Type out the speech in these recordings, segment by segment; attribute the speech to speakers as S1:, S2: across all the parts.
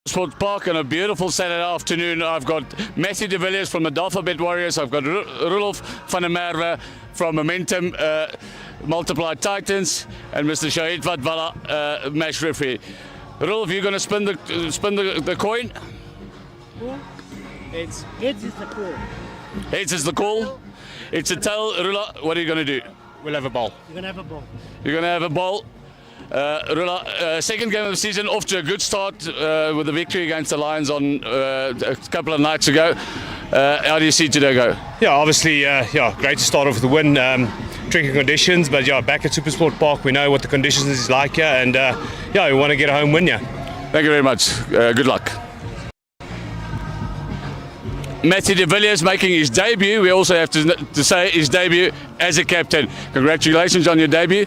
S1: Sports Park on a beautiful Saturday afternoon. I've got Matthew de Villiers from the Dafabet Warriors. I've got Rudolf van der Merwe from Momentum Multiplied Titans, and Mr. Shahid Vadvala, match referee. Rudolf, you're going to spin the coin?
S2: Heads is the call.
S1: Heads is the call. It's a tail. Rula, what are you going to do?
S2: We'll have a ball. You're going to have a ball.
S1: You're going to have a ball. Rula, second game of the season, off to a good start with the victory against the Lions on a couple of nights ago. How do you see today go?
S3: Yeah, obviously, great to start off with the win. Tricky conditions, but back at SuperSport Park, we know what the conditions is like here, and we want to get a home win here.
S1: Thank you very much. Good luck. Matthew de Villiers making his debut. We also have to say his debut as a captain. Congratulations on your debut.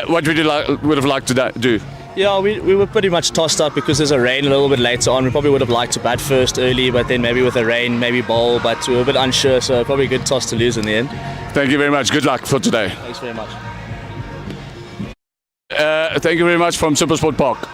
S1: What would you would have liked to do?
S4: Yeah, we were pretty much tossed up because there's a rain a little bit later on. We probably would have liked to bat first early, but then maybe with the rain, maybe bowl, but we were a bit unsure, so probably a good toss to lose in the end.
S1: Thank you very much. Good luck for today.
S4: Thanks very much.
S1: Thank you very much from SuperSport Park.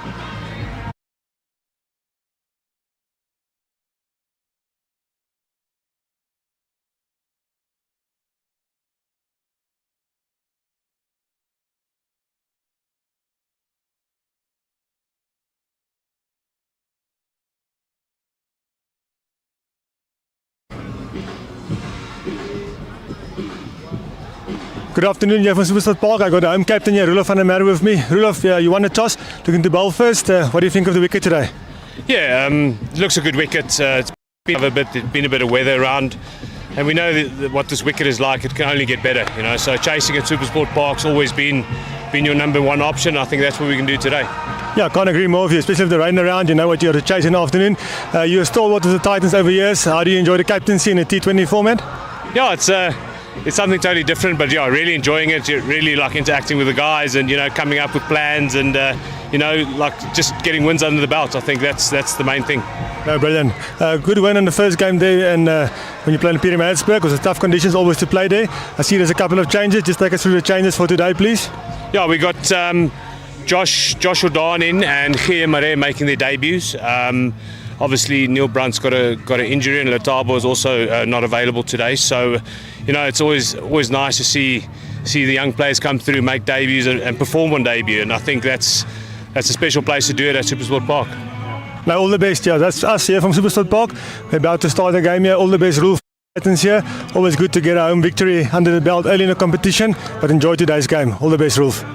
S5: Good afternoon, here from SuperSport Park. I got the home captain here, Rudolf van der Merwe, with me. Rudolf, you won the toss, looking to bowl first. What do you think of the wicket today?
S3: Yeah, it looks a good wicket. It's been a bit of weather around, and we know that what this wicket is like. It can only get better, So chasing at SuperSport Park's always been your number one option. I think that's what we can do today.
S5: Yeah, I can't agree more with you, especially with the rain around. You know what you got to chase in the afternoon. You're a stalwart of the Titans over years. How do you enjoy the captaincy in a T20 format?
S3: Yeah, it's something totally different, but really enjoying it. Really like interacting with the guys and coming up with plans and like just getting wins under the belt. I think that's the main thing.
S5: Brilliant. Good win in the first game there, and when you play in Pietermaritzburg, it was tough conditions always to play there. I see there's a couple of changes. Just take us through the changes for today, please.
S3: Yeah, we got Josh Jordan in and Gia Mare making their debuts. Obviously, Neil Brunt's got an injury, and Letabo is also not available today. So, it's always nice to see the young players come through, make debuts, and perform on debut. And I think that's a special place to do it at SuperSport Park.
S5: Now, all the best. Yeah, that's us here from SuperSport Park. We're about to start the game here. All the best, Rudolf Titans here. Always good to get a home victory under the belt early in the competition. But enjoy today's game. All the best, Rudolf.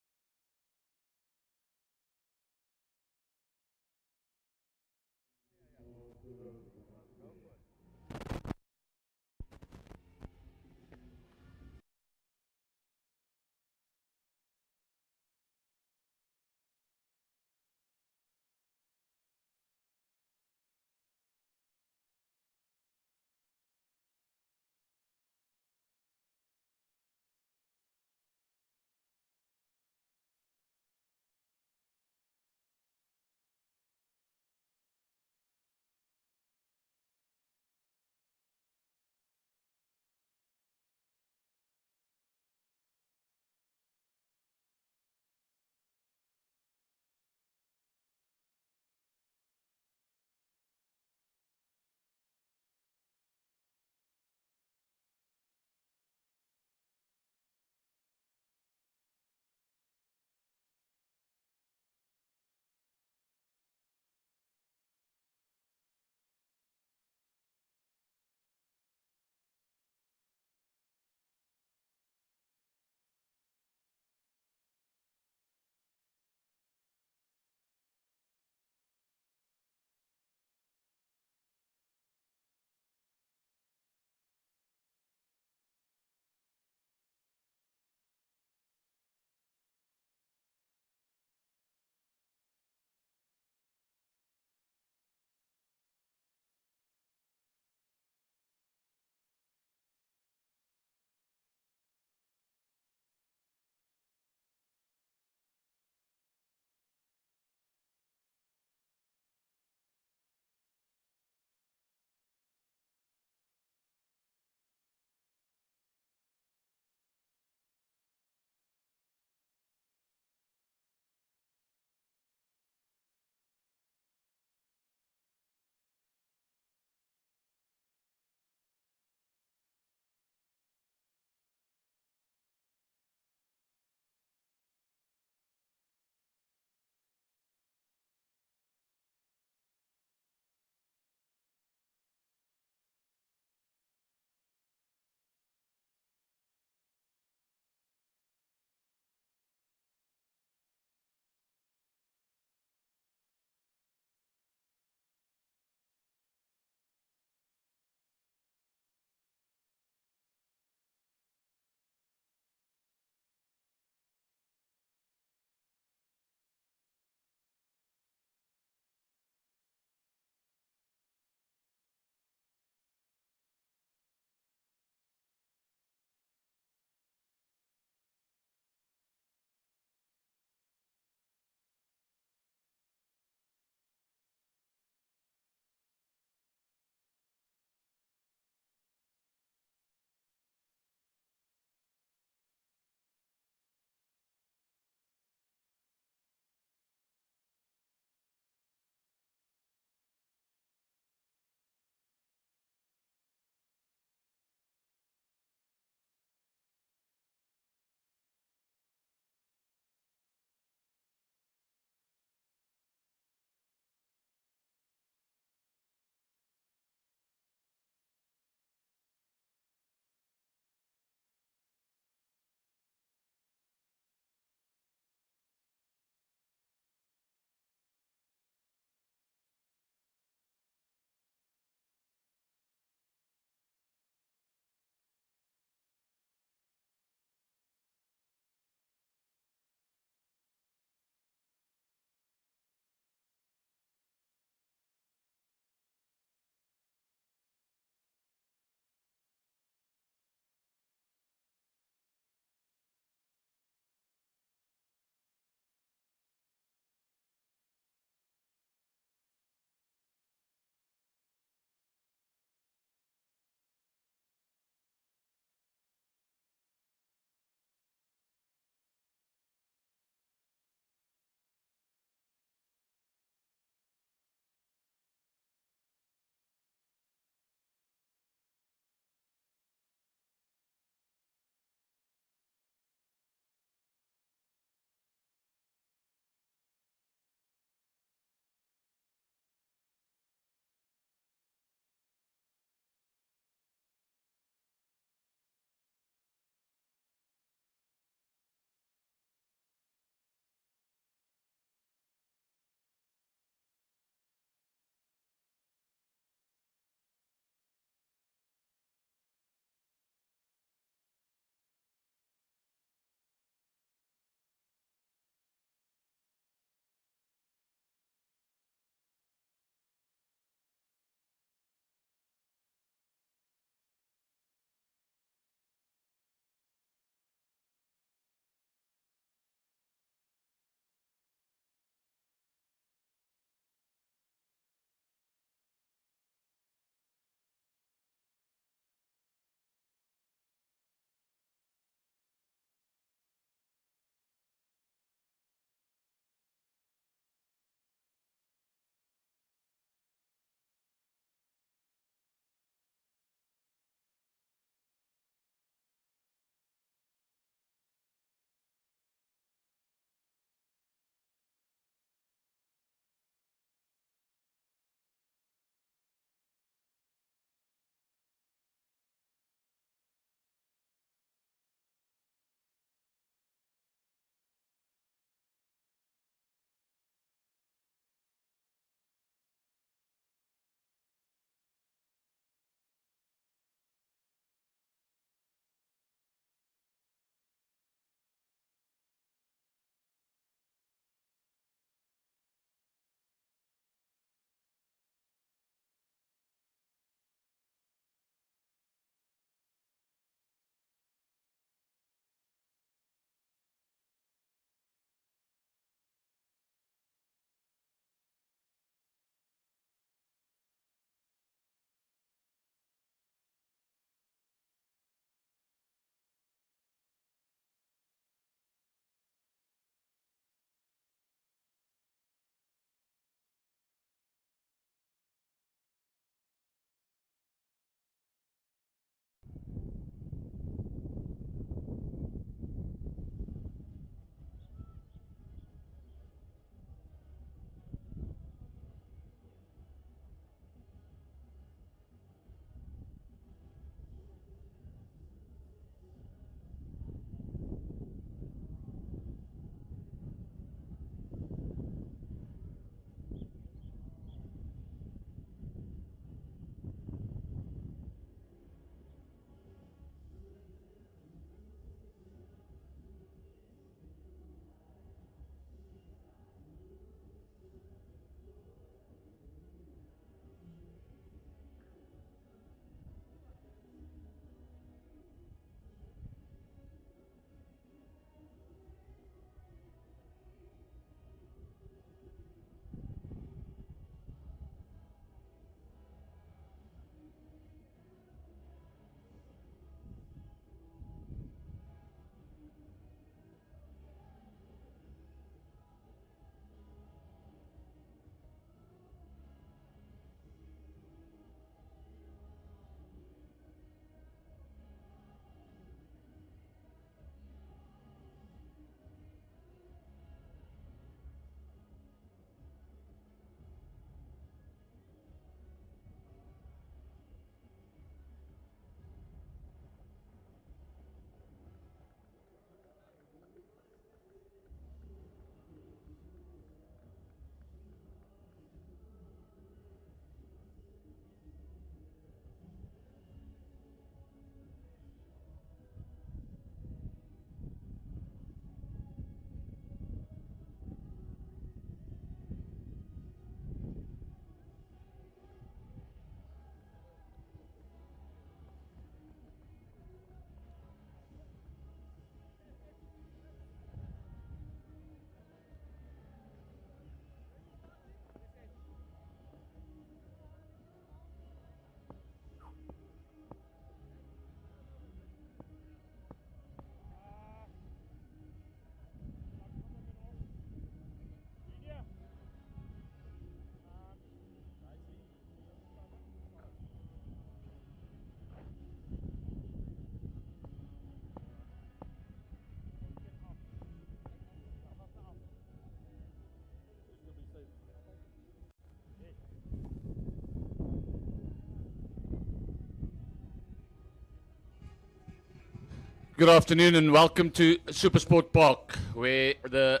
S1: Good afternoon and welcome to SuperSport Park, where the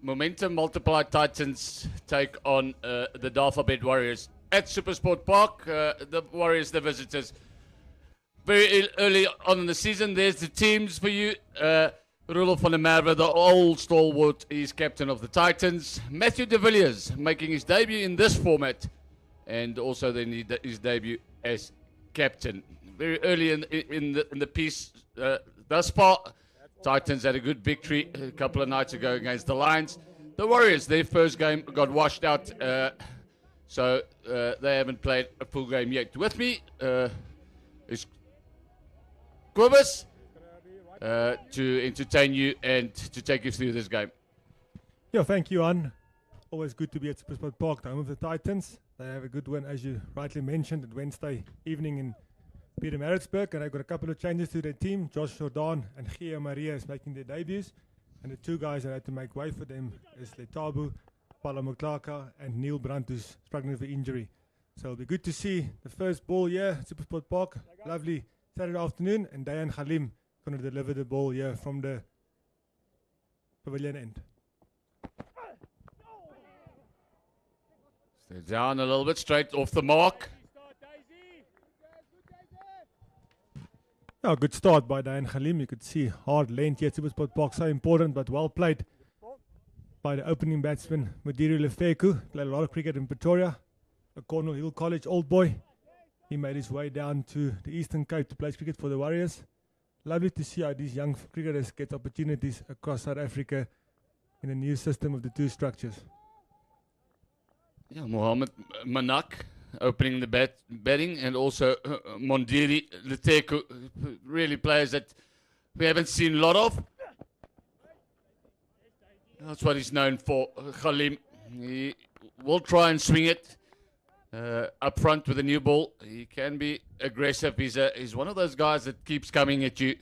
S1: Momentum Multiplied Titans take on the Dafabet Warriors. At SuperSport Park, the Warriors, the visitors. Very early on in the season, there's the teams for you. Rudolf van der Merwe, the old stalwart, is captain of the Titans. Matthew de Villiers making his debut in this format, and also then his debut as captain. Very early in the piece thus far, Titans had a good victory a couple of nights ago against the Lions. The Warriors, their first game got washed out, so they haven't played a full game yet. With me is Kobus to entertain you and to take you through this game.
S5: Yeah, thank you, Ann. Always good to be at SuperSport Park, home of the Titans. They have a good win, as you rightly mentioned, at Wednesday evening in Pietermaritzburg, and they've got a couple of changes to their team. Josh Jordan and Gia Maria is making their debuts, and the two guys that had to make way for them is Letabu, Paulo Muklaka, and Neil Brandt, who's struggling with injury. So it'll be good to see the first ball here at SuperSport Park. Lovely Saturday afternoon, and Dayan Khalim going to deliver the ball here from the pavilion end.
S1: Stay down a little bit, straight off the mark.
S5: Yeah, good start by Dayan Khalim. You could see hard length here at SuperSport Park, so important, but well played by the opening batsman, Mudiri Lefeku. Played a lot of cricket in Pretoria, a Cornwall Hill College old boy. He made his way down to the Eastern Cape to play cricket for the Warriors. Lovely to see how these young cricketers get opportunities across South Africa in a new system of the two structures.
S1: Yeah, Mohammed Manak opening the batting, and also Mondiri Leteku, really players that we haven't seen a lot of. That's what he's known for. Khalim, he will try and swing it up front with a new ball. He can be aggressive. He's one of those guys that keeps coming at you.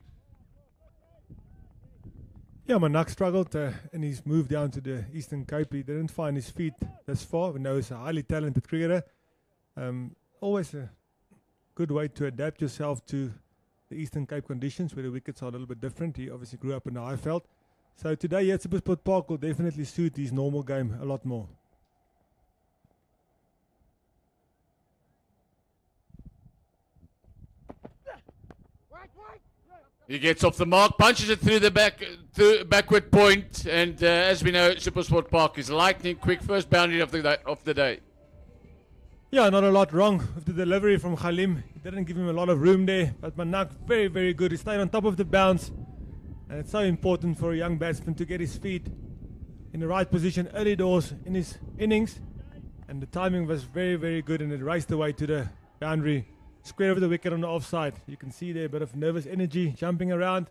S5: Yeah, Manak struggled in his move down to the Eastern Cape. He didn't find his feet this far. We know he's a highly talented cricketer. Always a good way to adapt yourself to the Eastern Cape conditions, where the wickets are a little bit different. He obviously grew up in the Highveld. So today here at SuperSport Park will definitely suit his normal game a lot more.
S1: He gets off the mark, punches it through the backward point, and as we know, SuperSport Park is lightning quick. First boundary of the day.
S5: Yeah, not a lot wrong with the delivery from Khalim. He didn't give him a lot of room there, but Manak very, very good. He stayed on top of the bounce, and it's so important for a young batsman to get his feet in the right position early doors in his innings, and the timing was very, very good, and it raced away to the boundary, square over the wicket on the offside. You can see there a bit of nervous energy jumping around,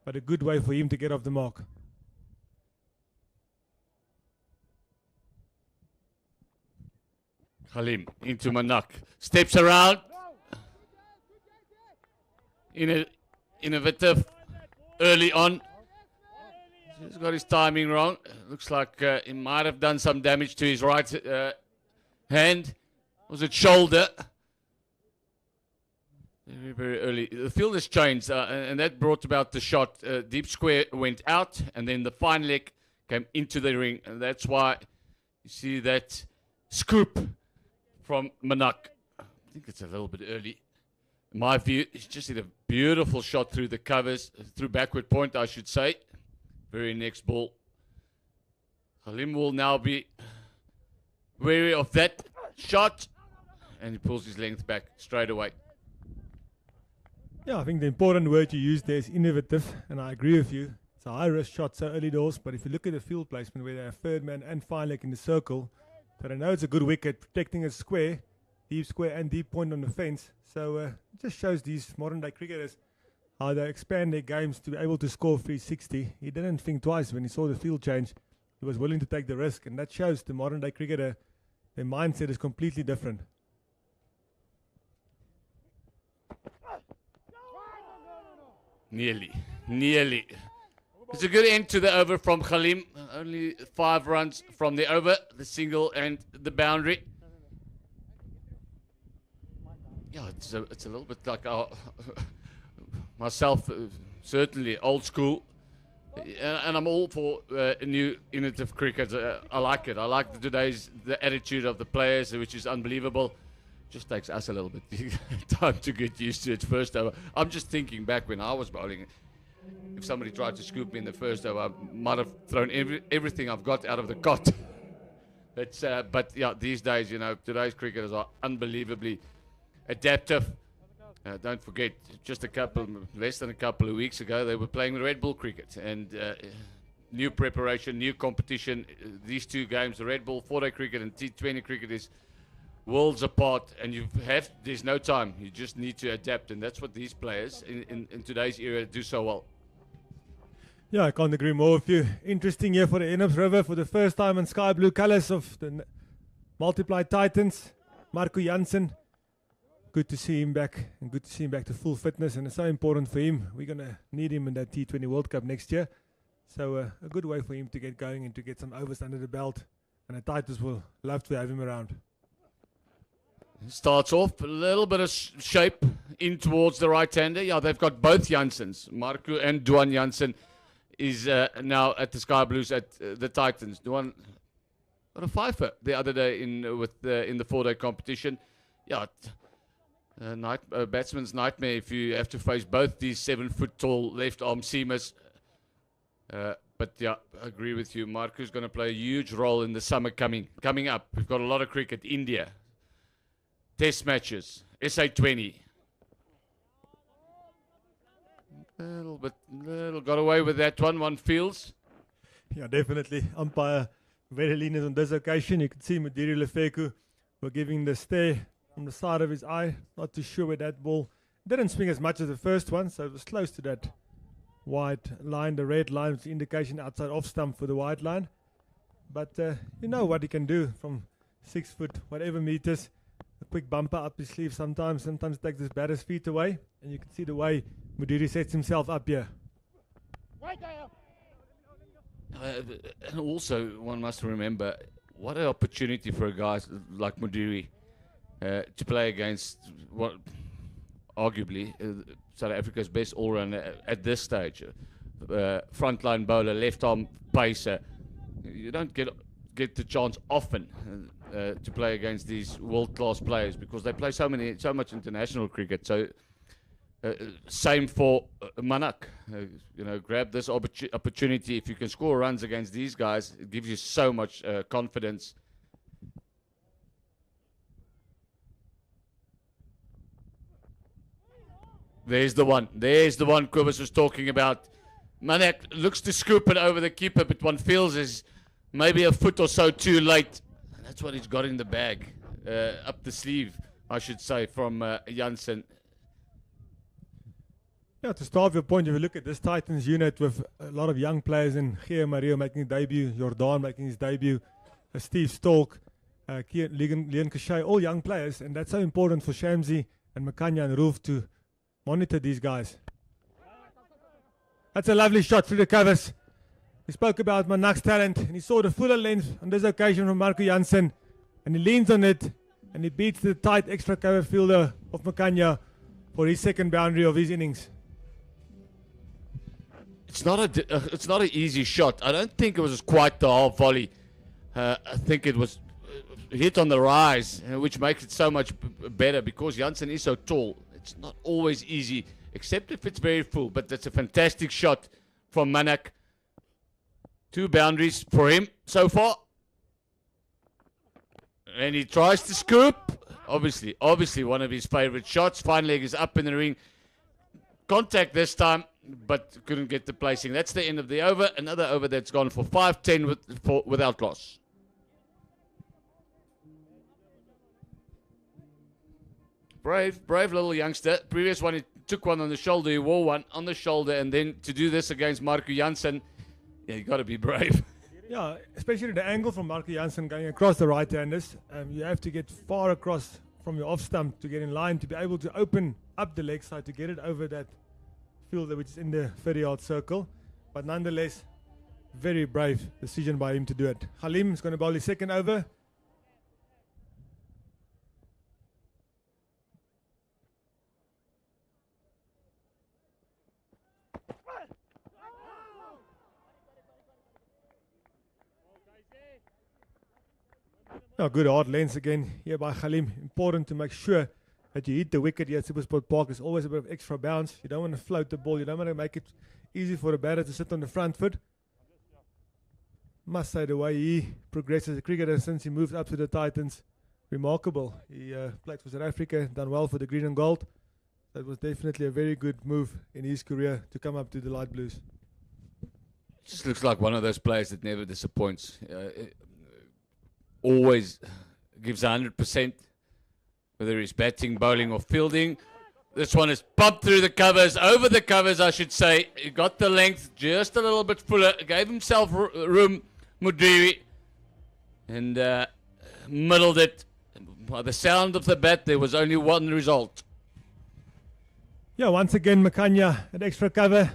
S5: but a good way for him to get off the mark.
S1: Khalim into Manak, steps around, innovative early on. He's got his timing wrong. Looks like he might have done some damage to his right hand. Was it shoulder? Very, very early. The field has changed, and that brought about the shot. Deep square went out, and then the fine leg came into the ring, and that's why you see that scoop from Manak. I think it's a little bit early. In my view, he's just hit a beautiful shot through the covers, through backward point, I should say. Very next ball. Khalim will now be wary of that shot, and he pulls his length back straight away.
S5: Yeah, I think the important word you use there is innovative, and I agree with you. It's a high-risk shot, so early doors, but if you look at the field placement where they have third man and fine leg in the circle, so they know it's a good wicket, protecting a square, deep square and deep point on the fence. So it just shows these modern-day cricketers how they expand their games to be able to score 360. He didn't think twice when he saw the field change. He was willing to take the risk, and that shows the modern-day cricketer, their mindset is completely different.
S1: Nearly. It's a good end to the over from Khalim. Only 5 runs from the over, the single and the boundary. Yeah, it's a little bit like myself certainly old school. And I'm all for new innovative cricket. I like it. I like the attitude of the players, which is unbelievable. Just takes us a little bit time to get used to it first over. I'm just thinking back when I was bowling. If somebody tried to scoop me in the first over, I might have thrown everything I've got out of the cot. But yeah, these days, today's cricketers are unbelievably adaptive. Don't forget, just less than a couple of weeks ago, they were playing the Red Bull cricket, and new preparation, new competition. These two games, the Red Bull 4-day cricket and T20 cricket, is worlds apart, and there's no time. You just need to adapt, and that's what these players in today's era do so well.
S5: Yeah, I can't agree more with you. Interesting year for the Ennis River for the first time in sky blue colours of the multiplied Titans. Marco Jansen, good to see him back, and good to see him back to full fitness, and it's so important for him. We're going to need him in that T20 World Cup next year. So a good way for him to get going and to get some overs under the belt, and the Titans will love to have him around.
S1: Starts off a little bit of shape in towards the right-hander. Yeah, they've got both Janssens. Marco and Duan Jansen is now at the Sky Blues at the Titans. Duan got a fifer the other day in the 4-day competition. Yeah, batsman's nightmare if you have to face both these 7-foot-tall left-arm seamers. But yeah, I agree with you. Marco's going to play a huge role in the summer coming up. We've got a lot of cricket. India, Test matches, SA20. Little got away with that one feels.
S5: Yeah, definitely. Umpire very lenient on this occasion. You can see Mudiri Lefeku were giving the stare on the side of his eye. Not too sure where that ball didn't swing as much as the first one, so it was close to that white line, the red line, with the indication outside off stump for the white line. But you know what he can do from 6 foot, whatever meters. A quick bumper up his sleeve sometimes takes his batter's feet away, and you can see the way Mudiri sets himself up here.
S1: And also, one must remember, what an opportunity for a guy like Mudiri to play against what arguably South Africa's best all-rounder at this stage. Frontline bowler, left-arm pacer. You don't get the chance often to play against these world-class players because they play so much international cricket. So same for Manak. Grab this opportunity. If you can score runs against these guys, it gives you so much confidence. There's the one Quibus was talking about. Manak looks to scoop it over the keeper, but one feels is maybe a foot or so too late. And that's what he's got in the bag, up the sleeve, I should say, from Jansen.
S5: Yeah, to start your point, if you look at this Titans unit with a lot of young players in Gea Mario making his debut, Jordan making his debut, Steve Stork, Leon Kashay, all young players, and that's so important for Shamsi and Makanya and Roof to monitor these guys. That's a lovely shot through the covers. We spoke about Manak's talent, and he saw the fuller length on this occasion from Marco Jansen, and he leans on it, and he beats the tight extra cover fielder of Makanya for his second boundary of his innings.
S1: It's not an easy shot. I don't think it was quite the half volley. I think it was hit on the rise, which makes it so much better because Jansen is so tall. It's not always easy, except if it's very full. But that's a fantastic shot from Manak. 2 boundaries for him so far. And he tries to scoop. Obviously one of his favorite shots. Fine leg is up in the ring. Contact this time, but couldn't get the placing. That's the end of the over. Another over that's gone for 5-10 without loss. Brave little youngster. Previous one, he took one on the shoulder. He wore one on the shoulder. And then to do this against Marco Jansen, yeah, you got to be brave.
S5: Yeah, especially the angle from Marco Jansen going across the right-handers. You have to get far across from your off-stump to get in line to be able to open up the leg side to get it over that fielder which is in the 30-yard circle. But nonetheless, very brave decision by him to do it. Halim is going to bowl his second over. Yeah, good hard lengths again here by Khalim. Important to make sure that you hit the wicket here at SuperSport Park. There's always a bit of extra bounce. You don't want to float the ball. You don't want to make it easy for the batter to sit on the front foot. Must say the way he progressed as a cricketer since he moved up to the Titans, remarkable. He played for South Africa, done well for the green and gold. That was definitely a very good move in his career to come up to the light blues.
S1: Just looks like one of those players that never disappoints. Always gives 100%, whether he's batting, bowling, or fielding. This one is popped through the covers, over the covers, I should say. He got the length just a little bit fuller, gave himself room, Mudiri, and middled it. By the sound of the bat, there was only one result.
S5: Yeah, once again, Makanya, an extra cover.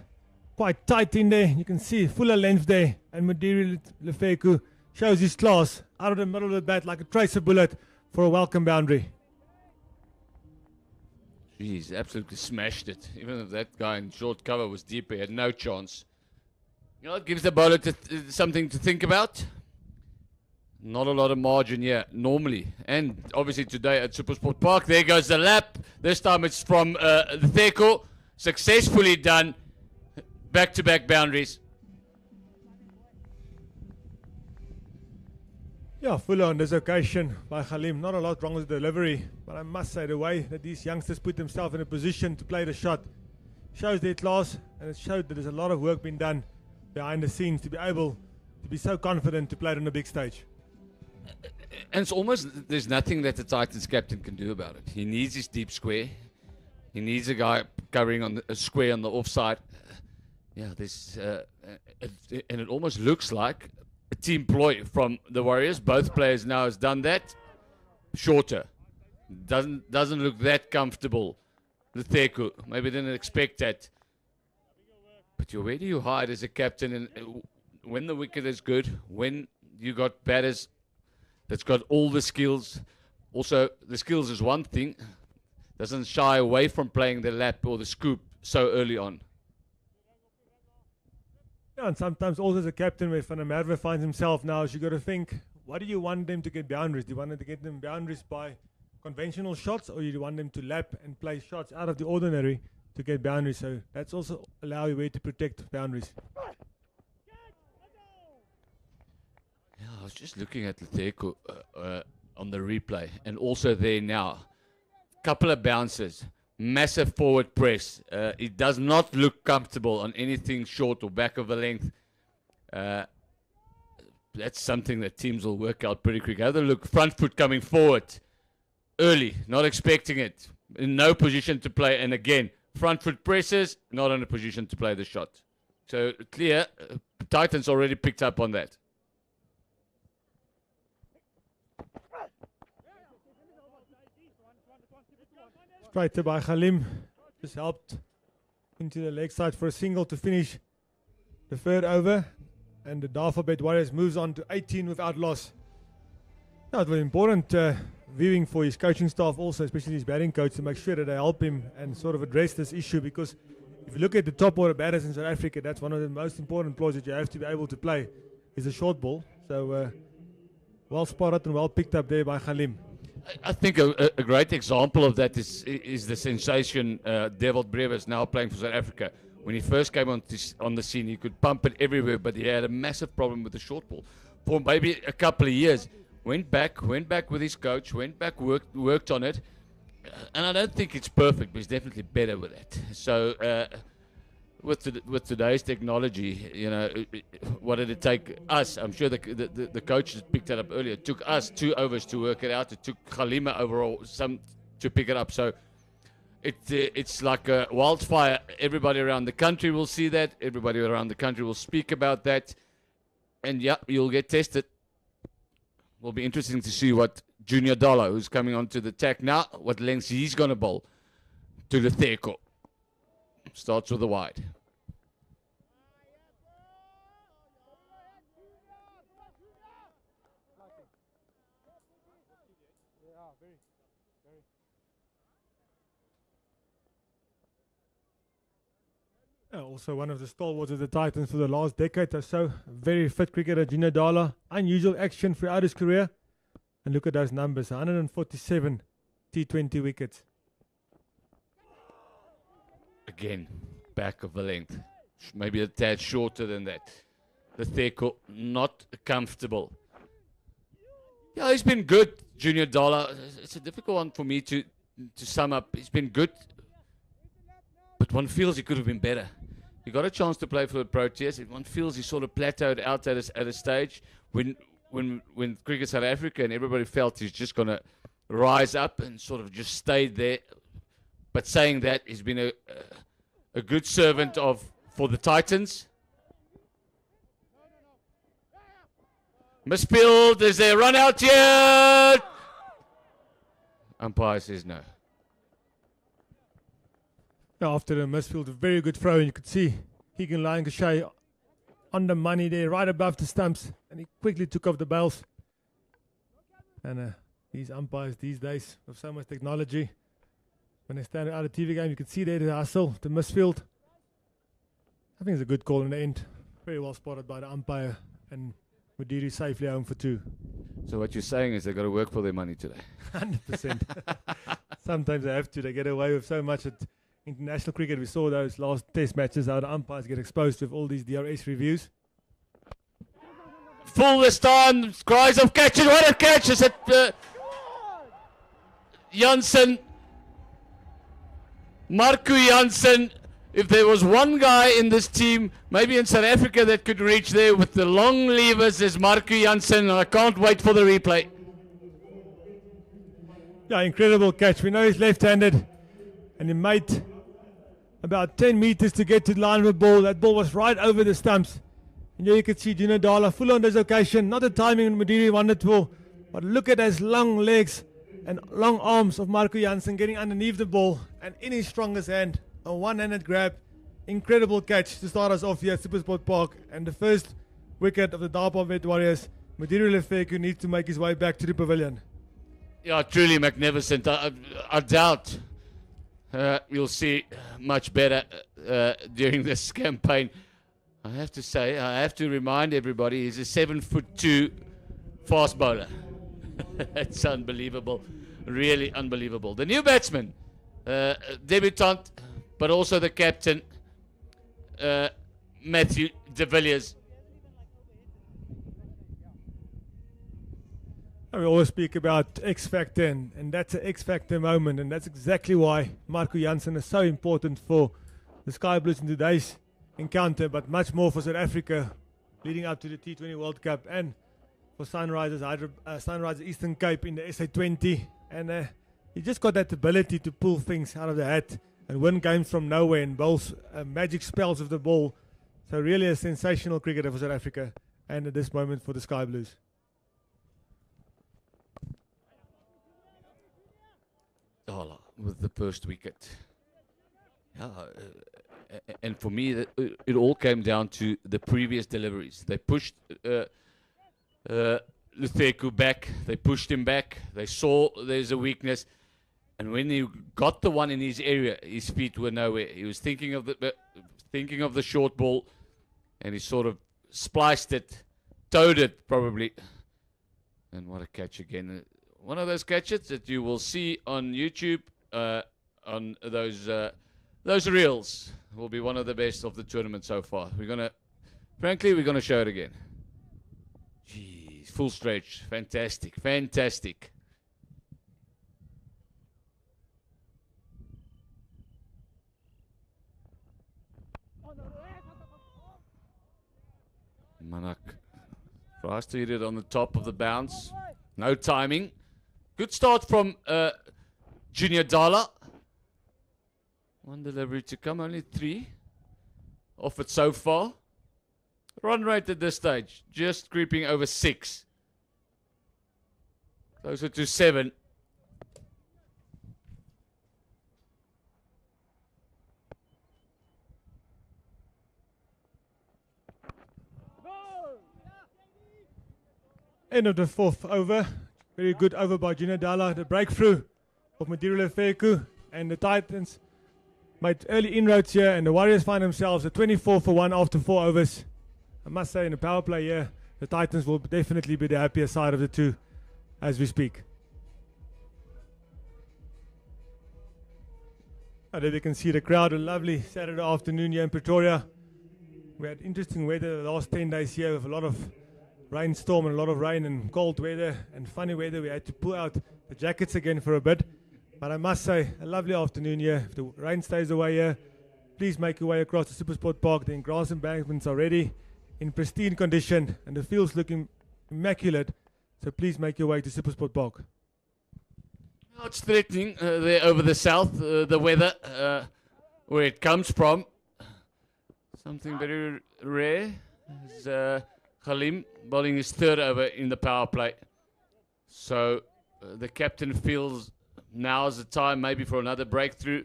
S5: Quite tight in there. You can see fuller length there. And Mudiri Lefeku shows his class out of the middle of the bat like a tracer bullet for a welcome boundary.
S1: Jeez, absolutely smashed it. Even if that guy in short cover was deeper, he had no chance. You know, it gives the bowler something to think about. Not a lot of margin here, normally. And obviously today at SuperSport Park, there goes the lap. This time it's from the Theko. Successfully done. Back-to-back boundaries.
S5: Yeah, fuller on this occasion by Khalim. Not a lot wrong with the delivery, but I must say the way that these youngsters put themselves in a position to play the shot shows their class, and it showed that there's a lot of work being done behind the scenes to be able to be so confident to play it on the big stage.
S1: And it's almost, there's nothing that the Titans captain can do about it. He needs his deep square. He needs a guy covering on a square on the offside. Yeah, this and it almost looks like a team ploy from the Warriors. Both players now has done that. Shorter. Doesn't look that comfortable. The Theko maybe didn't expect that. But where do you hide as a captain? And when the wicket is good, when you got batters that's got all the skills. Also, the skills is one thing. Doesn't shy away from playing the lap or the scoop so early on.
S5: Yeah, and sometimes also as a captain where Van der Merwe finds himself now, you got to think, what do you want them to get boundaries? Do you want them to get them boundaries by conventional shots, or do you want them to lap and play shots out of the ordinary to get boundaries? So that's also allow you way to protect boundaries.
S1: Yeah, I was just looking at Letheko on the replay, and also there now. Couple of bounces, massive forward press. It does not look comfortable on anything short or back of the length. That's something that teams will work out pretty quick. Have a look, front foot coming forward early, not expecting it, in no position to play. And again, front foot presses, not in a position to play the shot. So clear, Titans already picked up on that.
S5: Straight to by Khalim, just helped into the leg side for a single to finish the third over, and the Dafabet Warriors moves on to 18 without loss. Now it was important viewing for his coaching staff also, especially his batting coach, to make sure that they help him and sort of address this issue, because if you look at the top order batters in South Africa, that's one of the most important ploys that you have to be able to play, is a short ball. So well spotted and well picked up there by Khalim.
S1: I think a great example of that is the sensation Devil Brevis now playing for South Africa. When he first came on the scene, he could pump it everywhere, but he had a massive problem with the short ball for maybe a couple of years. Went back with his coach, worked on it, and I don't think it's perfect, but he's definitely better with it. So with today's technology, you know, what did it take us? I'm sure the coaches picked that up earlier. It took us 2 overs to work it out. It took Khalima overall some to pick it up. So it's like a wildfire. Everybody around the country will see that. Everybody around the country will speak about that. And yeah, you'll get tested. Will be interesting to see what Junior Dollar, who's coming onto the attack now, what lengths he's going to bowl to the Theko. Starts with the wide.
S5: Also one of the stalwarts of the Titans for the last decade or so. Very fit cricketer, Junior Dala. Unusual action throughout his career. And look at those numbers, 147 T20 wickets.
S1: Again, back of the length. Maybe a tad shorter than that. The Theko not comfortable. Yeah, he's been good, Junior Dollar. It's a difficult one for me to sum up. He's been good, but one feels he could have been better. He got a chance to play for the Proteas. One feels he sort of plateaued out at a stage when Cricket South Africa and everybody felt he's just going to rise up and sort of just stayed there. But saying that, he's been a good servant for the Titans. Misfield, is there a run out here? Umpire says no.
S5: After the misfield, a very good throw, and you could see Keegan Lyon-Gachet on the money there, right above the stumps, and he quickly took off the bails. And these umpires these days, with so much technology, when they stand out of TV game, you can see there the hustle, the misfield. I think it's a good call in the end. Very well spotted by the umpire, and Mudiri safely home for 2.
S1: So what you're saying is they've got to work for their money today.
S5: 100%. Sometimes they have to. They get away with so much at international cricket. We saw those last test matches how the umpires get exposed with all these DRS reviews.
S1: Full this time. Cries of catch it. What a catch. Is it Janssen? Marco Janssen. If there was one guy in this team, maybe in South Africa, that could reach there with the long levers, is Marco Janssen. And I can't wait for the replay.
S5: Yeah, incredible catch. We know he's left-handed, and he made about 10 meters to get to the line of the ball. That ball was right over the stumps. And here you can see Junior Dala full on this occasion. Not the timing Mudiri wanted for, but look at those long legs and long arms of Marco Janssen getting underneath the ball and in his strongest hand. A one-handed grab. Incredible catch to start us off here at SuperSport Park. And the first wicket of the Dafabet Warriors. Mudiri Lefeku needs to make his way back to the pavilion.
S1: Yeah, truly magnificent. I doubt we'll see much better during this campaign. I have to say, I have to remind everybody, he's a 7'2" fast bowler. It's unbelievable. Really unbelievable. The new batsman, debutant, but also the captain, Matthew de Villiers.
S5: We always speak about X Factor, and that's an X Factor moment, and that's exactly why Marco Janssen is so important for the Sky Blues in today's encounter, but much more for South Africa leading up to the T20 World Cup and for Sunrisers Eastern Cape in the SA20. And he just got that ability to pull things out of the hat and win games from nowhere and bowls magic spells of the ball. So really a sensational cricketer for South Africa, and at this moment for the Sky Blues.
S1: Dala with the first wicket. Yeah, and for me, it all came down to the previous deliveries. They pushed Lutheku back. They pushed him back. They saw there's a weakness, and when he got the one in his area, his feet were nowhere. He was thinking of the short ball, and he sort of spliced it, towed it probably, and what a catch again! One of those catches that you will see on YouTube, on those reels, will be one of the best of the tournament so far. We're gonna show it again. Jeez, full stretch, fantastic. Manak tries to hit it on the top of the bounce. No timing. Good start from Junior Dala. One delivery to come, only 3 off it so far. Run rate at this stage, just creeping over 6. Closer to 7.
S5: End of the 4th over. Very good over by Junior Dala. The breakthrough of Mudiri Lefeku, and the Titans made early inroads here, and the Warriors find themselves at 24 for 1 after 4 overs. I must say, in the power play here, the Titans will definitely be the happier side of the two. as we speak. And there you can see the crowd. A lovely Saturday afternoon here in Pretoria. We had interesting weather the last 10 days here with a lot of rainstorm and a lot of rain and cold weather and funny weather. We had to pull out the jackets again for a bit. But I must say, a lovely afternoon here. If the rain stays away here, please make your way across the SuperSport Park. The grass embankments are ready in pristine condition and the field's looking immaculate. So please make your way to SuperSport Park.
S1: Well, it's threatening there over the south, the weather, where it comes from. Something very rare is Khalim bowling his third over in the power play. So the captain feels now's the time maybe for another breakthrough.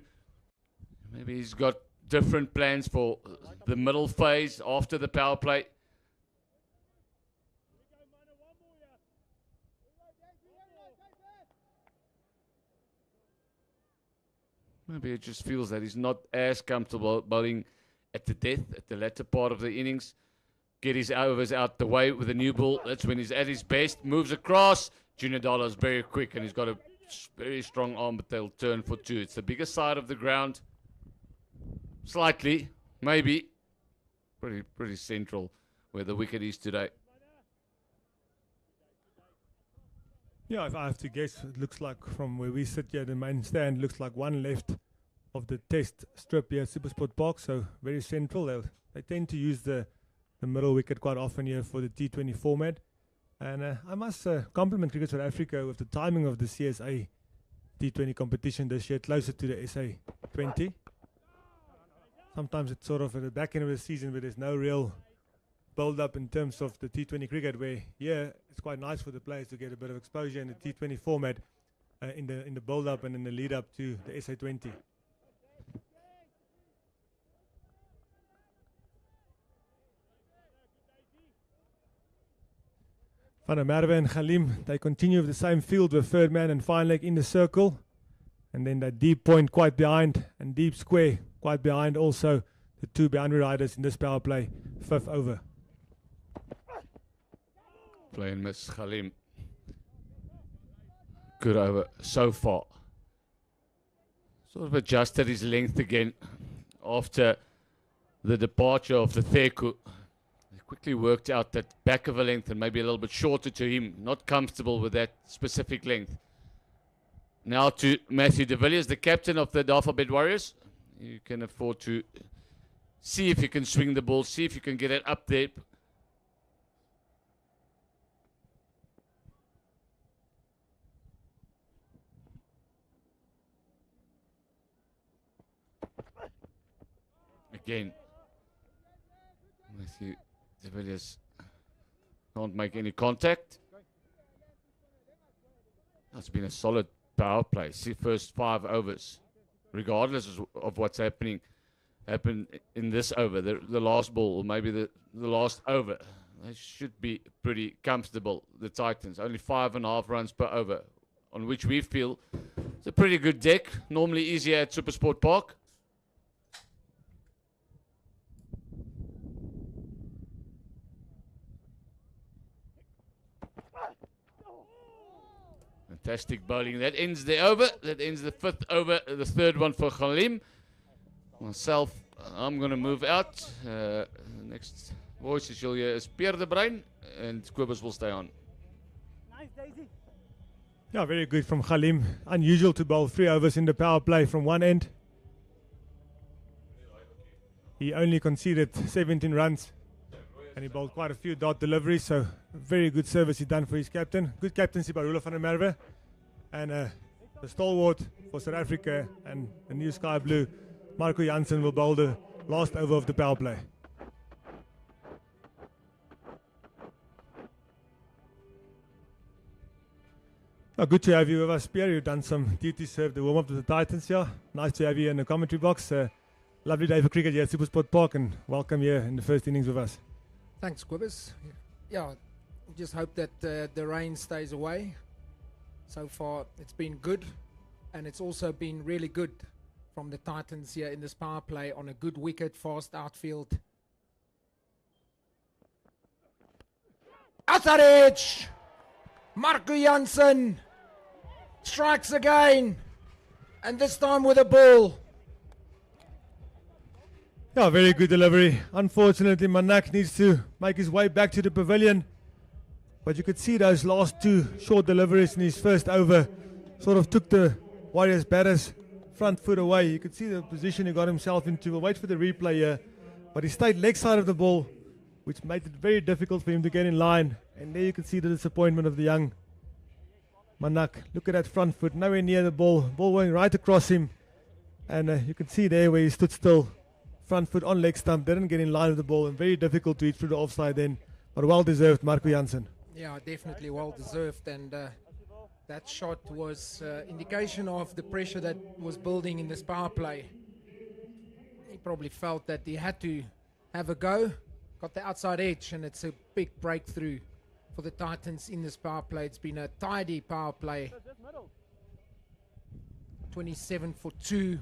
S1: Maybe he's got different plans for the middle phase after the power play. Maybe it just feels that he's not as comfortable bowling at the death, at the latter part of the innings. Get his overs out the way with a new ball. That's when he's at his best. Moves across. Junior Dollar is very quick and he's got a very strong arm, but they'll turn for two. It's the bigger side of the ground. Slightly, maybe. Pretty central where the wicket is today.
S5: Yeah, if I have to guess, it looks like from where we sit here, the main stand looks like one left of the test strip here at SuperSport Park, so very central. They tend to use the middle wicket quite often here for the T20 format. And I must compliment Cricket South Africa with the timing of the CSA T20 competition this year, closer to the SA 20. Sometimes it's sort of at the back end of the season where there's no real build-up in terms of the T20 cricket, where it's quite nice for the players to get a bit of exposure in the T20 format in the build-up and in the lead-up to the SA 20. Van der Merwe and Khalim, they continue with the same field with third man and fine leg in the circle. And then that deep point quite behind and deep square quite behind also the two boundary riders in this power play, fifth over.
S1: Play and miss Khalim. Good over so far. Sort of adjusted his length again after the departure of the Theku. He quickly worked out that back of a length and maybe a little bit shorter to him. Not comfortable with that specific length. Now to Matthew de Villiers, the captain of the Dafabet Warriors. You can afford to see if you can swing the ball, see if you can get it up there. Again, Matthew de Villiers can't make any contact. It's been a solid power play. See, first 5 overs, regardless of what's happened in this over, the last ball, or maybe the last over. They should be pretty comfortable, the Titans. Only 5.5 runs per over, on which we feel it's a pretty good deck. Normally easier at SuperSport Park. Fantastic bowling. That ends the over. That ends the 5th over. The 3rd one for Khalim. Myself, I'm going to move out. Next voice you'll hear is Pierre de Bruin, and Kobus will stay on.
S2: Nice, Daisy.
S5: Yeah, very good from Khalim. Unusual to bowl 3 overs in the power play from one end. He only conceded 17 runs. And he bowled quite a few dot deliveries, so very good service he done for his captain. Good captaincy by Roelof van der Merwe. And the stalwart for South Africa and the new Sky Blue, Marco Jansen, will bowl the last over of the power play. Oh, good to have you with us, Pierre. You've done some duty serve the warm-up to the Titans here. Nice to have you in the commentary box. Lovely day for cricket here at SuperSport Park, and welcome here in the first innings with us.
S6: Thanks, Kobus. Yeah, just hope that the rain stays away. So far, it's been good, and it's also been really good from the Titans here in this power play on a good wicket, fast outfield. Outside edge! Marco Jansen strikes again, and this time with a ball.
S5: Yeah, very good delivery. Unfortunately, Manak needs to make his way back to the pavilion. But you could see those last two short deliveries in his first over sort of took the Warriors batters front foot away. You could see the position he got himself into. We'll wait for the replay here. But he stayed leg side of the ball, which made it very difficult for him to get in line. And there you can see the disappointment of the young Manak. Look at that front foot, nowhere near the ball. Ball going right across him. And you can see there where he stood still. Front foot on leg stump, didn't get in line with the ball, and very difficult to hit through the offside then. But well deserved, Marco Jansen.
S6: Yeah, definitely well deserved, and that shot was indication of the pressure that was building in this power play. He probably felt that he had to have a go, got the outside edge, and it's a big breakthrough for the Titans in this power play. It's been a tidy power play. 27 for 2.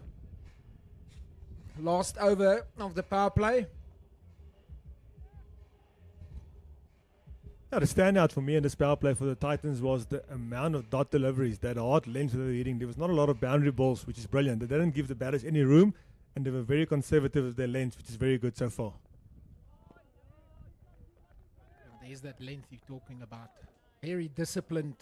S6: Last over of the power play.
S5: Yeah, the standout for me in this power play for the Titans was the amount of dot deliveries, that hard length they were hitting. There was not a lot of boundary balls, which is brilliant. They didn't give the batters any room, and they were very conservative with their length, which is very good so far.
S6: There's that length you're talking about. Very disciplined.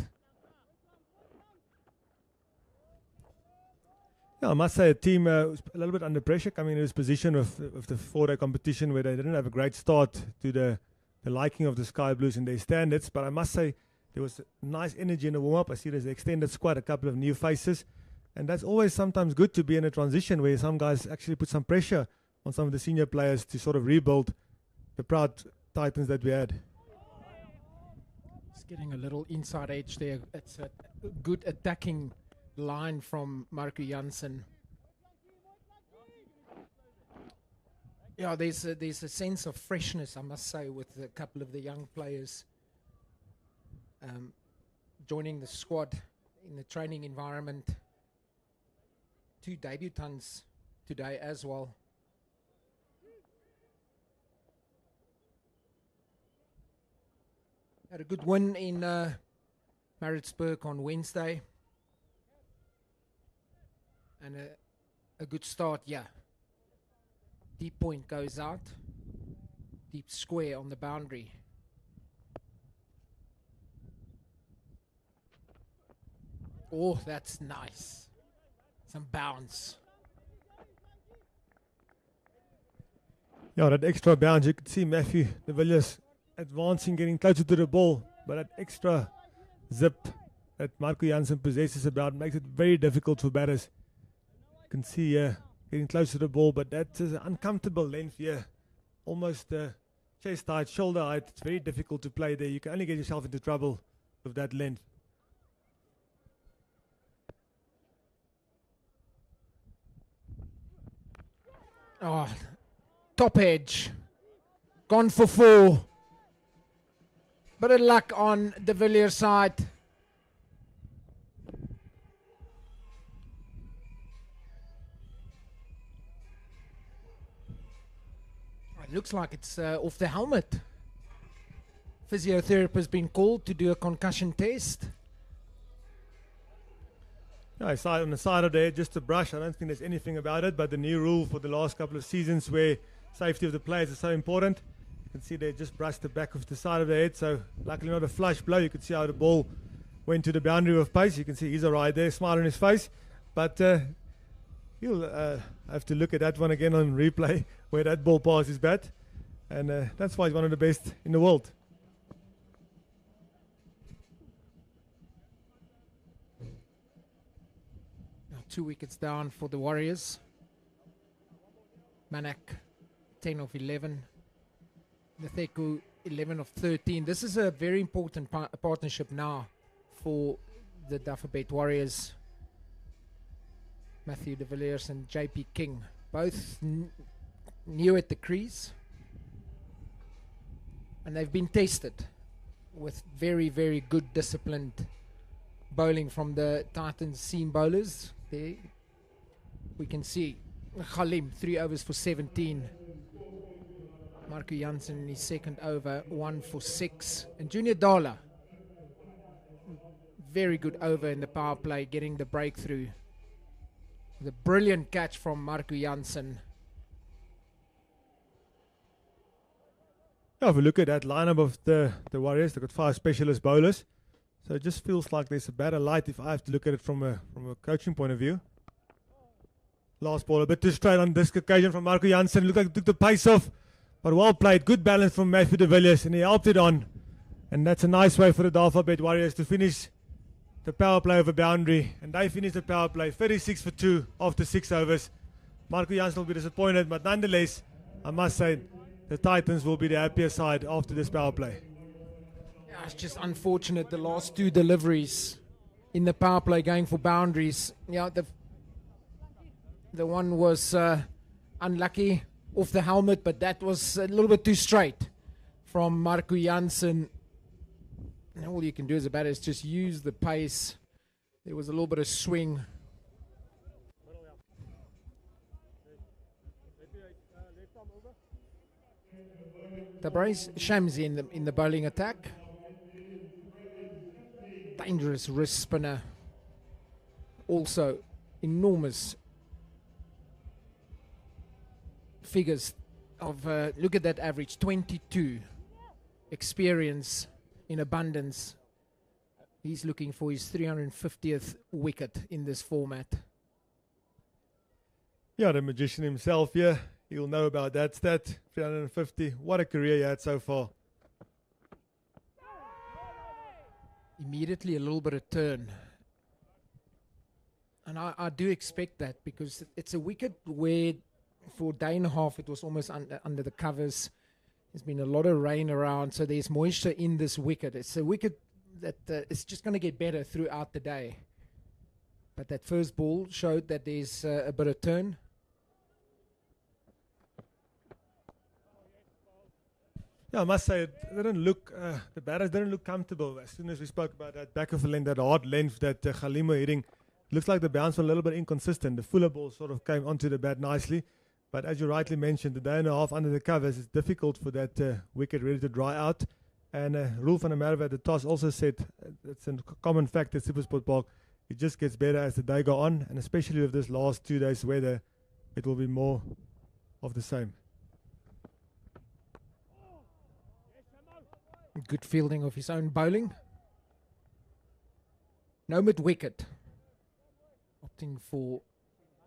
S5: Yeah, I must say a team was a little bit under pressure coming into this position of the 4-day competition, where they didn't have a great start to the liking of the Sky Blues in their standards. But I must say there was nice energy in the warm-up. I see there's an extended squad, a couple of new faces. And that's always sometimes good to be in a transition where some guys actually put some pressure on some of the senior players to sort of rebuild the proud Titans that we had.
S6: It's getting a little inside edge there. It's a good attacking line from Marco Jansen. Yeah, there's a sense of freshness, I must say, with a couple of the young players joining the squad in the training environment. 2 debutants today as well. Had a good win in Maritzburg on Wednesday. And a good start, yeah. Deep point goes out. Deep square on the boundary. Oh, that's nice. Some bounce.
S5: Yeah, that extra bounce, you could see Matthew de Villiers advancing, getting closer to the ball. But that extra zip that Marco Jansen possesses about makes it very difficult for batters. You can see getting close to the ball, but that is an uncomfortable length here. Almost chest height, shoulder height. It's very difficult to play there. You can only get yourself into trouble with that length.
S6: Oh, top edge. Gone for 4. Bit of luck on de Villiers' side. It looks like it's off the helmet. Physiotherapist has been called to do a concussion test.
S5: Yeah, I saw it on the side of the head, just a brush. I don't think there's anything about it, but the new rule for the last couple of seasons where safety of the players is so important. You can see they just brushed the back of the side of the head, so luckily not a flush blow. You could see how the ball went to the boundary of pace. You can see he's all right there, smile on his face. But he'll have to look at that one again on replay, where that ball passed his bat. And that's why he's one of the best in the world.
S6: Now 2 wickets down for the Warriors. Manak, 10 of 11. Natheku, 11 of 13. This is a very important partnership now for the Dafabet Warriors. Matthew de Villiers and JP King, both new at the crease. And they've been tested with very, very good disciplined bowling from the Titans seam bowlers. There we can see Khalim, 3 overs for 17. Marco Jansen in his second over, 1 for 6. And Junior Dala, very good over in the power play, getting the breakthrough. The brilliant catch from Marco Jansen.
S5: Yeah, if we look at that lineup of the Warriors, they've got 5 specialist bowlers. So it just feels like there's a better light if I have to look at it from a coaching point of view. Last ball a bit too straight on this occasion from Marco Jansen. Looked like he took the pace off, but well played. Good balance from Matthew de Villiers, and he helped it on. And that's a nice way for the Dafabet Warriors to finish the power play over boundary. And they finished the power play 36 for 2 after 6 overs. Marco Jansen will be disappointed, but nonetheless, I must say, the Titans will be the happier side after this power play.
S6: Yeah, it's just unfortunate the last 2 deliveries in the power play going for boundaries. Yeah, the one was unlucky off the helmet, but that was a little bit too straight from Marco Jansen. And all you can do as a batter is just use the pace. There was a little bit of swing. Tabriz Shamsi in the bowling attack. Dangerous wrist spinner. Also enormous figures of look at that average, 22. Experience in abundance. He's looking for his 350th wicket in this format.
S5: Yeah, the magician himself, yeah. You'll know about that stat, 350. What a career he had so far.
S6: Immediately a little bit of turn. And I do expect that, because it's a wicket where for a day and a half it was almost under the covers. There's been a lot of rain around, so there's moisture in this wicket. It's a wicket that is just going to get better throughout the day. But that first ball showed that there's a bit of turn.
S5: Yeah, I must say, it didn't look, the batters didn't look comfortable. As soon as we spoke about that back of the length, that hard length that Khalimo hitting, looks like the bounce was a little bit inconsistent. The fuller ball sort of came onto the bat nicely. But as you rightly mentioned, the day and a half under the covers, it's difficult for that wicket really to dry out. And Roel van der Merwe at the toss also said, it's a common fact at SuperSport Park, it just gets better as the day go on. And especially with this last 2 days weather, it will be more of the same.
S6: Good fielding of his own bowling. No mid wicket. Opting for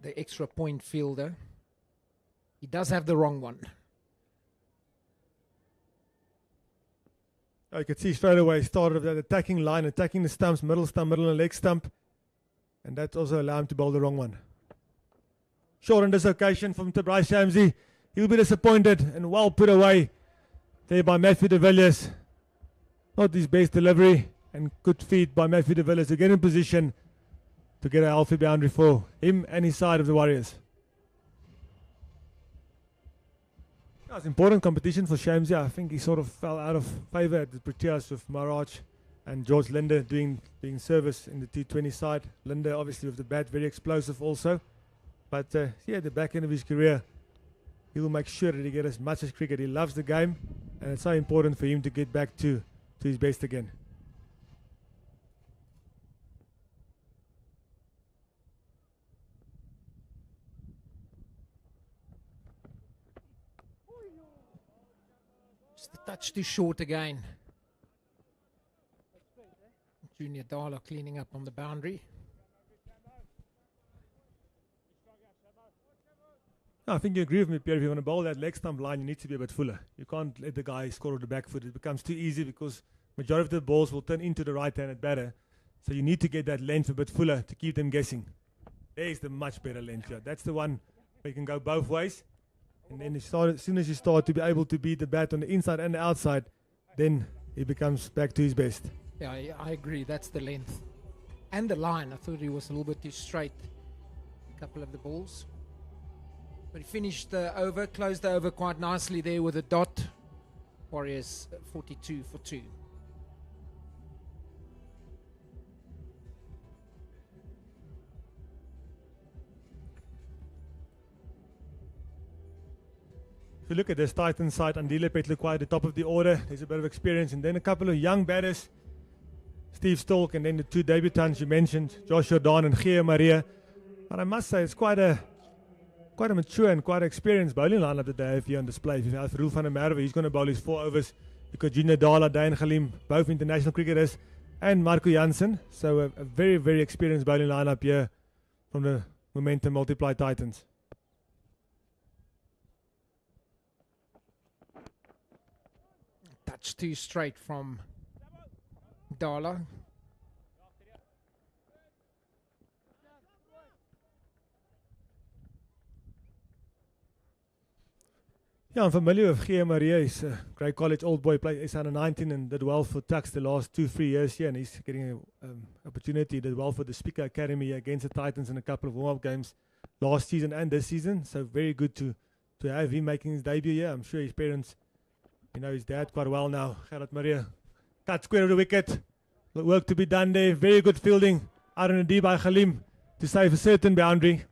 S6: the extra point fielder. He does have the wrong one.
S5: You can see straight away, started of that attacking line, attacking the stumps, middle and leg stump. And that also allowed him to bowl the wrong one. Short on this occasion from Tabriz Shamsi. He'll be disappointed, and well put away there by Matthew de Villiers. Not his best delivery, and good feed by Matthew de Villiers to get in position to get a healthy boundary for him and his side of the Warriors. Yeah, it's important competition for Shamsi. I think he sort of fell out of favour at the Proteas with Maraj and George Linde doing service in the T20 side. Linde obviously with the bat, very explosive also. But yeah, at the back end of his career, he will make sure that he gets as much as cricket. He loves the game, and it's so important for him to get back to his best again.
S6: Just a touch too short again. Junior Dala cleaning up on the boundary.
S5: I think you agree with me, Pierre. If you want to bowl that leg stump line, you need to be a bit fuller. You can't let the guy score with the back foot. It becomes too easy because majority of the balls will turn into the right-handed batter. So you need to get that length a bit fuller to keep them guessing. There's the much better length here. That's the one where you can go both ways. And then as soon as you start to be able to beat the bat on the inside and the outside, then he becomes back to his best.
S6: Yeah, I agree. That's the length. And the line. I thought he was a little bit too straight. A couple of the balls. But he finished the over, closed the over quite nicely there with a dot. Warriors 42 for 2.
S5: If you look at this Titan side, Andile Petlukwai at the top of the order. There's a bit of experience. And then a couple of young batters Steve Stalk, and then the two debutants you mentioned, Josh Jordan and Gia Maria. But I must say, it's quite a mature and quite experienced bowling lineup that they have here on display. If you have Roel van der Merwe, he's going to bowl his 4 overs. You've got Junior Dala, Dane Khalim, both international cricketers, and Marco Jansen. So a very, very experienced bowling lineup here from the Momentum Multiply Titans.
S6: Touch 2 straight from Dala.
S5: Yeah, I'm familiar with Gia Maria. He's a great college old boy, played S19 and did well for Tuks the last 2-3 years here, and he's getting an opportunity. Did well for the Speaker Academy against the Titans in a couple of warm-up games last season and this season. So very good to have him making his debut here. I'm sure his parents, his dad quite well now. Gerard Maria, cut square of the wicket. Work to be done there. Very good fielding out on the D by Khalim to save a certain boundary.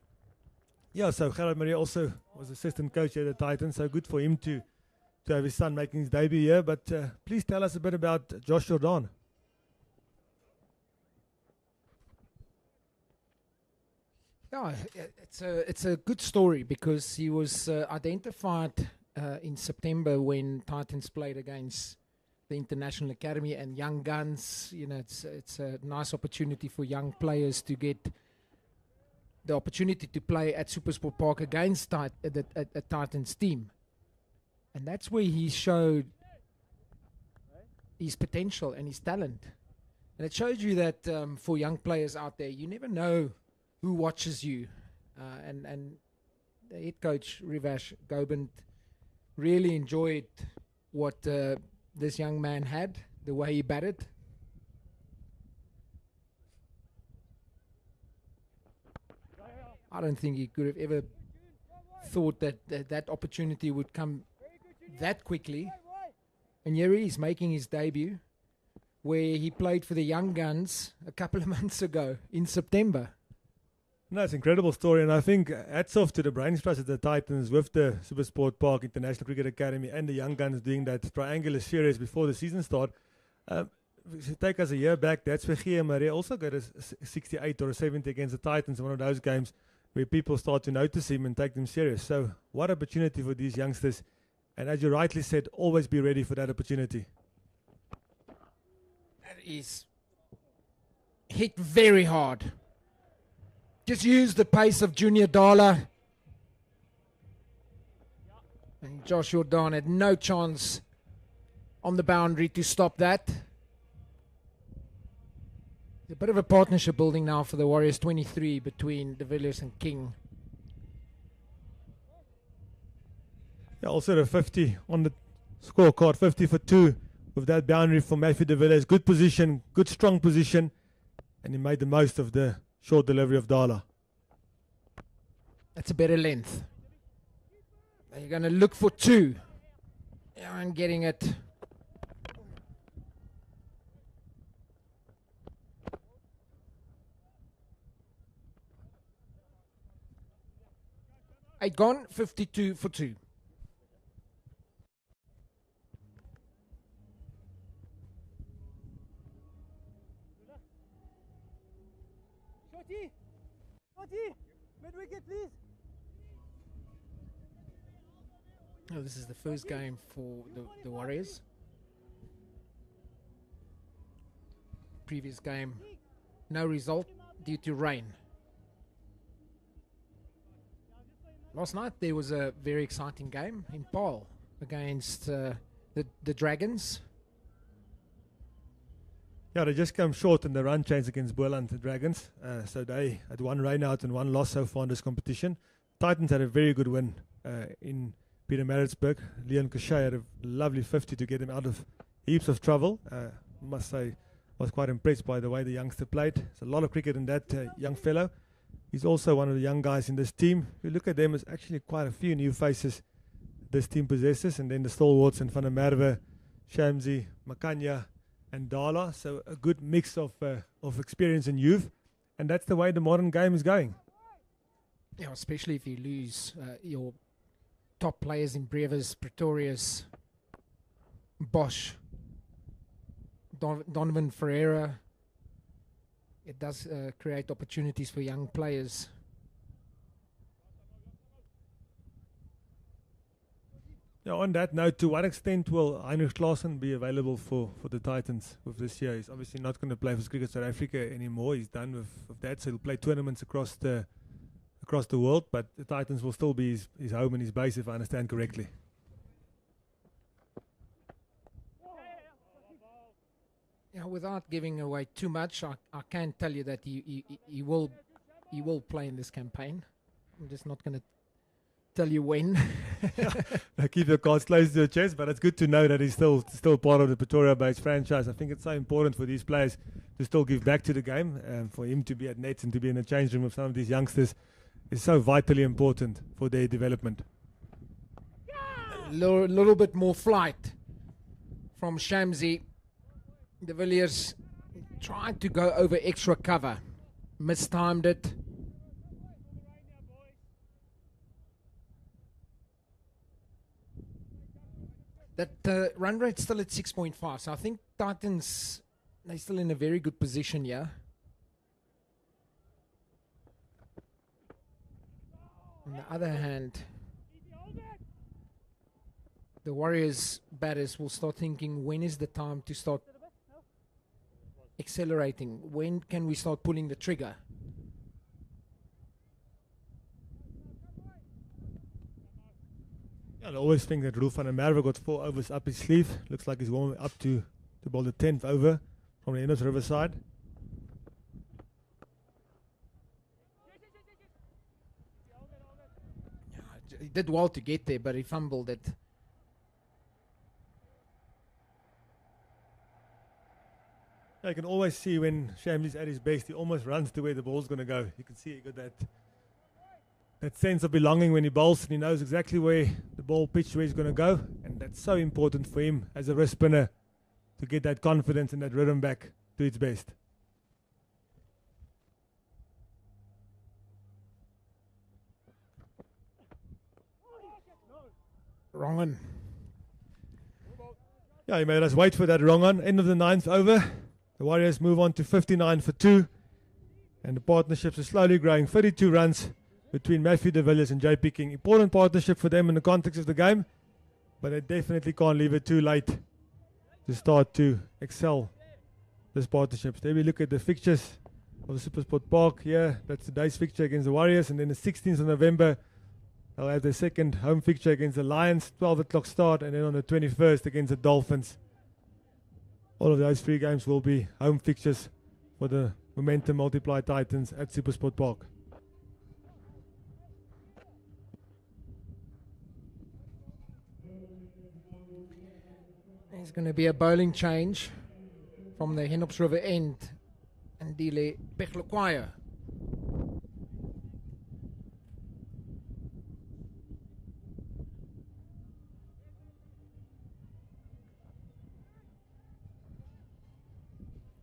S5: Yeah, so Gerard Maria also was assistant coach at the Titans, so good for him to have his son making his debut here. But please tell us a bit about Josh Jordan.
S6: Yeah, it's a good story because he was identified in September when Titans played against the International Academy and Young Guns. It's a nice opportunity for young players to get the opportunity to play at SuperSport Park against a Titans team. And that's where he showed his potential and his talent. And it shows you that for young players out there, you never know who watches you. And the head coach, Rivash Gobind, really enjoyed what this young man had, the way he batted. I don't think he could have ever thought that opportunity would come that quickly. And here he is making his debut, where he played for the Young Guns a couple of months ago in September.
S5: No, it's an incredible story, and I think hats off to the brains trust at the Titans with the SuperSport Park International Cricket Academy and the Young Guns doing that triangular series before the season start. If you take us a year back, that's where Gia Maria also got a 68 or a 70 against the Titans in one of those games where people start to notice him and take them serious. So what opportunity for these youngsters. And as you rightly said, always be ready for that opportunity.
S6: That is hit very hard. Just use the pace of Junior Dala. And Josh Jordan had no chance on the boundary to stop that. A bit of a partnership building now for the Warriors 23 between De Villiers and King.
S5: Yeah, also the 50 on the scorecard, 50 for 2 with that boundary for Matthew De Villiers. Good position, good strong position, and he made the most of the short delivery of Dala.
S6: That's a better length. Now you're going to look for 2. Yeah, I'm getting it. Eight gone, 52 for 2.
S2: Shorty, mid-wicket, please.
S6: Oh, this is the first game for the Warriors. Previous game, no result due to rain. Last night there was a very exciting game in Paarl against the Dragons.
S5: Yeah, they just come short in the run chase against Boland, the Dragons. So they had 1 rain out and 1 loss so far in this competition. Titans had a very good win in Pietermaritzburg. Leon Cachet had a lovely 50 to get him out of heaps of trouble. Must say, was quite impressed by the way the youngster played. There's a lot of cricket in that young fellow. He's also one of the young guys in this team. If you look at them, there's actually quite a few new faces this team possesses. And then the stalwarts and Van der Merwe, Shamsi, Makanya, and Dala. So a good mix of experience and youth. And that's the way the modern game is going.
S6: Yeah, especially if you lose your top players in Brevers, Pretorius, Bosch, Donovan Ferreira, it does create opportunities for young players.
S5: Yeah, on that note, to what extent will Heinrich Klaasen be available for the Titans with this year? He's obviously not going to play for Cricket South Africa anymore. He's done with that, so he'll play tournaments across the world, but the Titans will still be his home and his base, if I understand correctly.
S6: Yeah, without giving away too much, I can tell you that he will play in this campaign. I'm just not going to tell you when.
S5: Keep your cards close to your chest, but it's good to know that he's still part of the Pretoria-based franchise. I think it's so important for these players to still give back to the game, and for him to be at nets and to be in the change room with some of these youngsters is so vitally important for their development.
S6: A little bit more flight from Shamsi. De Villiers tried to go over extra cover, mistimed it. That run rate's still at 6.5, so I think Titans, they're still in a very good position here. On the other hand, the Warriors batters will start thinking, when is the time to start accelerating? When can we start pulling the trigger?
S5: I always think that Rolf van der Merwe got 4 overs up his sleeve. Looks like he's warming up to bowl the 10th over from the end of Riverside.
S6: He did well to get there, but he fumbled it.
S5: You can always see when Shamsi's at his best, he almost runs to where the ball's going to go. You can see he got that sense of belonging when he bowls, and he knows exactly where the ball pitched, where he's going to go, and that's so important for him as a wrist spinner to get that confidence and that rhythm back to its best.
S6: Wrong one.
S5: Yeah, he made us wait for that wrong on. End of the 9th over. The Warriors move on to 59 for 2, and the partnerships are slowly growing. 32 runs between Matthew de Villiers and Jay Picking. Important partnership for them in the context of the game, but they definitely can't leave it too late to start to excel this partnership. Then we look at the fixtures of the SuperSport Park here. That's today's fixture against the Warriors, and then the 16th of November they'll have their second home fixture against the Lions, 12 o'clock start, and then on the 21st against the Dolphins. All of those 3 games will be home fixtures for the Momentum Multiply Titans at SuperSport Park.
S6: There's going to be a bowling change from the Henops River end, and Dile Pechlokwaya.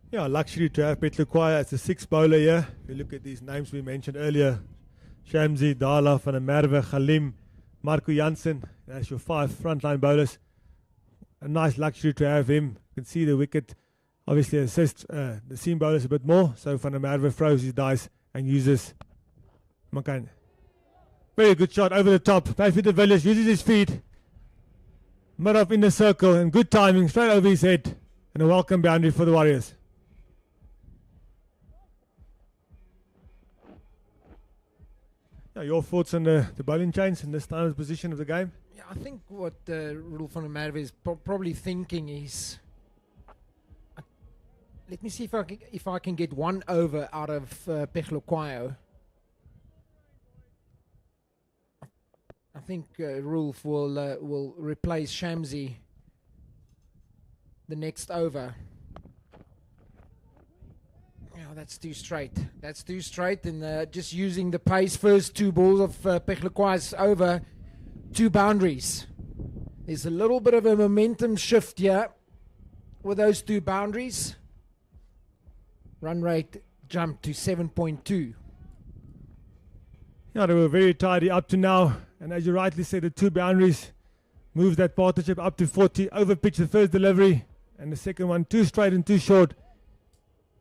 S5: Yeah, luxury to have Petlukwaya as the 6th bowler here. If you look at these names we mentioned earlier, Shamsi, Dala, Van der Merwe, Khalim, Marco Jansen, that's your 5 frontline bowlers. A nice luxury to have him. You can see the wicket obviously assists the seam bowlers a bit more, so Van der Merwe throws his dice and uses Makan. Very good shot over the top. Matthew de Villiers uses his feet. Mid off in the circle, and good timing straight over his head, and a welcome boundary for the Warriors. Your thoughts on the bowling change in this time of position of the game?
S6: Yeah, I think what Rolf van der Merwe is probably thinking is, let me see if I can get 1 over out of Pechlokwaya. I think Rolf will replace Shamsi the next over. Yeah, that's too straight. That's too straight, and just using the pace. First 2 balls of Pechlokwai's over, 2 boundaries. There's a little bit of a momentum shift here with those 2 boundaries. Run rate jumped to 7.2.
S5: Yeah, they were very tidy up to now, and as you rightly said, the 2 boundaries moves that partnership up to 40. Over pitch the first delivery, and the second one too straight and too short.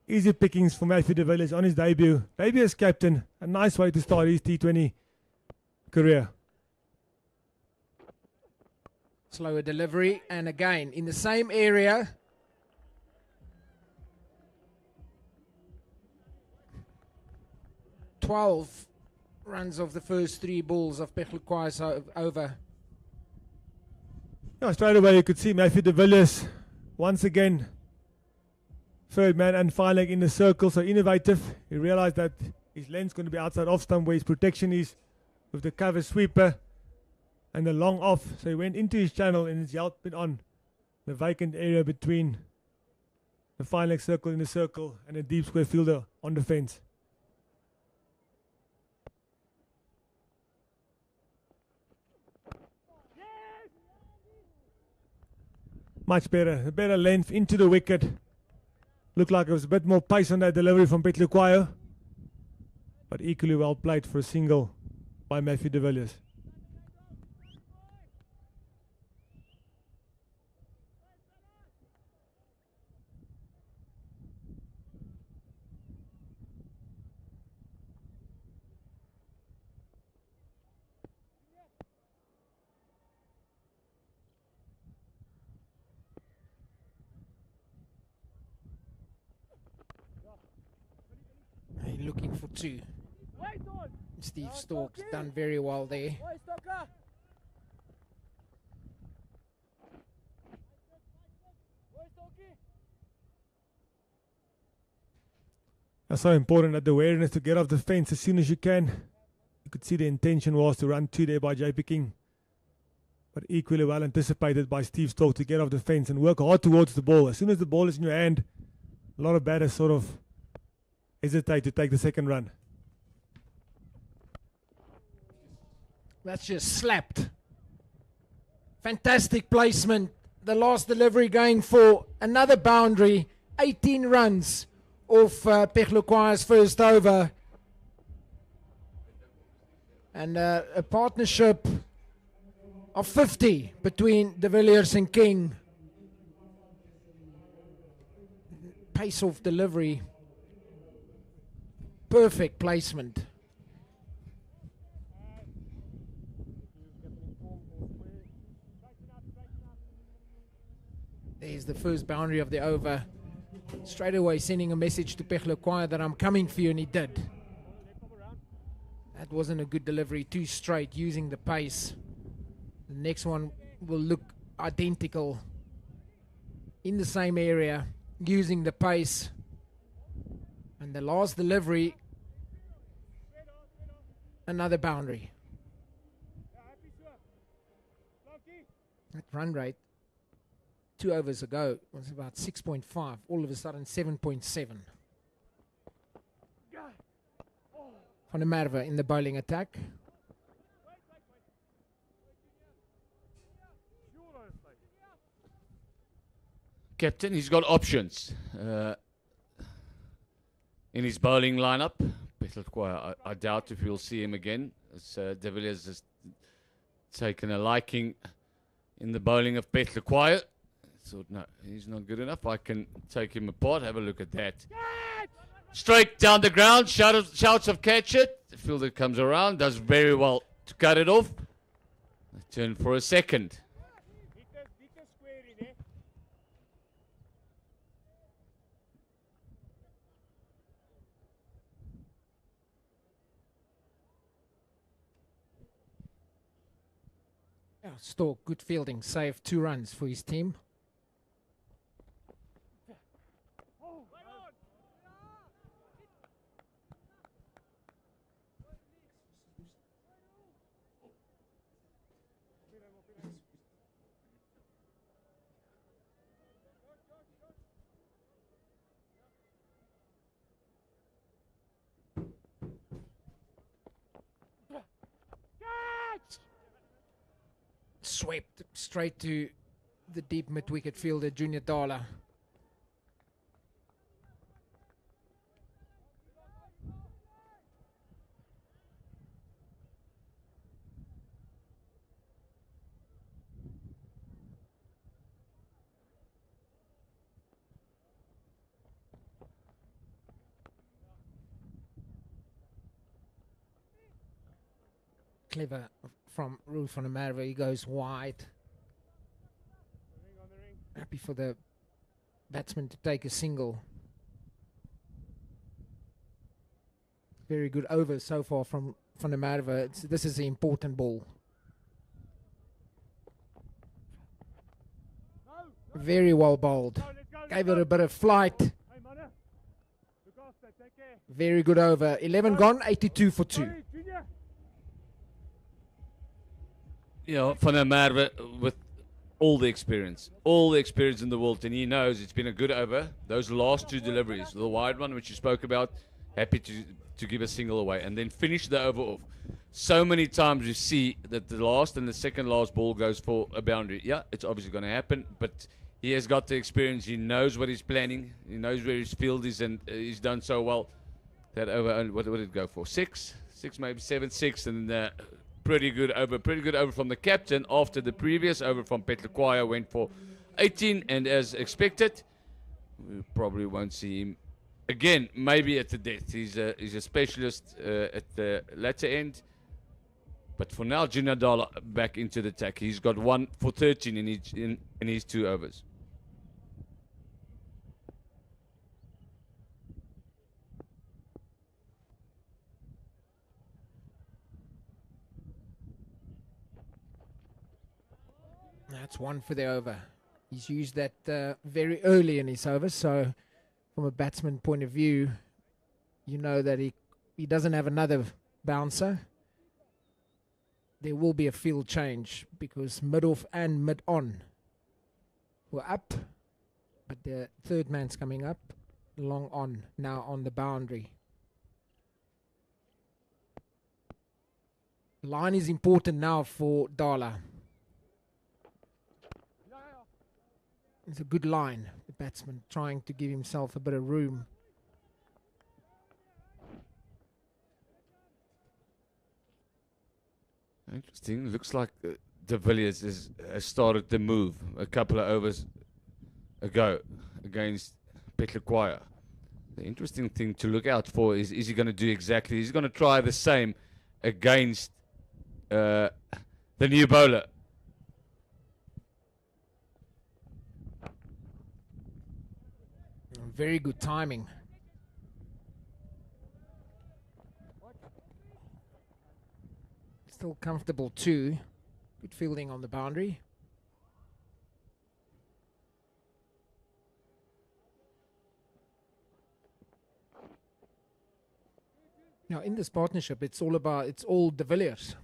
S5: Easy pickings for Matthew de Villiers on his debut. Maybe as captain, a nice way to start his T20 career.
S6: Slower delivery, and again in the same area. "12 runs of the first 3 balls of Pechlukwai's over.
S5: Yeah, straight away you could see Matthew de Villiers once again. Third man and fine leg in the circle, so innovative. He realized that his length's going to be outside off stump where his protection is with the cover sweeper and the long off. So he went into his channel and he's helped it on the vacant area between the fine leg circle in the circle and the deep square fielder on the fence. Much better, a better length into the wicket. Looked like there was a bit more pace on that delivery from Pechlukwai, but equally well played for a single by Matthew de Villiers.
S6: Looking for 2. Steve Stork's done very well there.
S5: That's so important, that the awareness to get off the fence as soon as you can. You could see the intention was to run 2 there by JP King, but equally well anticipated by Steve Stork to get off the fence and work hard towards the ball. As soon as the ball is in your hand, a lot of batters sort of hesitate to take the second run.
S6: That's just slapped. Fantastic placement. The last delivery going for another boundary. 18 runs off Pechlukwai's first over. And a partnership of 50 between de Villiers and King. Pace of delivery. Perfect placement. There's the first boundary of the over. Straight away sending a message to Pechlukwai that I'm coming for you, and he did. That wasn't a good delivery, too straight, using the pace. The next one will look identical. In the same area, using the pace. And the last delivery, another boundary. That run rate 2 overs ago was about 6.5. All of a sudden 7.7. Van der Merwe in the bowling attack.
S1: Captain, he's got options in his bowling lineup. I doubt if we'll see him again. As de Villiers has taken a liking in the bowling of Pechlukwai. Thought, no, he's not good enough. I can take him apart. Have a look at that. Straight down the ground. Shouts of catch it. The fielder comes around. Does very well to cut it off. Turn for a second.
S6: Stork, good fielding, saved 2 runs for his team. Swept straight to the deep mid-wicket fielder, Junior Dala. clever from Roel van der Merwe. He goes wide. Happy for the batsman to take a single. Very good over so far from Van der Merwe. This is the important ball. Very well bowled. Gave it a bit of flight. Very good over. 11 gone, 82 for 2.
S1: Yeah, Van der Merwe with all the experience in the world, and he knows it's been a good over. Those last two deliveries, the wide one which you spoke about, happy to give a single away and then finish the over off. So many times you see that the last and the second last ball goes for a boundary. Yeah, it's obviously going to happen, but he has got the experience. He knows what he's planning. He knows where his field is, and he's done so well. That over, what did it go for? Six, maybe 7, 6, and pretty good over from the captain after the previous over from Petlekwayo went for 18, and as expected, we probably won't see him again, maybe at the death. He's a specialist at the latter end. But for now, Junior Dala back into the attack. He's got 1 for 13 in his 2 overs.
S6: That's 1 for the over. He's used that very early in his over, so from a batsman point of view, you know that he doesn't have another bouncer. There will be a field change because mid-off and mid-on were up, but the third man's coming up, long on, now on the boundary. Line is important now for Dala. It's a good line, the batsman trying to give himself a bit of room.
S1: Interesting. Looks like De Villiers has started the move a couple of overs ago against Petlekwayo. The interesting thing to look out for is he going to do exactly? He's going to try the same against the new bowler.
S6: Very good timing. Still comfortable too. Good fielding on the boundary. Now in this partnership, it's all De Villiers.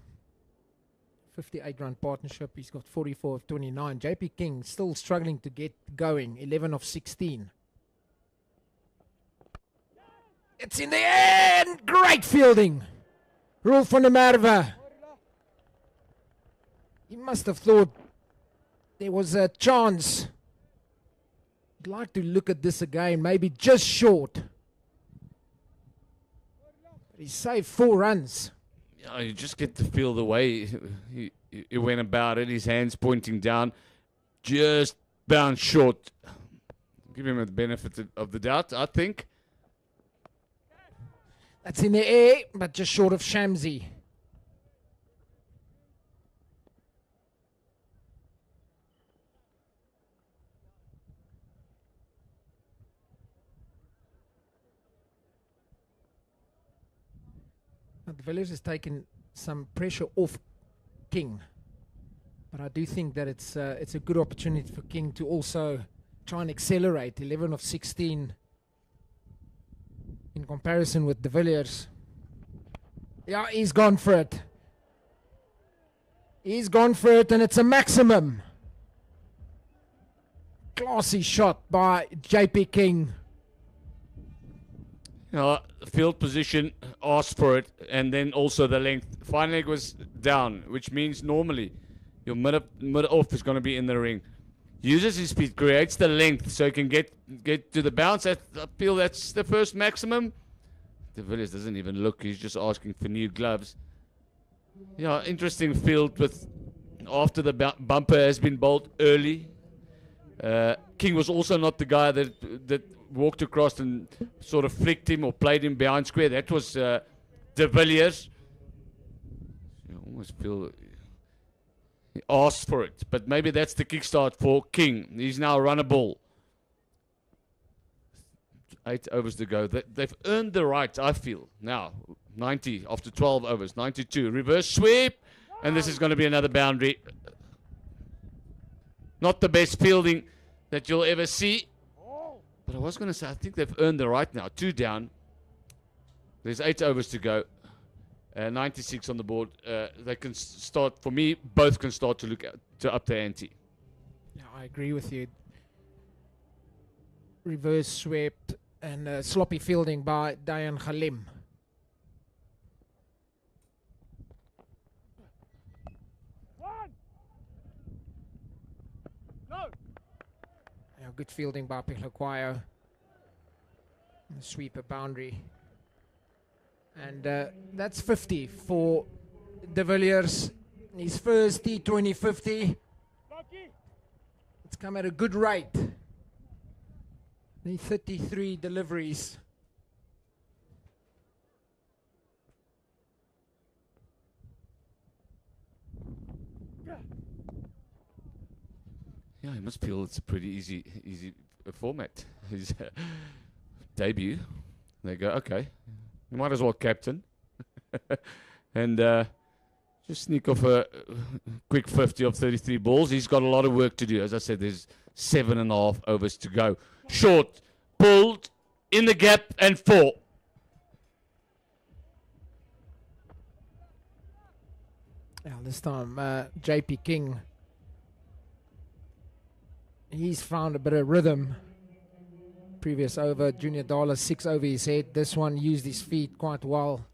S6: 58-run partnership. He's got 44 of 29. JP King still struggling to get going. 11 of 16. It's in the air and great fielding. Roel van der Merwe. He must have thought there was a chance. I'd like to look at this again, maybe just short. But he saved 4 runs.
S1: Yeah, you just get to feel the way he went about it. His hands pointing down, just bounced short. Give him the benefit of the doubt, I think.
S6: That's in the air, but just short of Shamsi. Now, the Villiers has taken some pressure off King, but I do think that it's a good opportunity for King to also try and accelerate. 11 of 16. In comparison with De Villiers. Yeah, he's gone for it. He's gone for it, and it's a maximum. Classy shot by JP King.
S1: Field position, asked for it, and then also the length. Fine leg was down, which means normally your mid-off is going to be in the ring. Uses his speed, creates the length so he can get to the bounce. I feel that's the first maximum. De Villiers doesn't even look. He's just asking for new gloves. Yeah, interesting field with after the bumper has been bowled early. King was also not the guy that walked across and sort of flicked him or played him behind square. That was De Villiers. You almost feel he asked for it, but maybe that's the kickstart for King. He's now run a ball. 8 overs to go. They've earned the right, I feel. Now, 90 after 12 overs, 92. Reverse sweep, and this is going to be another boundary. Not the best fielding that you'll ever see. But I was going to say, I think they've earned the right now. 2 down. There's 8 overs to go. 96 on the board. They can start, for me, both can start to look to up the ante.
S6: Yeah, I agree with you. Reverse swept and sloppy fielding by Dayan Khalim. Yeah, good fielding by Pihlaquayo. Sweeper boundary. And that's 50 for De Villiers. His first T20 50. It's come at a good rate. The 33 deliveries.
S1: Yeah, he must feel it's a pretty easy format. His debut. They go, okay, you might as well captain. And just sneak off a quick 50 of 33 balls. He's got a lot of work to do. As I said, there's 7.5 overs to go. Short, pulled, in the gap, and 4.
S6: Now this time, JP King, he's found a bit of rhythm. Previous over, Junior Dollar 6 over his head. This one used his feet quite well.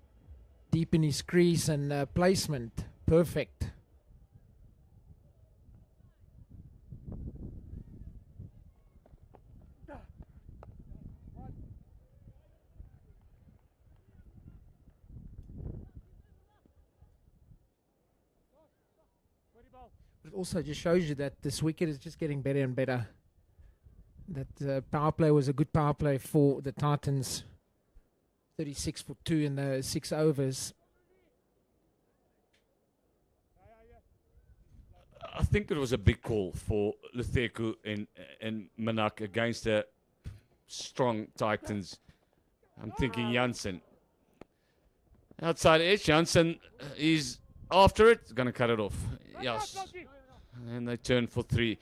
S6: Deep in his crease and placement, perfect. It also just shows you that this wicket is just getting better and better. That power play was a good power play for the Titans. 36 for 2 in the 6 overs.
S1: I think it was a big call for Lutheku and Manak against the strong Titans. I'm thinking Janssen. Outside edge, Janssen is after it, going to cut it off. Yes. And they turn for 3.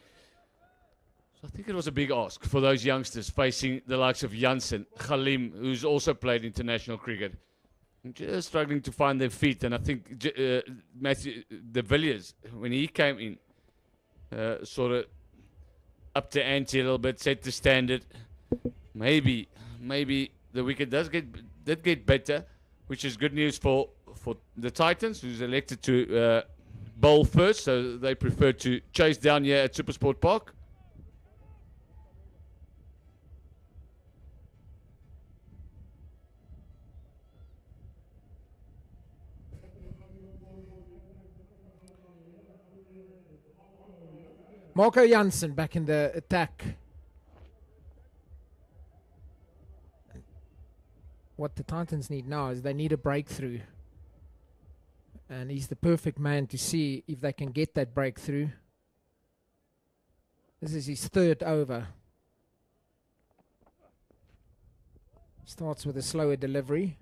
S1: So I think it was a big ask for those youngsters facing the likes of Janssen, Khalim, who's also played international cricket. Just struggling to find their feet. And I think Matthew De Villiers, when he came in, sort of up the ante a little bit, set the standard. Maybe the wicket did get better, which is good news for the Titans, who's elected to bowl first. So they prefer to chase down here at SuperSport Park.
S6: Marco Janssen back in the attack. What the Titans need now is they need a breakthrough. And he's the perfect man to see if they can get that breakthrough. This is his 3rd over. Starts with a slower delivery.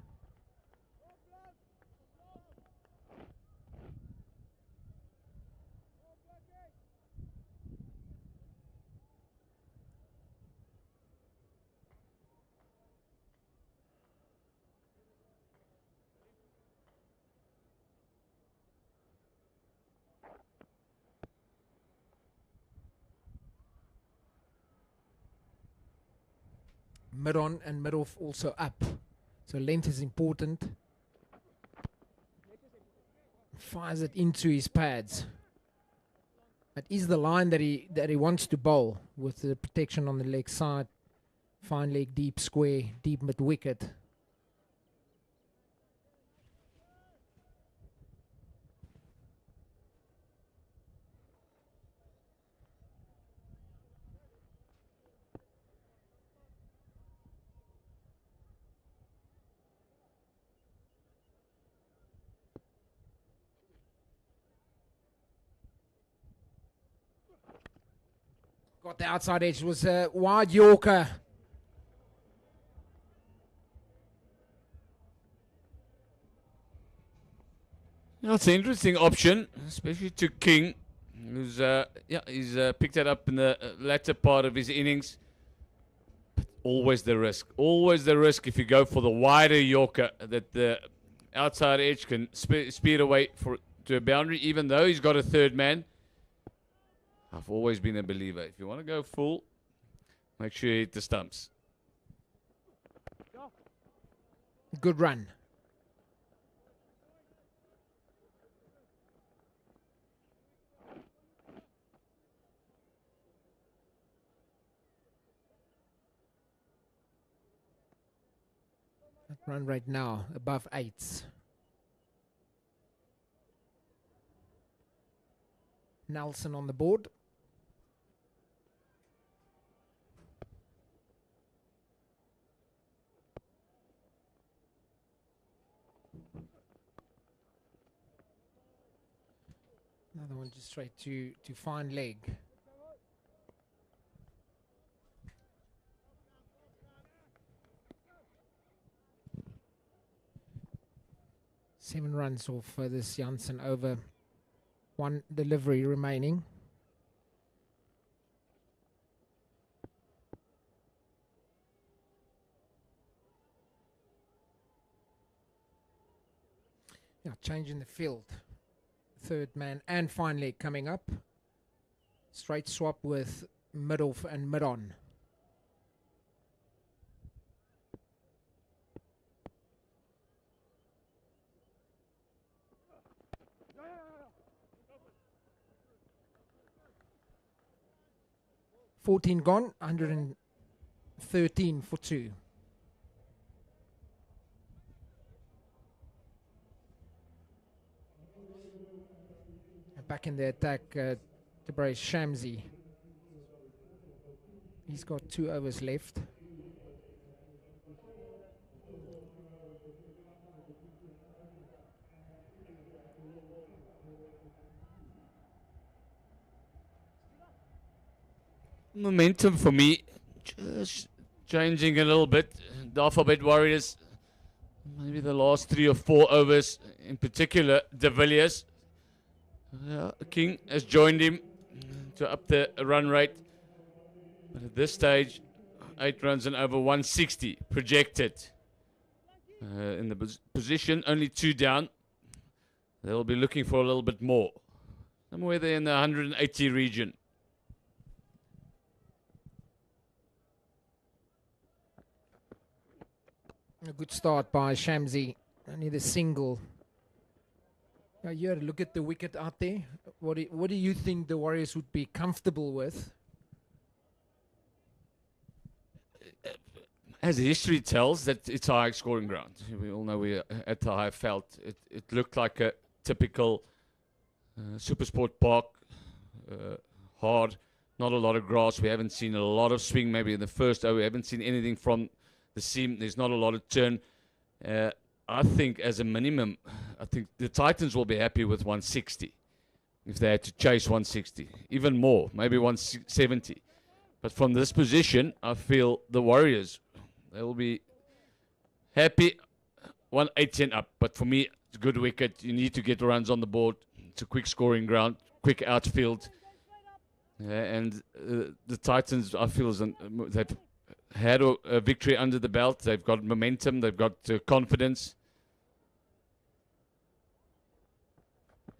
S6: Mid-on and mid-off also up. So length is important. Fires it into his pads. That is the line that he wants to bowl, with the protection on the leg side. Fine leg, deep square, deep mid-wicket. Got the outside edge. It was a wide Yorker.
S1: That's an interesting option, especially to King, who's he's picked that up in the latter part of his innings. But always the risk if you go for the wider Yorker that the outside edge can speed away to a boundary, even though he's got a third man. I've always been a believer. If you want to go full, make sure you hit the stumps.
S6: Good run. That run right now above 8s. Nelson on the board. Another one just straight to fine leg. Seven runs off this Janssen over. One delivery remaining. Yeah, change in the field. Third man and fine leg coming up. Straight swap with mid off and mid on. $14 gone, 113 for 2. Back in the attack, Debre Shamsi. He's got 2 overs left.
S1: Momentum for me, just changing a little bit. Dafabet Warriors, maybe the last 3 or 4 overs, in particular, De Villiers. King has joined him to up the run rate. But at this stage, 8 runs and over 160 projected. In the position, only 2 down. They'll be looking for a little bit more. Somewhere there in the 180 region.
S6: A good start by Shamsi. Only the single. Now you had a look at the wicket out there. What do you think the Warriors would be comfortable with?
S1: As history tells, that it's a high scoring ground. We all know we're at the high felt. It looked like a typical SuperSport park. Hard, not a lot of grass. We haven't seen a lot of swing maybe in the first over. We haven't seen anything from the seam. There's not a lot of turn. I think as a minimum, I think the Titans will be happy with 160 if they had to chase 160. Even more, maybe 170. But from this position, I feel the Warriors, they will be happy 180 and up. But for me, it's a good wicket. You need to get runs on the board. It's a quick scoring ground, quick outfield. And the Titans, I feel, they've had a victory under the belt. They've got momentum. They've got confidence.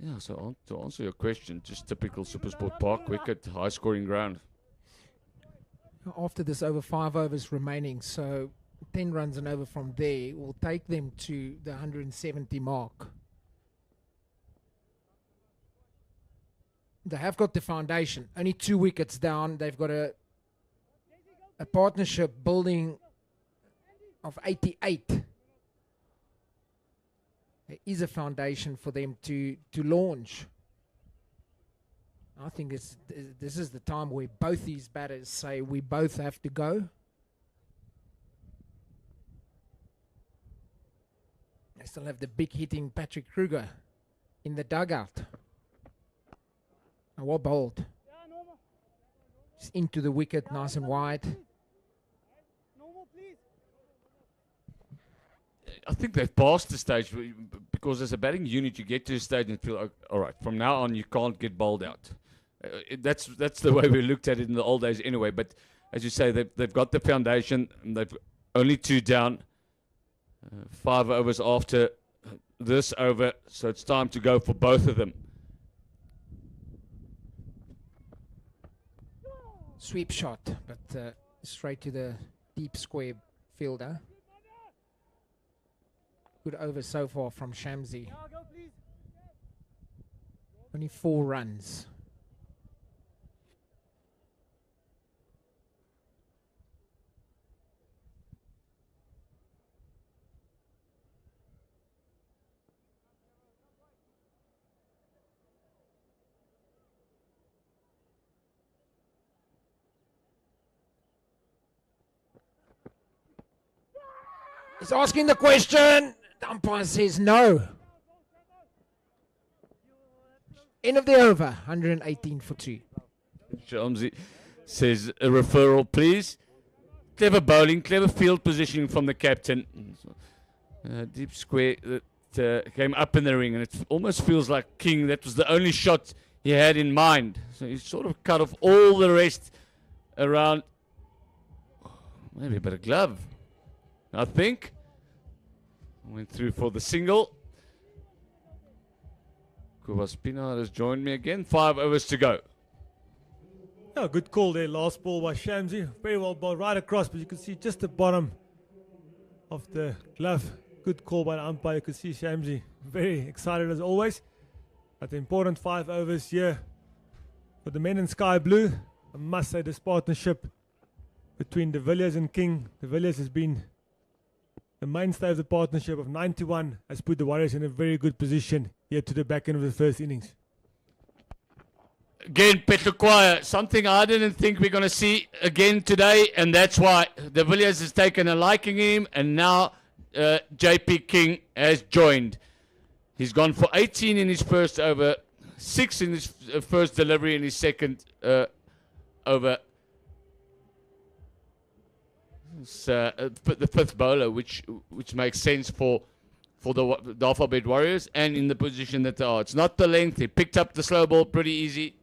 S1: Yeah, so to answer your question, just typical SuperSport Park wicket, high scoring ground.
S6: After this over 5 overs remaining, so 10 runs and over from there will take them to the 170 mark. They have got the foundation. Only 2 wickets down. They've got a partnership building of 88. There is a foundation for them to launch. I think this is the time where both these batters say we both have to go. They still have the big hitting Patrick Kruger in the dugout. And what bowled? It's into the wicket, nice and wide.
S2: Normal, please.
S1: I think they've passed the stage because as a batting unit, you get to a stage and feel, all right, from now on, you can't get bowled out. That's the way we looked at it in the old days anyway. But as you say, they've got the foundation. And they've only 2 down, 5 overs after this over. So it's time to go for both of them.
S6: Sweep shot, but straight to the deep square fielder. Good over so far from Shamsi.
S2: Now go, please.
S6: Only 4 runs. He's asking the question. The umpire says no. End of the over. 118 for 2.
S1: Shamsi says a referral, please. Clever bowling, clever field positioning from the captain. Deep square that came up in the ring, and it almost feels like King. That was the only shot he had in mind. So he sort of cut off all the rest around. Maybe a bit of glove, I think. Went through for the single. Kuvaspina has joined me again. 5 overs to go.
S5: Yeah, good call there. Last ball by Shamsi. Very well bowled right across, but you can see just the bottom of the glove. Good call by the umpire. You can see Shamsi very excited as always. But the important 5 overs here for the men in sky blue. I must say this partnership between De Villiers and King. De Villiers has been the mainstay of the partnership of 91, has put the Warriors in a very good position here to the back end of the first innings.
S1: Again, Petlukwaya, something I didn't think we're going to see again today, and that's why De Villiers has taken a liking him, and now JP King has joined. He's gone for 18 in his first over, 6 in his first delivery in his second over. The 5th bowler, which makes sense for the Dafabet Warriors, and in the position that they are. It's not the length. He picked up the slow ball pretty easy.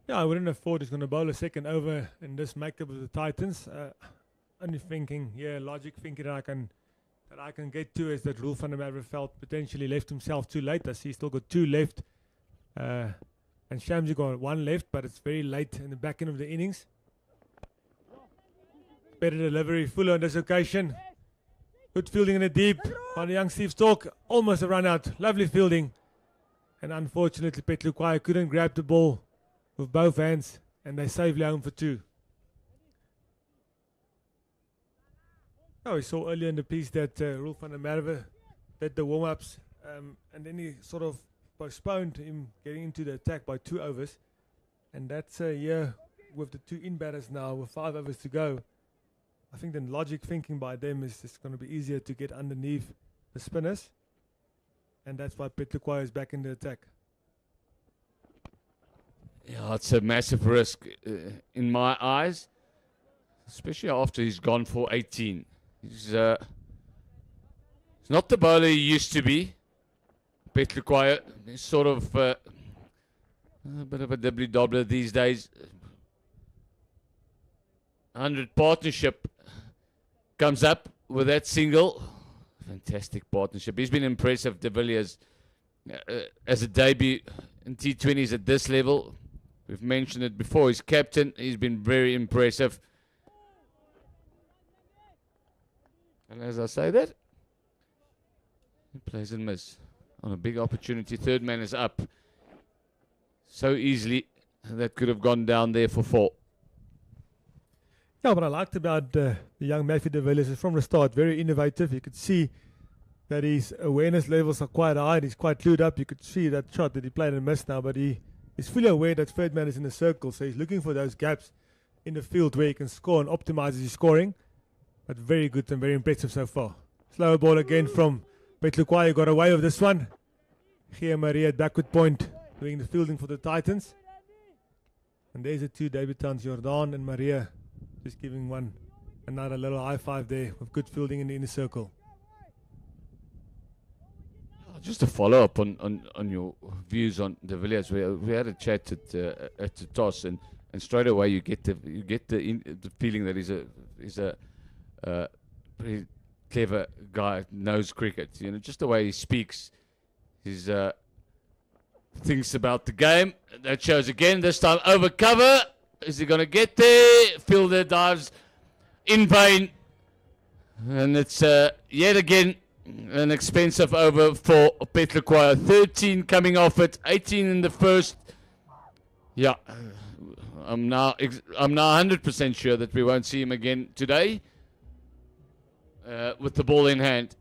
S5: Yeah, I wouldn't have thought he's going to bowl a second over in this makeup of the Titans. Only thinking, logic thinking that I can get to is that Roel van der Merwe felt potentially left himself too late. I see he's still got 2 left. And Shamsi got 1 left, but it's very late in the back end of the innings. Better delivery, Fuller on this occasion. Good fielding in the deep. By the young Steve Stork, almost a run out. Lovely fielding. And unfortunately, Petlukwaya couldn't grab the ball with both hands, and they safely home for 2. Oh, we saw earlier in the piece that Roel van der Merwe did the warm-ups, and then he sort of postponed him getting into the attack by 2 overs. And that's with the 2 in-batters now, with 5 overs to go. I think the logic thinking by them is it's going to be easier to get underneath the spinners. And that's why Petlukwaya is back in the attack.
S1: Yeah, it's a massive risk in my eyes, especially after he's gone for 18. He's not the bowler he used to be. Petlukwaya, he's sort of a bit of a dibbly-dobbler these days. 100 partnership comes up with that single. Fantastic partnership. He's been impressive, De Villiers, as a debut in T20s at this level. We've mentioned it before. He's captain. He's been very impressive. And as I say that, he plays and miss on a big opportunity. 3rd man is up. So easily, that could have gone down there for 4.
S5: Yeah, what I liked about the young Matthew De Villiers is from the start, very innovative. You could see that his awareness levels are quite high. He's quite clued up. You could see that shot that he played and missed now, but he is fully aware that 3rd man is in the circle, so he's looking for those gaps in the field where he can score and optimize his scoring. But very good and very impressive so far. Slower ball again from Petlukwaya, got away with this one. Gia Maria at backward point doing the fielding for the Titans. And there's the two debutants, Jordan and Maria, just giving one another little high five there with good fielding in the inner circle.
S1: Just to follow up on your views on De Villiers, we had a chat at the toss, and straight away you get the feeling that he's a pretty clever guy, knows cricket. You know, just the way he speaks, his thinks about the game. That shows again. This time over cover. Is he going to get there? Fielder dives in vain, and it's yet again an expensive over for Petlequire. 13 coming off it, 18 in the first. Yeah, I'm now 100% sure that we won't see him again today with the ball in hand.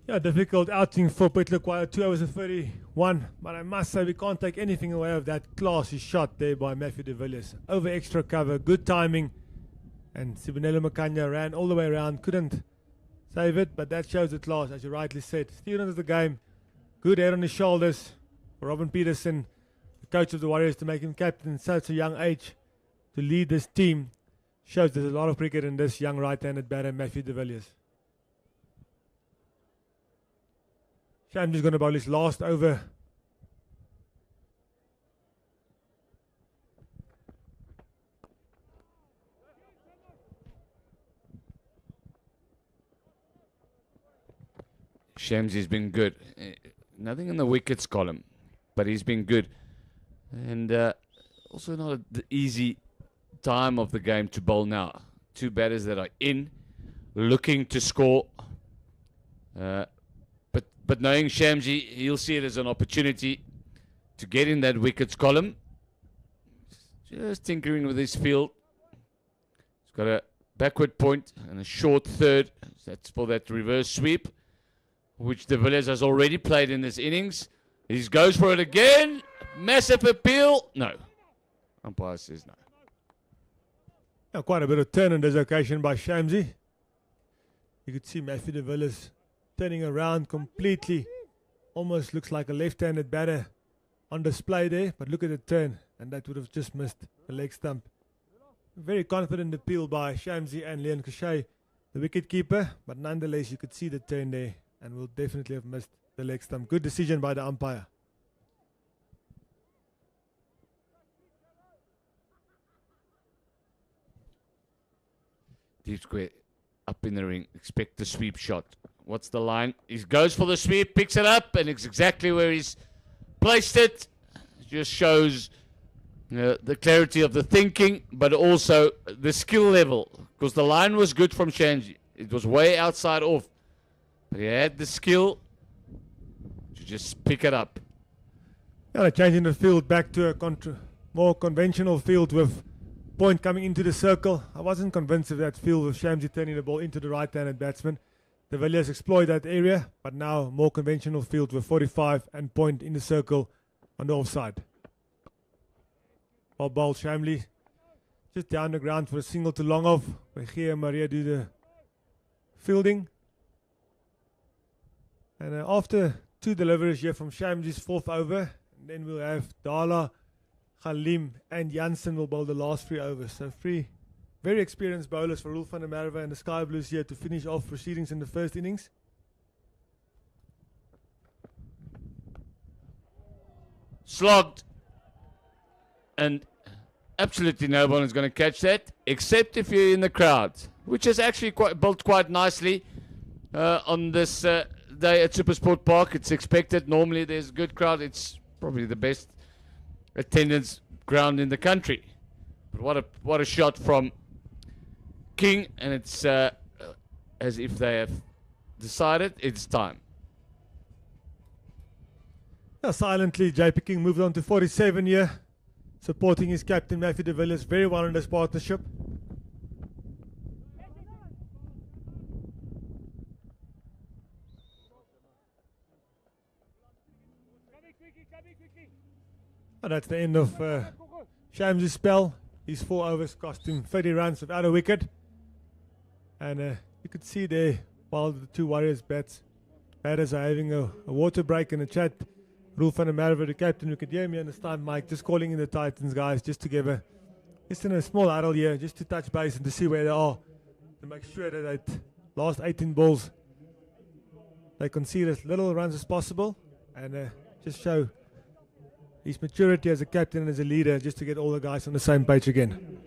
S5: Yeah, difficult outing for Petlequire, 2 overs and 31. But I must say we can't take anything away of that classy shot there by Matthew De Villiers. Over extra cover, good timing. And Sibonelo Makanya ran all the way around, couldn't save it, but that shows the class, as you rightly said. Student of the game, good head on his shoulders for Robin Peterson, the coach of the Warriors, to make him captain at such a young age, to lead this team. Shows there's a lot of cricket in this young right-handed batter, Matthew De Villiers. Shamji's going to bowl his last over.
S1: Shamsi's been good. Nothing in the wickets column, but he's been good. And also not the easy time of the game to bowl now. Two batters that are in, looking to score. But knowing Shamsi, he'll see it as an opportunity to get in that wickets column. Just tinkering with his field. He's got a backward point and a short third. That's for that reverse sweep, which De Villiers has already played in this innings. He goes for it again. Massive appeal. No. Umpire says no.
S5: Now, quite a bit of turn on this occasion by Shamsi. You could see Matthew De Villiers turning around completely. Almost looks like a left-handed batter on display there. But look at the turn. And that would have just missed the leg stump. Very confident appeal by Shamsi and Leon Cachet, the wicket-keeper. But nonetheless, you could see the turn there. And will definitely have missed the leg stump. Good decision by the umpire.
S1: Deep square, up in the ring. Expect the sweep shot. What's the line? He goes for the sweep, picks it up, and it's exactly where he's placed it. It just shows the clarity of the thinking, but also the skill level. Because the line was good from Shamsi. It was way outside off. But he had the skill to just pick it up.
S5: Yeah, changing the field back to a more conventional field with point coming into the circle. I wasn't convinced of that field with Shamsi turning the ball into the right-handed batsman. De Villiers exploit that area, but now more conventional field with 45 and point in the circle on the offside. Ball ball Shamli just down the ground for a single to long off, where Gia and Maria do the fielding. And after two deliveries here from Shamsi's fourth over, and then we'll have Dala, Khalim and Janssen will bowl the last 3 overs. So 3 very experienced bowlers for Rolf van der Merwe and the Sky Blues here to finish off proceedings in the first innings.
S1: Slogged. And absolutely no one is going to catch that, except if you're in the crowd, which is actually built quite nicely on this day at SuperSport Park. It's expected. Normally there's a good crowd. It's probably the best attendance ground in the country. But what a shot from King, and it's as if they have decided it's time.
S5: Now silently, JP King moved on to 47 here, supporting his captain Matthew De Villiers very well in this partnership. And that's the end of Shamsi's spell. His 4 overs cost him 30 runs without a wicket. And you could see there, while the two Warriors batters are having a water break and a chat, Rolf van der Merwe, the captain, who could hear me understand, Mike, just calling in the Titans guys just to give just in a small huddle here, just to touch base and to see where they are, to make sure that last 18 balls they concede as little runs as possible, and just show his maturity as a captain and as a leader, just to get all the guys on the same page again.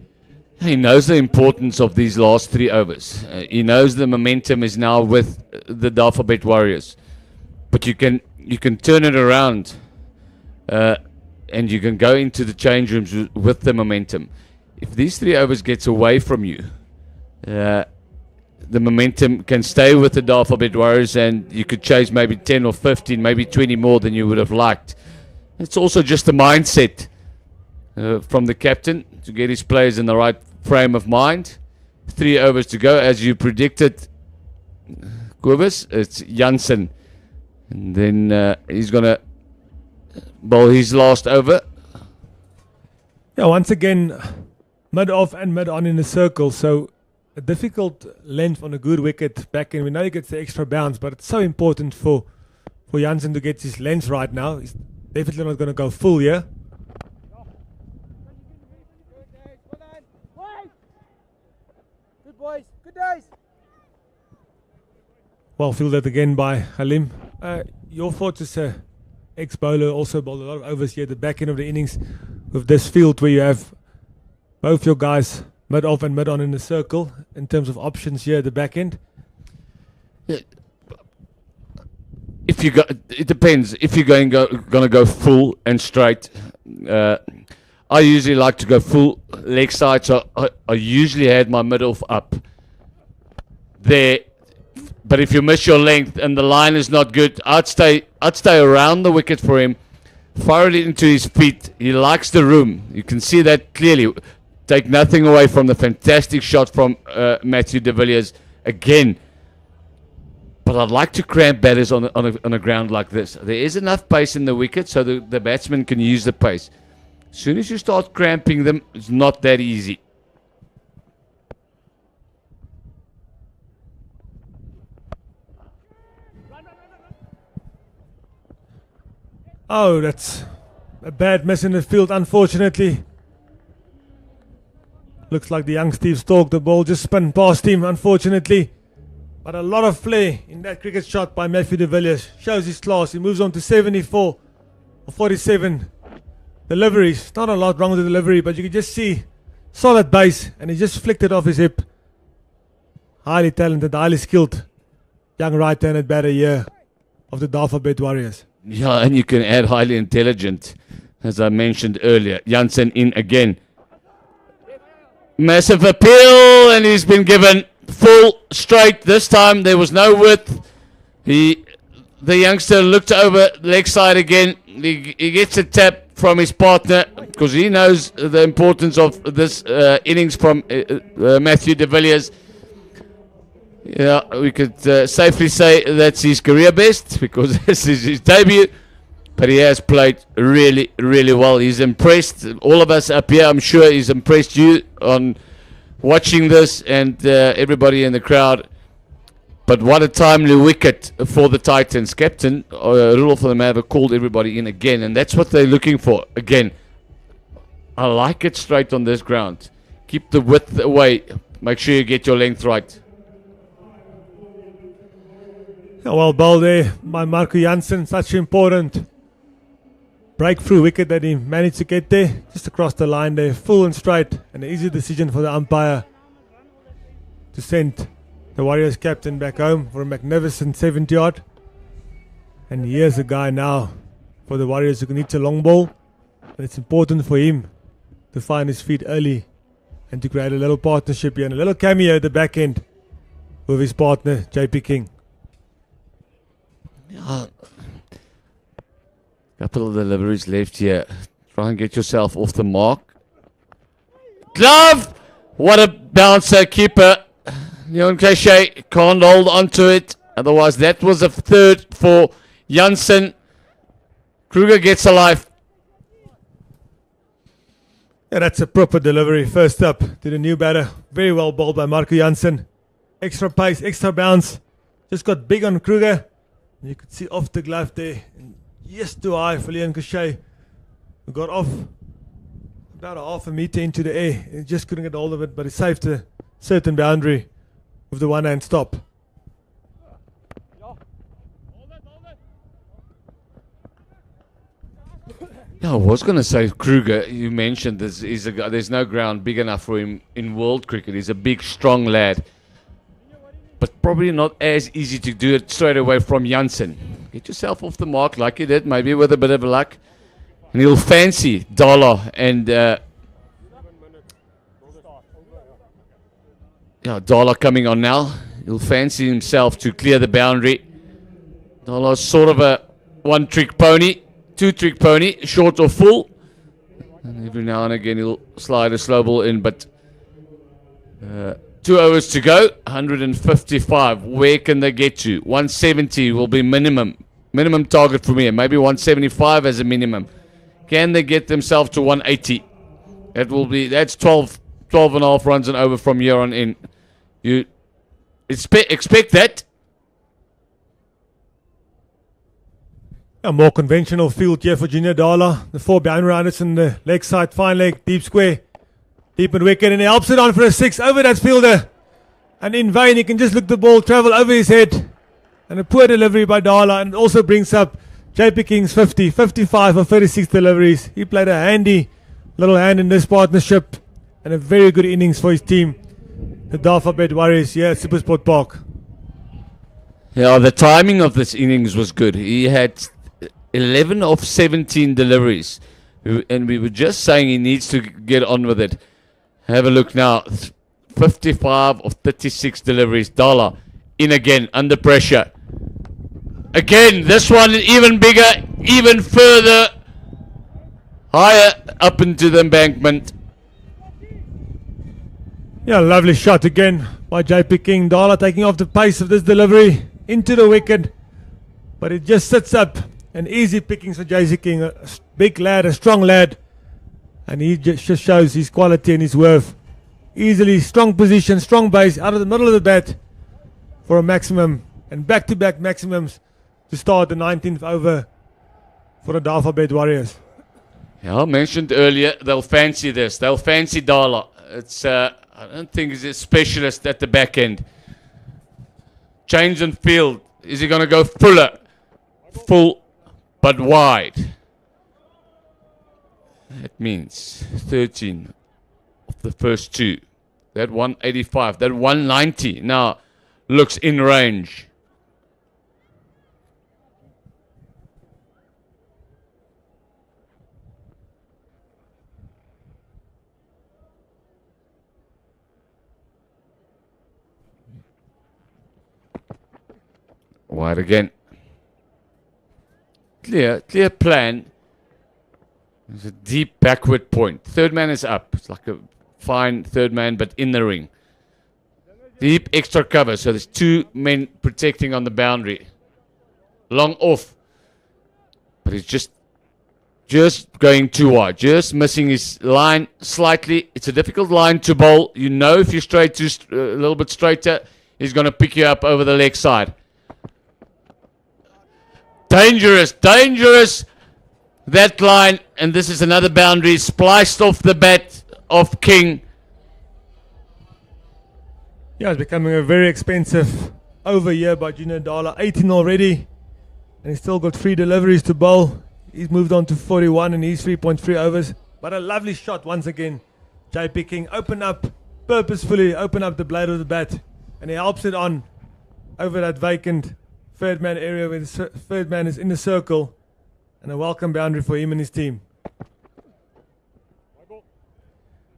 S1: He knows the importance of these last 3 overs. He knows the momentum is now with the Dafabet Warriors. But you can turn it around and you can go into the change rooms with the momentum. If these 3 overs gets away from you, the momentum can stay with the Dafabet Warriors, and you could chase maybe 10 or 15, maybe 20 more than you would have liked. It's also just a mindset from the captain to get his players in the right frame of mind. 3 overs to go, as you predicted, Kobus. It's Jansen, and then he's gonna bowl his last over.
S5: Yeah, once again, mid off and mid on in the circle, so a difficult length on a good wicket back in. We know he gets the extra bounce, but it's so important for Jansen to get his length right now. He's definitely not going to go full here.
S2: Good boys. Good days.
S5: Well fielded again by Halim. Your thoughts as a ex-bowler, also bowled a lot of overs here at the back end of the innings with this field where you have both your guys mid off and mid on in the circle in terms of options here at the back end?
S1: Yeah. It depends. If you're going to go full and straight, I usually like to go full leg side, so I usually had my mid off up there. But if you miss your length and the line is not good, I'd stay around the wicket for him, fire it into his feet. He likes the room. You can see that clearly. Take nothing away from the fantastic shot from Matthew de Villiers again. But I'd like to cramp batters on a ground like this. There is enough pace in the wicket so the batsman can use the pace. As soon as you start cramping them, it's not that easy.
S5: Oh, that's a bad miss in the field, unfortunately. Looks like the young Steve Stork, the ball just spun past him, unfortunately. But a lot of flair in that cricket shot by Matthew de Villiers. Shows his class. He moves on to 74 or 47. Deliveries. Not a lot wrong with the delivery, but you can just see solid base, and he just flicked it off his hip. Highly talented, highly skilled young right-handed batter here of the Dafabet Warriors.
S1: Yeah, and you can add highly intelligent, as I mentioned earlier. Jansen in again. Massive appeal, and he's been given full straight. This time there was no width. The youngster looked over leg side again. He gets a tap from his partner because he knows the importance of this innings from Matthew de Villiers. Yeah, we could safely say that's his career best because this is his debut. But he has played really, really well. He's impressed all of us up here. I'm sure he's impressed you on watching this and everybody in the crowd. But what a timely wicket for the Titans. Captain Rolf van der Merwe called everybody in again, and that's what they're looking for. Again, I like it straight on this ground. Keep the width away. Make sure you get your length right.
S5: Well bowled there by Marco Jansen. Such important breakthrough wicket that he managed to get there. Just across the line there. Full and straight. And an easy decision for the umpire to send the Warriors captain back home for a magnificent 70-odd. And here's a guy now for the Warriors who needs a long ball. And it's important for him to find his feet early and to create a little partnership here and a little cameo at the back end with his partner, JP King.
S1: Couple of deliveries left here. Try and get yourself off the mark. Glove! What a bouncer, keeper. Leon Cachet can't hold on to it. Otherwise, that was a third for Jansen. Kruger gets a life.
S5: Yeah, that's a proper delivery. First up to the new batter. Very well bowled by Marco Jansen. Extra pace, extra bounce. Just got big on Kruger. You could see off the glove there. And just too high for Leon Cachet, who got off about a half a meter into the air. He just couldn't get hold of it, but he saved a certain boundary with the one-hand stop.
S1: Yeah, I was going to say Kruger. You mentioned this. He's a guy, there's no ground big enough for him in world cricket. He's a big, strong lad. But probably not as easy to do it straight away from Janssen. Get yourself off the mark like you did, maybe with a bit of luck. And he'll fancy Dala and Dala coming on now. He'll fancy himself to clear the boundary. Dala's sort of a one-trick pony, two-trick pony, short or full. And every now and again he'll slide a slow ball in, but 2 overs to go, 155. Where can they get to? 170 will be minimum target for me, maybe 175 as a minimum. Can they get themselves to 180? That's 12 and a half runs and over from here on in. You expect that.
S5: A more conventional field here for Junior Dala. The 4 boundary runners in the leg side, fine leg, deep square, deep and wicket, and he helps it on for a 6 over that fielder. And in vain, he can just look the ball travel over his head. And a poor delivery by Dala, and also brings up JP King's 55 of 36 deliveries. He played a handy little hand in this partnership, and a very good innings for his team, the Dafabet Warriors here at SuperSport Park.
S1: Yeah, the timing of this innings was good. He had 11 of 17 deliveries, and we were just saying he needs to get on with it. Have a look now. 55 of 36 deliveries. Dala in again, under pressure. Again, this one even bigger, even further, higher up into the embankment.
S5: Yeah, lovely shot again by JP King. Dala taking off the pace of this delivery into the wicket, but it just sits up. An easy pickings for JC King, a big lad, a strong lad, and he just shows his quality and his worth. Easily, strong position, strong base, out of the middle of the bat for a maximum, and back-to-back maximums to start the 19th over for the Dafabet Warriors.
S1: Yeah, I mentioned earlier, they'll fancy this. They'll fancy Dala. I don't think he's a specialist at the back end. Change in field. Is he going to go fuller? Full, but wide. That means 13 of the first 2. That 185, that 190 now looks in range. Wide again. Clear plan. There's a deep backward point. Third man is up. It's like a fine third man, but in the ring. Deep extra cover. So there's 2 men protecting on the boundary. Long off. But he's just going too wide. Just missing his line slightly. It's a difficult line to bowl. You know if you're straight a little bit straighter, he's going to pick you up over the leg side. Dangerous. That line, and this is another boundary spliced off the bat of King.
S5: Yeah, it's becoming a very expensive over here by Junior Dala. 18 already, and he's still got 3 deliveries to bowl. He's moved on to 41 and he's 3.3 overs. But a lovely shot once again. JP King purposefully open up the blade of the bat, and he helps it on over that vacant third man area where the third man is in the circle, and a welcome boundary for him and his team.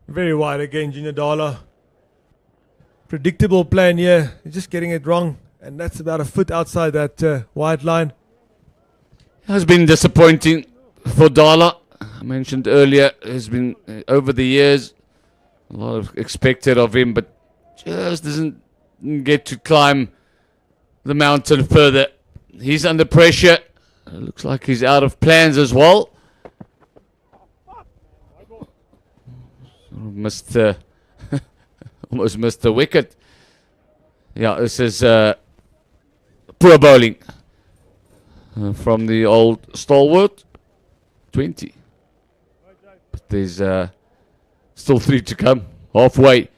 S5: Very wide again, Junior Dala. Predictable plan here. He's just getting it wrong, and that's about a foot outside that wide line.
S1: Has been disappointing for Dala. I mentioned earlier, has been over the years a lot of expected of him, but just doesn't get to climb the mountain further. He's under pressure. Looks like he's out of plans as well. Almost missed the wicket. Yeah, this is poor bowling. from the old stalwart. 20. But there's still 3 to come. Halfway.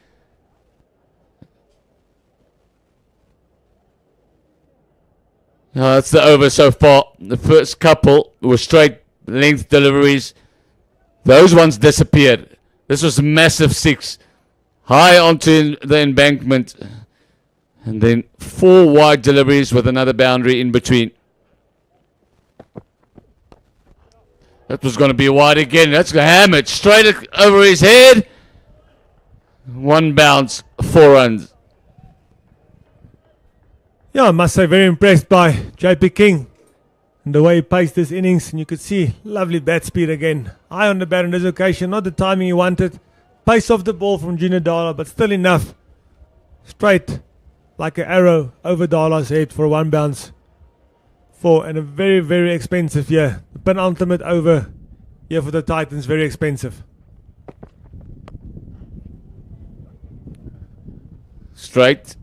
S1: That's the over so far. The first couple were straight length deliveries. Those ones disappeared. This was a massive 6. High onto the embankment. And then 4 wide deliveries with another boundary in between. That was going to be wide again. That's going to hammer it straight over his head. 1 bounce, 4 runs.
S5: Yeah, I must say, very impressed by JP King and the way he paced this innings. And you could see lovely bat speed again. High on the bat on this occasion, not the timing he wanted. Pace off the ball from Junior Dala, but still enough. Straight like an arrow over Dala's head for a 1 bounce. 4 and a very, very expensive year. The penultimate over here for the Titans, very expensive.
S1: Straight.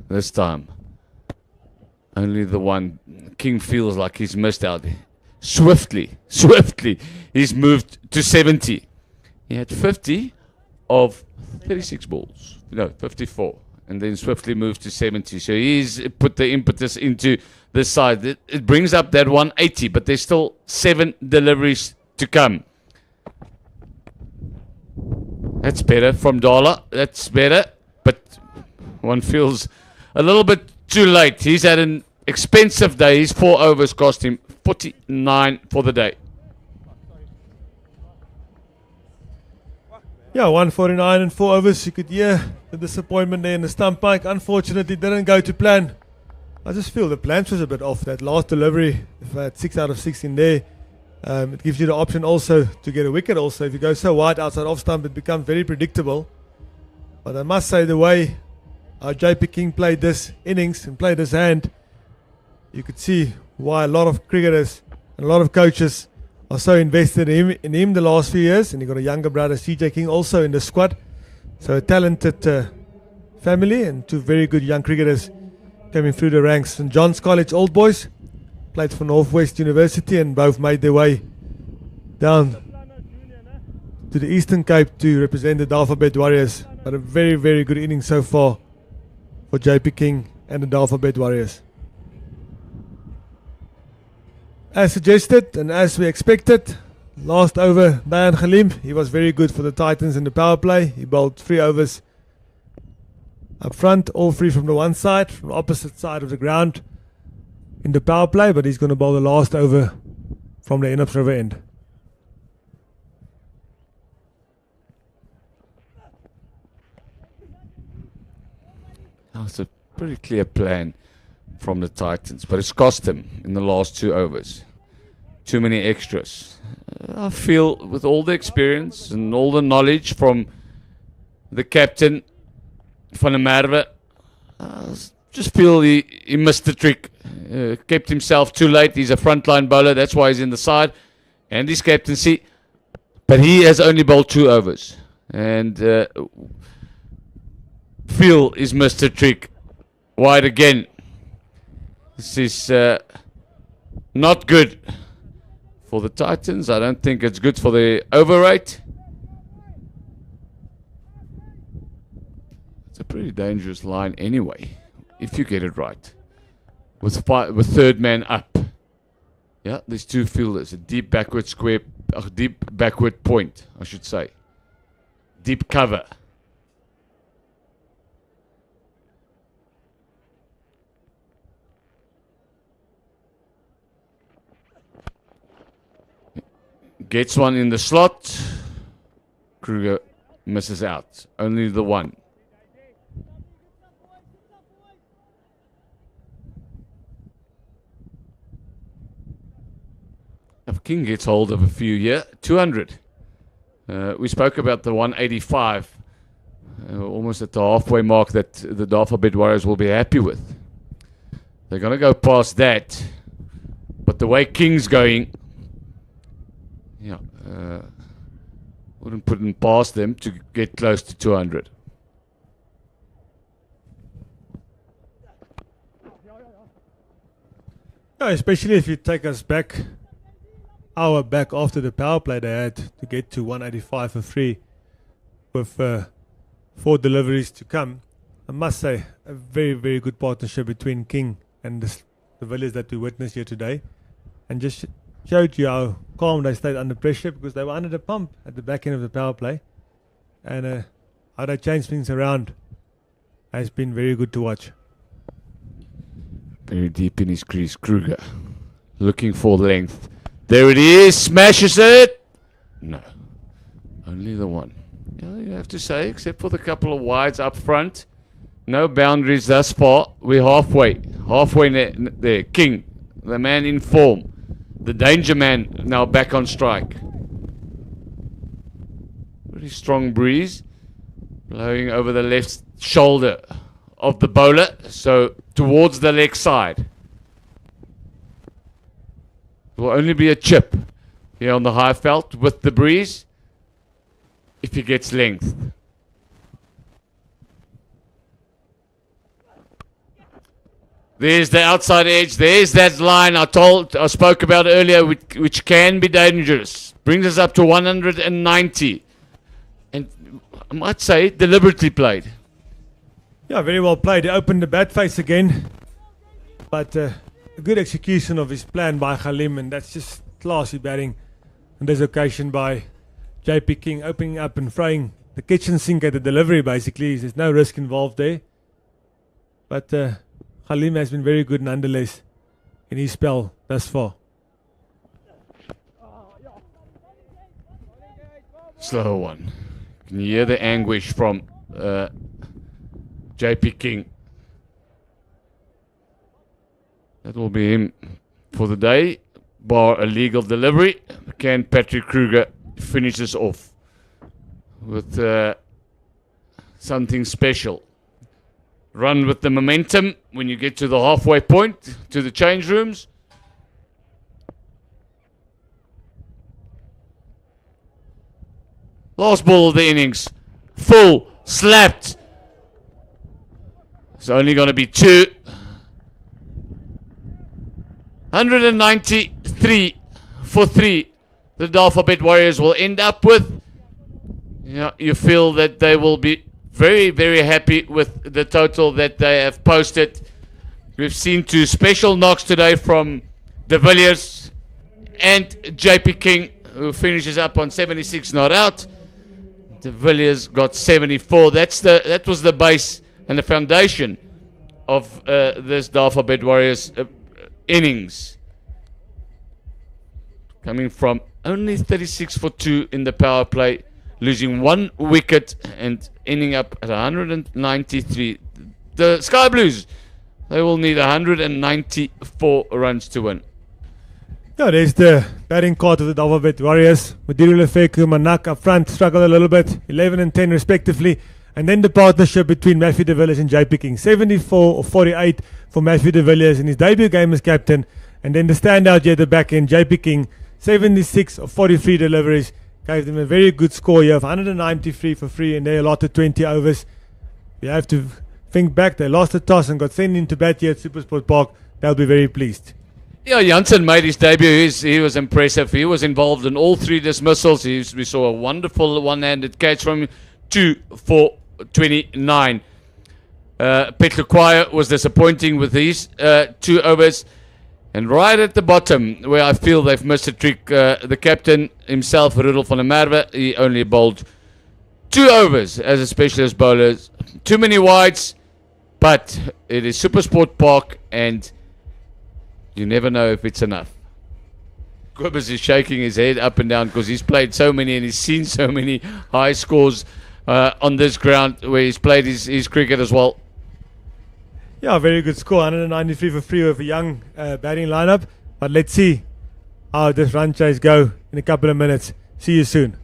S1: This time. Only the one. King feels like he's missed out. Swiftly, he's moved to 70. He had 50 of 36 balls. No, 54. And then swiftly moved to 70. So he's put the impetus into this side. It brings up that 180, but there's still 7 deliveries to come. That's better from Dala. That's better. But one feels a little bit too late. He's had an expensive day. His 4 overs cost him 49 for the day.
S5: Yeah, 149 and 4 overs. You could hear the disappointment there in the stump mic. Unfortunately, didn't go to plan. I just feel the plans was a bit off. That last delivery, if I had 6 out of 6 in there, it gives you the option also to get a wicket also. If you go so wide outside off stump, it becomes very predictable. But I must say, the way JP King played this innings and played this hand, you could see why a lot of cricketers and a lot of coaches are so invested in him the last few years. And you got a younger brother, CJ King, also in the squad. So a talented family and 2 very good young cricketers coming through the ranks. St. John's College Old Boys played for Northwest University and both made their way down to the Eastern Cape to represent the Dafabet Warriors. But a very, very good inning so far for JP King and the Dafabet Warriors. As suggested and as we expected, last over, Bayan Khalim, he was very good for the Titans in the power play. He bowled 3 overs up front, all 3 from the one side, from the opposite side of the ground in the power play, but he's going to bowl the last over from the Enops River end.
S1: That's a pretty clear plan from the Titans, but it's cost him in the last 2 overs. Too many extras. I feel with all the experience and all the knowledge from the captain, Van der Merwe, just feel he missed the trick. Kept himself too late. He's a frontline bowler. That's why he's in the side. And his captaincy. But he has only bowled 2 overs. And feel he's missed the trick. Wide again. This is not good for the Titans. I don't think it's good for the over rate. It's a pretty dangerous line anyway, if you get it right. With 3rd man up. Yeah, there's 2 fielders. A deep backward square, a deep backward point, I should say. Deep cover. Gets one in the slot. Kruger misses out. Only the 1. If King gets hold of a few here, 200. We spoke about the 185. Almost at the halfway mark that the Dafabet Warriors will be happy with. They're going to go past that. But the way King's going, yeah, wouldn't put it past them to get close to 200.
S5: Yeah, especially if you take us back, hour back after the power play they had to get to 185 for free with 4 deliveries to come. I must say, a very, very good partnership between King and the Villiers that we witnessed here today. And just showed you how calm they stayed under pressure because they were under the pump at the back end of the power play. And how they changed things around has been very good to watch.
S1: Very deep in his crease, Kruger. Looking for length. There it is, smashes it! No. Only the one. Yeah, you have to say, except for the couple of wides up front. No boundaries thus far. We're halfway. Halfway there. King, the man in form. The danger man now back on strike. Pretty strong breeze. Blowing over the left shoulder of the bowler. So towards the leg side. It will only be a chip here on the high felt with the breeze if he gets length. There's the outside edge. There's that line I spoke about earlier, which can be dangerous. Brings us up to 190. And I might say deliberately played.
S5: Yeah, very well played. He opened the bat face again. But a good execution of his plan by Khalim, and that's just classy batting on this occasion by JP King, opening up and throwing the kitchen sink at the delivery basically. There's no risk involved there. But Khalim has been very good nonetheless in his spell thus far.
S1: Slow one. Can you hear the anguish from JP King? That will be him for the day, bar a legal delivery. Can Patrick Kruger finishes off with something special. Run with the momentum when you get to the halfway point, to the change rooms. Last ball of the innings. Full, slapped. It's only going to be 2. 193 for 3. The Dafabet Warriors will end up with. Yeah, you feel that they will be very, very happy with the total that they have posted. We've seen 2 special knocks today from De Villiers and JP King, who finishes up on 76 not out. De Villiers got 74. That was the base and the foundation of this Dafabet Warriors innings. Coming from only 36 for 2 in the power play, losing 1 wicket and ending up at 193. The Sky Blues, they will need 194 runs to win.
S5: Yeah, there's the batting card of the Dafabet Warriors. Madiru Lefeku, Manak up front struggled a little bit, 11 and 10 respectively. And then the partnership between Matthew de Villiers and JP King, 74 or 48 for Matthew de Villiers in his debut game as captain. And then the standout here at the back end, JP King, 76 or 43 deliveries. Gave them a very good score here of 193 for 3, and they allotted 20 overs. You have to think back, they lost the toss and got sent into bat here at SuperSport Park. They'll be very pleased.
S1: Yeah, Janssen made his debut. He was impressive. He was involved in all 3 dismissals. We saw a wonderful one-handed catch from him. 2 for 29. Petlukwaya was disappointing with these 2 overs. And right at the bottom, where I feel they've missed a trick, the captain himself, Rudolf van der Merwe, he only bowled 2 overs as a specialist bowler. Too many wides, but it is SuperSport Park, and you never know if it's enough. Quibbers is shaking his head up and down because he's played so many and he's seen so many high scores on this ground where he's played his cricket as well.
S5: Yeah, very good score, 193 for 3 with a young batting lineup. But let's see how this run chase go in a couple of minutes. See you soon.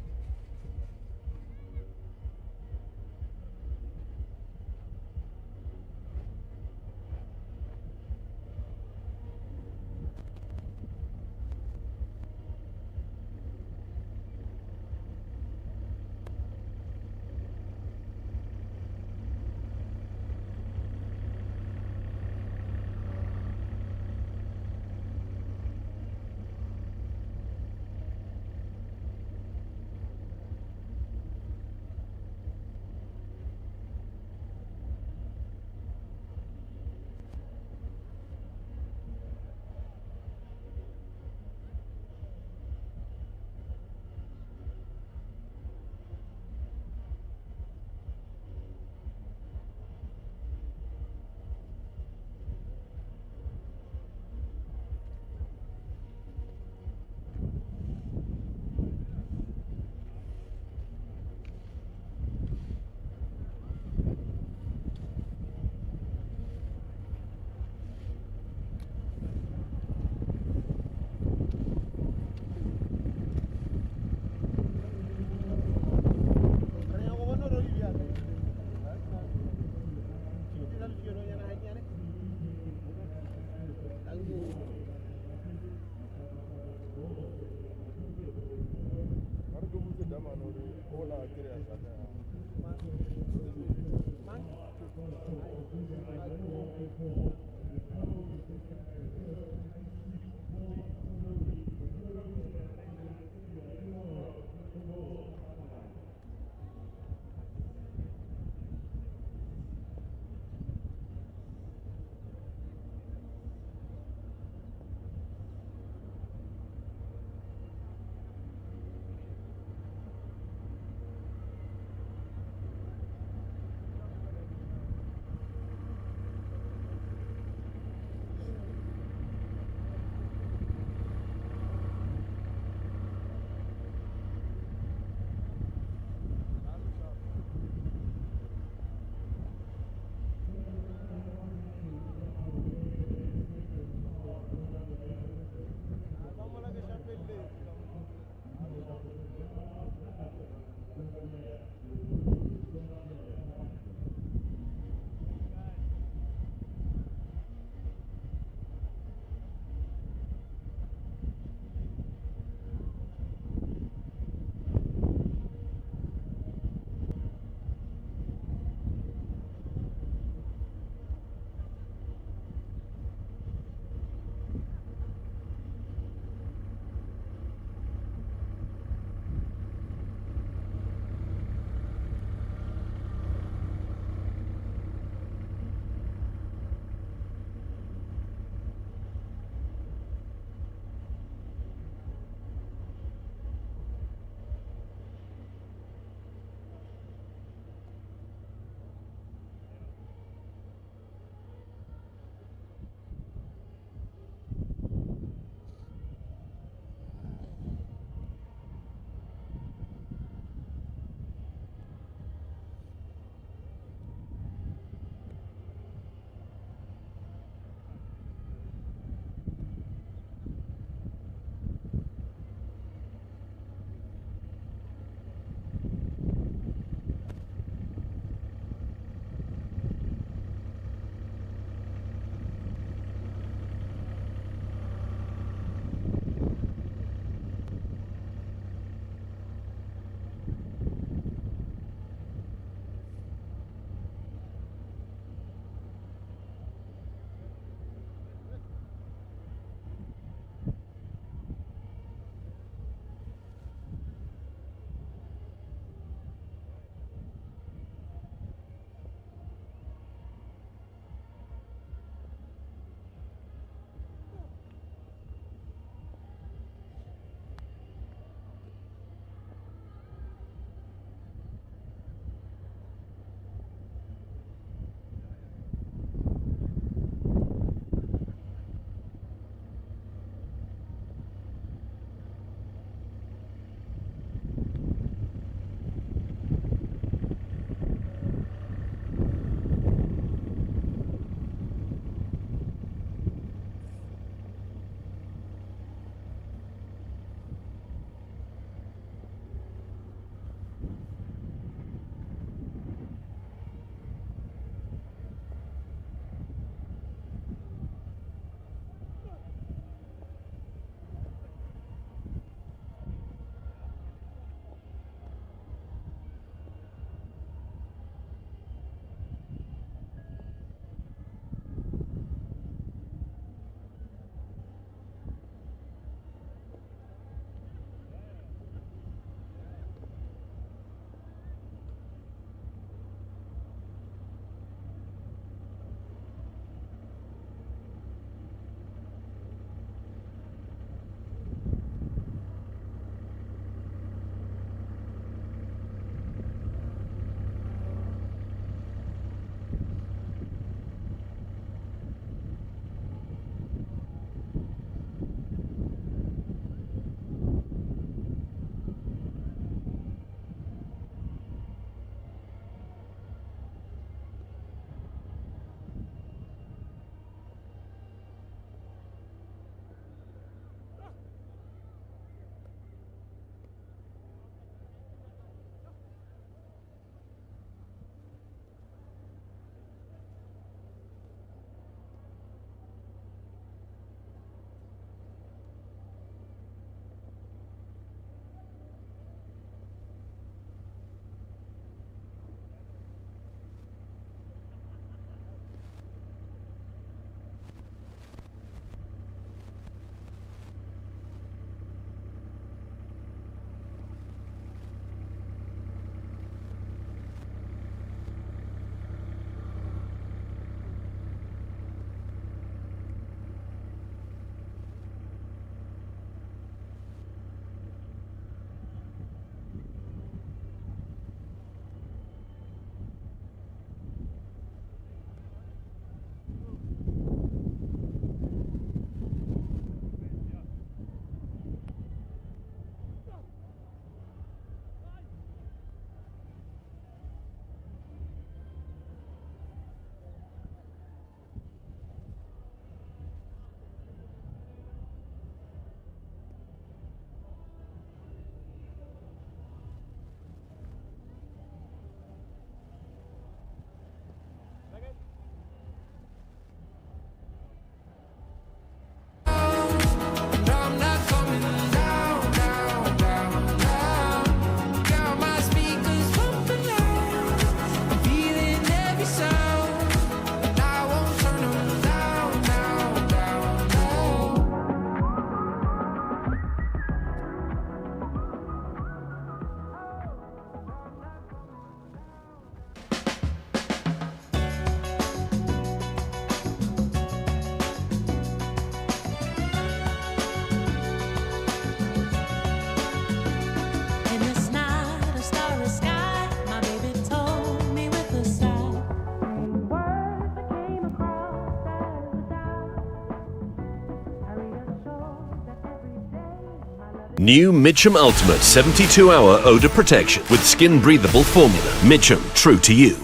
S7: New Mitchum Ultimate 72-hour odor protection with skin breathable formula. Mitchum, true to you.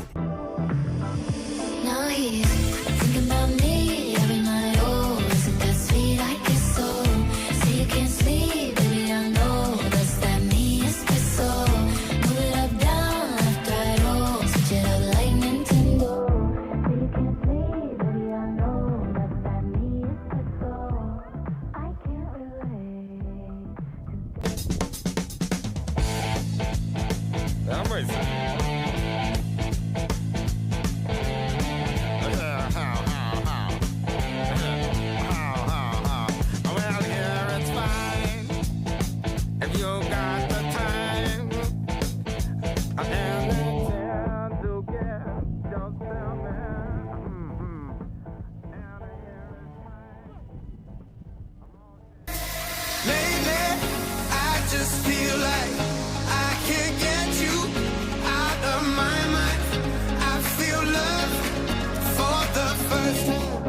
S8: Now he's thinking about me every night. Oh, isn't that sweet? I guess so. Say you can't sleep, baby. I know that's that me espresso. Move it up, down, left, right, oh, switch it up like Nintendo. Say you can't sleep, baby. I know that's that me espresso. I can't relate.
S9: I'm racing. Well, here it's fine if you got the time and the chance to get just tell me. Lately, I just feel like I can't get you out of my mind. I feel love for the first time,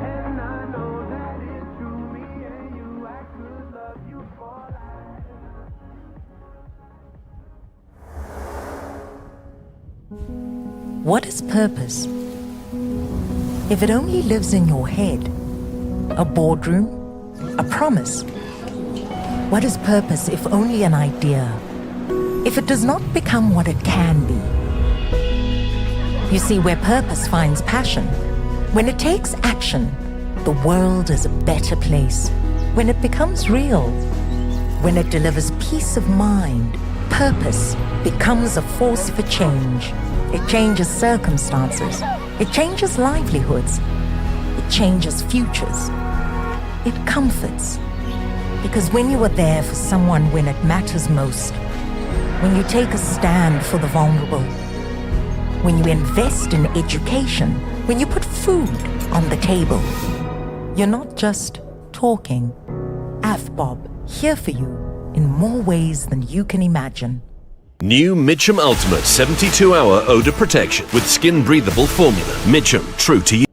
S9: and I know that it's true. Me and you, I could love you for life.
S10: What is purpose? If it only lives in your head, a boardroom, a promise. What is purpose if only an idea? If it does not become what it can be? You see, where purpose finds passion, when it takes action, the world is a better place. When it becomes real, when it delivers peace of mind, purpose becomes a force for change. It changes circumstances. It changes livelihoods. It changes futures. It comforts. Because when you are there for someone when it matters most, when you take a stand for the vulnerable, when you invest in education, when you put food on the table, you're not just talking. AFBOB, here for you in more ways than you can imagine.
S7: New Mitchum Ultimate 72-hour odor protection with skin breathable formula. Mitchum, true to you.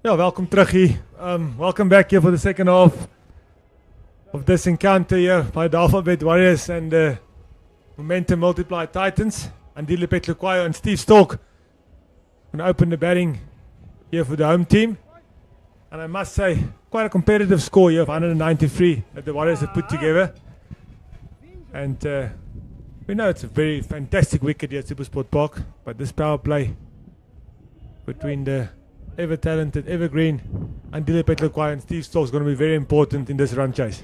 S5: Yeah, welcome terug hier. Welcome back here for the second half of this encounter here by Dafabet Warriors and Momentum Multiplied Titans. Andile Petlukwayo and Steve Stork going to open the batting here for the home team. And I must say, quite a competitive score here of 193 that the Warriors have put together. And we know it's a very fantastic wicket here at SuperSport Park, but this power play between the ever-talented, evergreen Andile Petlukwayo and Steve Stork is going to be very important in this run chase.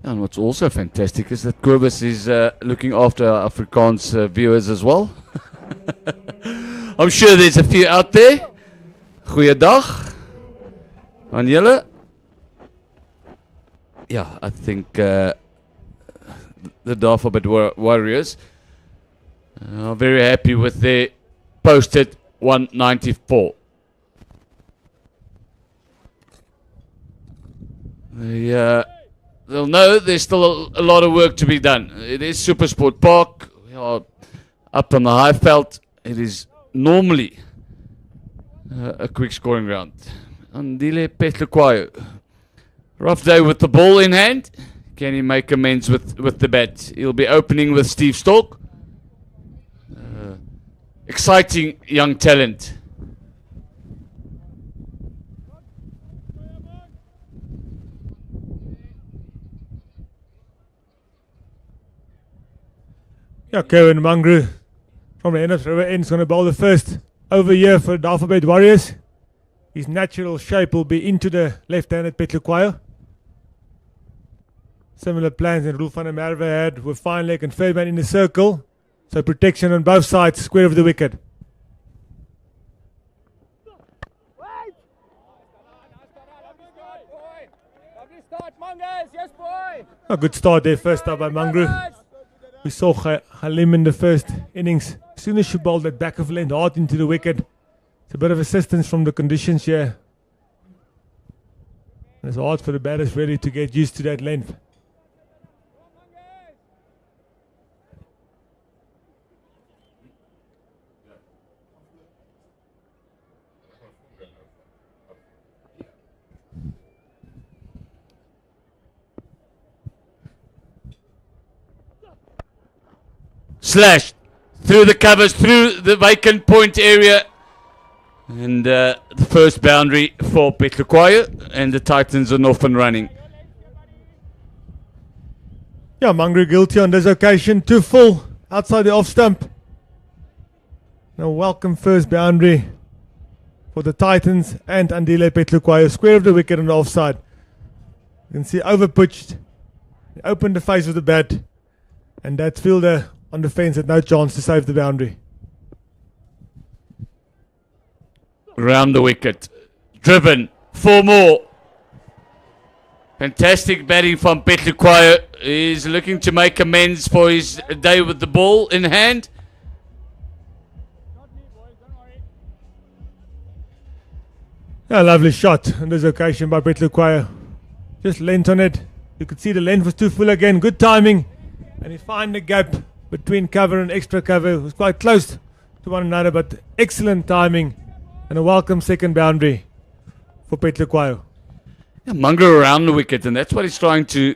S1: And what's also fantastic is that Kobus is looking after our Afrikaans viewers as well. I'm sure there's a few out there. Goeiedag aan julle. Yeah, I think the Dafabet Warriors are very happy with their posted 194. They'll know there's still a lot of work to be done. It is SuperSport Park. We are up on the high veld. It is normally a quick scoring ground. Andile Petlukwayo. Rough day with the ball in hand. Can he make amends with the bat? He'll be opening with Steve Stork. Exciting young talent.
S5: Yeah, Kevin Mangru from the Ennis River End is going to bowl the first over here for Dafabet Warriors. His natural shape will be into the left-handed Petlukwayo. Similar plans that Rolf van der Merwe had with fine leg and third man in the circle. So protection on both sides, square of the wicket. A good start there, first up by Mangru. We saw Halim in the first innings. As soon as she bowled that back of length hard into the wicket, it's a bit of assistance from the conditions here. And it's hard for the batters really to get used to that length.
S1: Slashed through the covers, through the vacant point area. And the first boundary for Petlukwayo, and the Titans are off and running.
S5: Yeah, Mangru guilty on this occasion. Too full outside the off stump. A welcome first boundary for the Titans and Andile Petlukwayo. Square of the wicket on the offside. You can see overpitched. He opened the face of the bat. And that fielder on the fence had no chance to save the boundary.
S1: Round the wicket. Driven. 4 more. Fantastic batting from Petlukwayo. He's looking to make amends for his day with the ball in hand.
S5: A lovely shot on this occasion by Petlukwayo. Just length on it. You could see the length was too full again. Good timing. And he found the gap between cover and extra cover. It was quite close to one another, but excellent timing. And a welcome second boundary for Petlukwayo.
S1: Yeah, Mangru around the wicket, and that's what he's trying to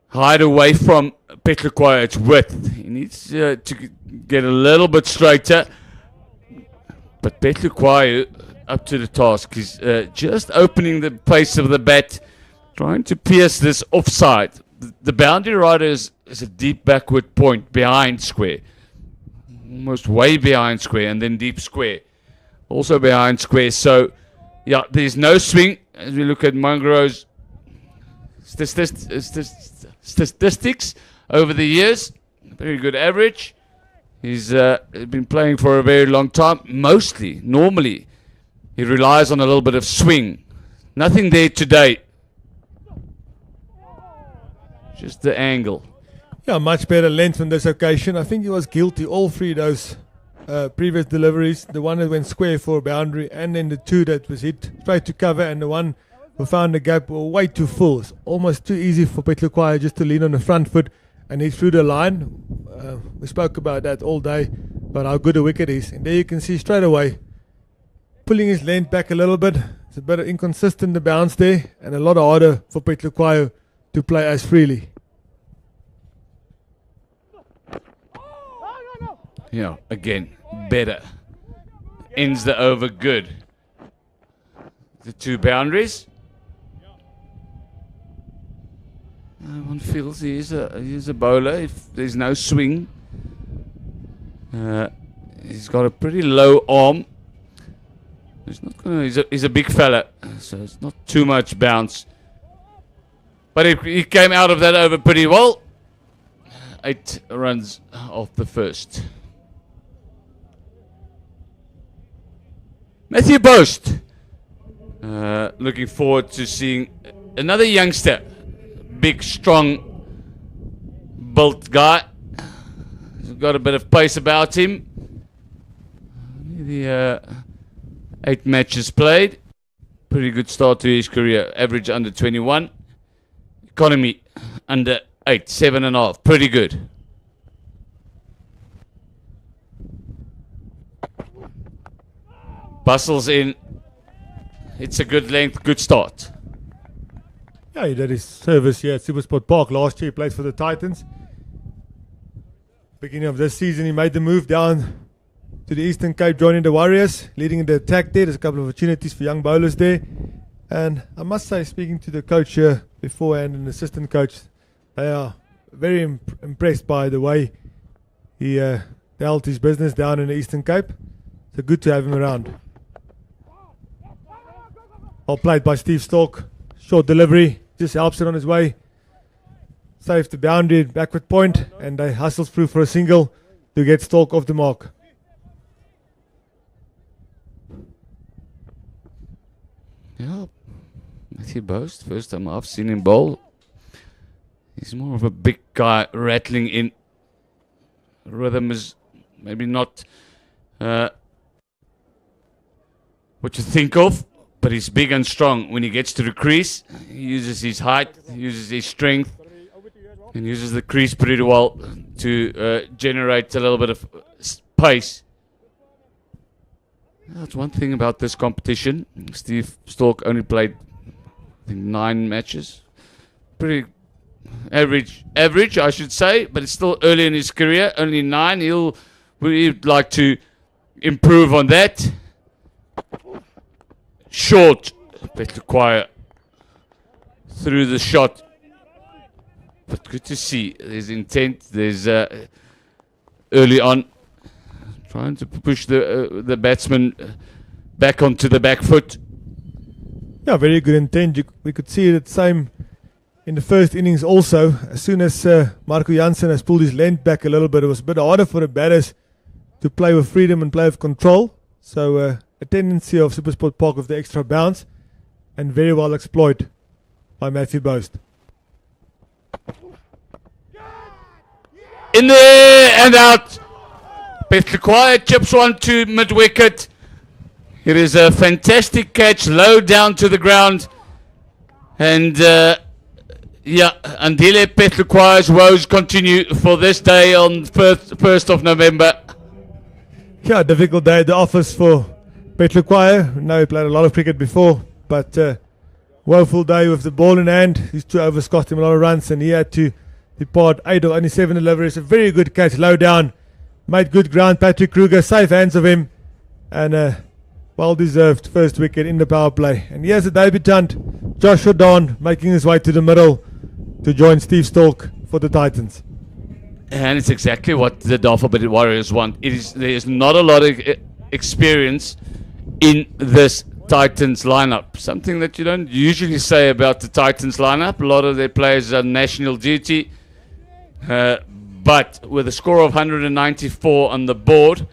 S1: hide away from Petlukwayo. It's width. He needs to get a little bit straighter. But Petlukwayo up to the task. He's just opening the face of the bat, trying to pierce this offside. The boundary rider is a deep backward point behind square. Almost way behind square, and then deep square. Also behind square. So, yeah, there's no swing. As we look at Mangru's statistics over the years, very good average. He's been playing for a very long time. Normally, he relies on a little bit of swing. Nothing there today. Just the angle.
S5: Yeah, much better length on this occasion. I think he was guilty all three of those previous deliveries. The one that went square for a boundary, and then the two that was hit straight to cover, and the one who found the gap were way too full. It's almost too easy for Petlukwayo just to lean on the front foot, and he's through the line. We spoke about that all day, about how good a wicket is. And there you can see straight away pulling his length back a little bit. It's a bit inconsistent, the bounce there, and a lot harder for Petluquayo to play as freely.
S1: Yeah, again, better. Ends the over good. The two boundaries. One feels he's a bowler. If there's no swing, he's got a pretty low arm. He's a big fella, so it's not too much bounce. But he came out of that over pretty well. 8 runs off the first. Matthew Boast. Looking forward to seeing another youngster. Big, strong, built guy. He's got a bit of pace about him. The 8 matches played. Pretty good start to his career. Average under 21. Economy under 8, 7.5. Pretty good. Bustles in. It's a good length, good start.
S5: Yeah, he did his service here at SuperSport Park last year. He played for the Titans. Beginning of this season, he made the move down to the Eastern Cape, joining the Warriors, leading the attack there. There's a couple of opportunities for young bowlers there. And I must say, speaking to the coach here beforehand and the assistant coach, they are very impressed by the way he dealt his business down in the Eastern Cape. So good to have him around. Well played by Steve Stork. Short delivery, just helps it on his way. Saves the boundary, backward point, and they hustles through for a single to get Stork off the mark.
S1: Yeah, Matthew Boast, first time I've seen him bowl. He's more of a big guy rattling in. Rhythm is maybe not what you think of, but he's big and strong. When he gets to the crease, he uses his height, uses his strength, and uses the crease pretty well to generate a little bit of pace. That's one thing about this competition. Steve Stork only played, I think, 9 matches. Pretty average, I should say, but it's still early in his career. Only 9. He'd like to improve on that. Short, Petluquayo through the shot. But good to see. There's intent. There's early on trying to push the batsman back onto the back foot.
S5: Yeah, very good intent. We could see it same in the first innings also. As soon as Marco Jansen has pulled his length back a little bit, it was a bit harder for the batters to play with freedom and play with control. So a tendency of SuperSport Park with the extra bounce, and very well exploited by Matthew Boast.
S1: In there and out. Petluquayo chips one to mid-wicket. It is a fantastic catch, low down to the ground. And Andile Petluquayo's woes continue for this day on 1st of November.
S5: Yeah, difficult day at the office for Petluquayo. I know he played a lot of cricket before, but woeful day with the ball in hand. His 2 overs cost him a lot of runs, and he had to depart 8 or only 7 deliveries. A very good catch, low down. Made good ground, Patrick Kruger, safe hands of him, and well-deserved first wicket in the power play. And here's a debutant, Joshua Dawn, making his way to the middle to join Steve Stork for the Titans.
S1: And it's exactly what the Dafabet Warriors want. There's not a lot of experience in this Titans lineup. Something that you don't usually say about the Titans lineup. A lot of their players are national duty. But with a score of 194 on the board,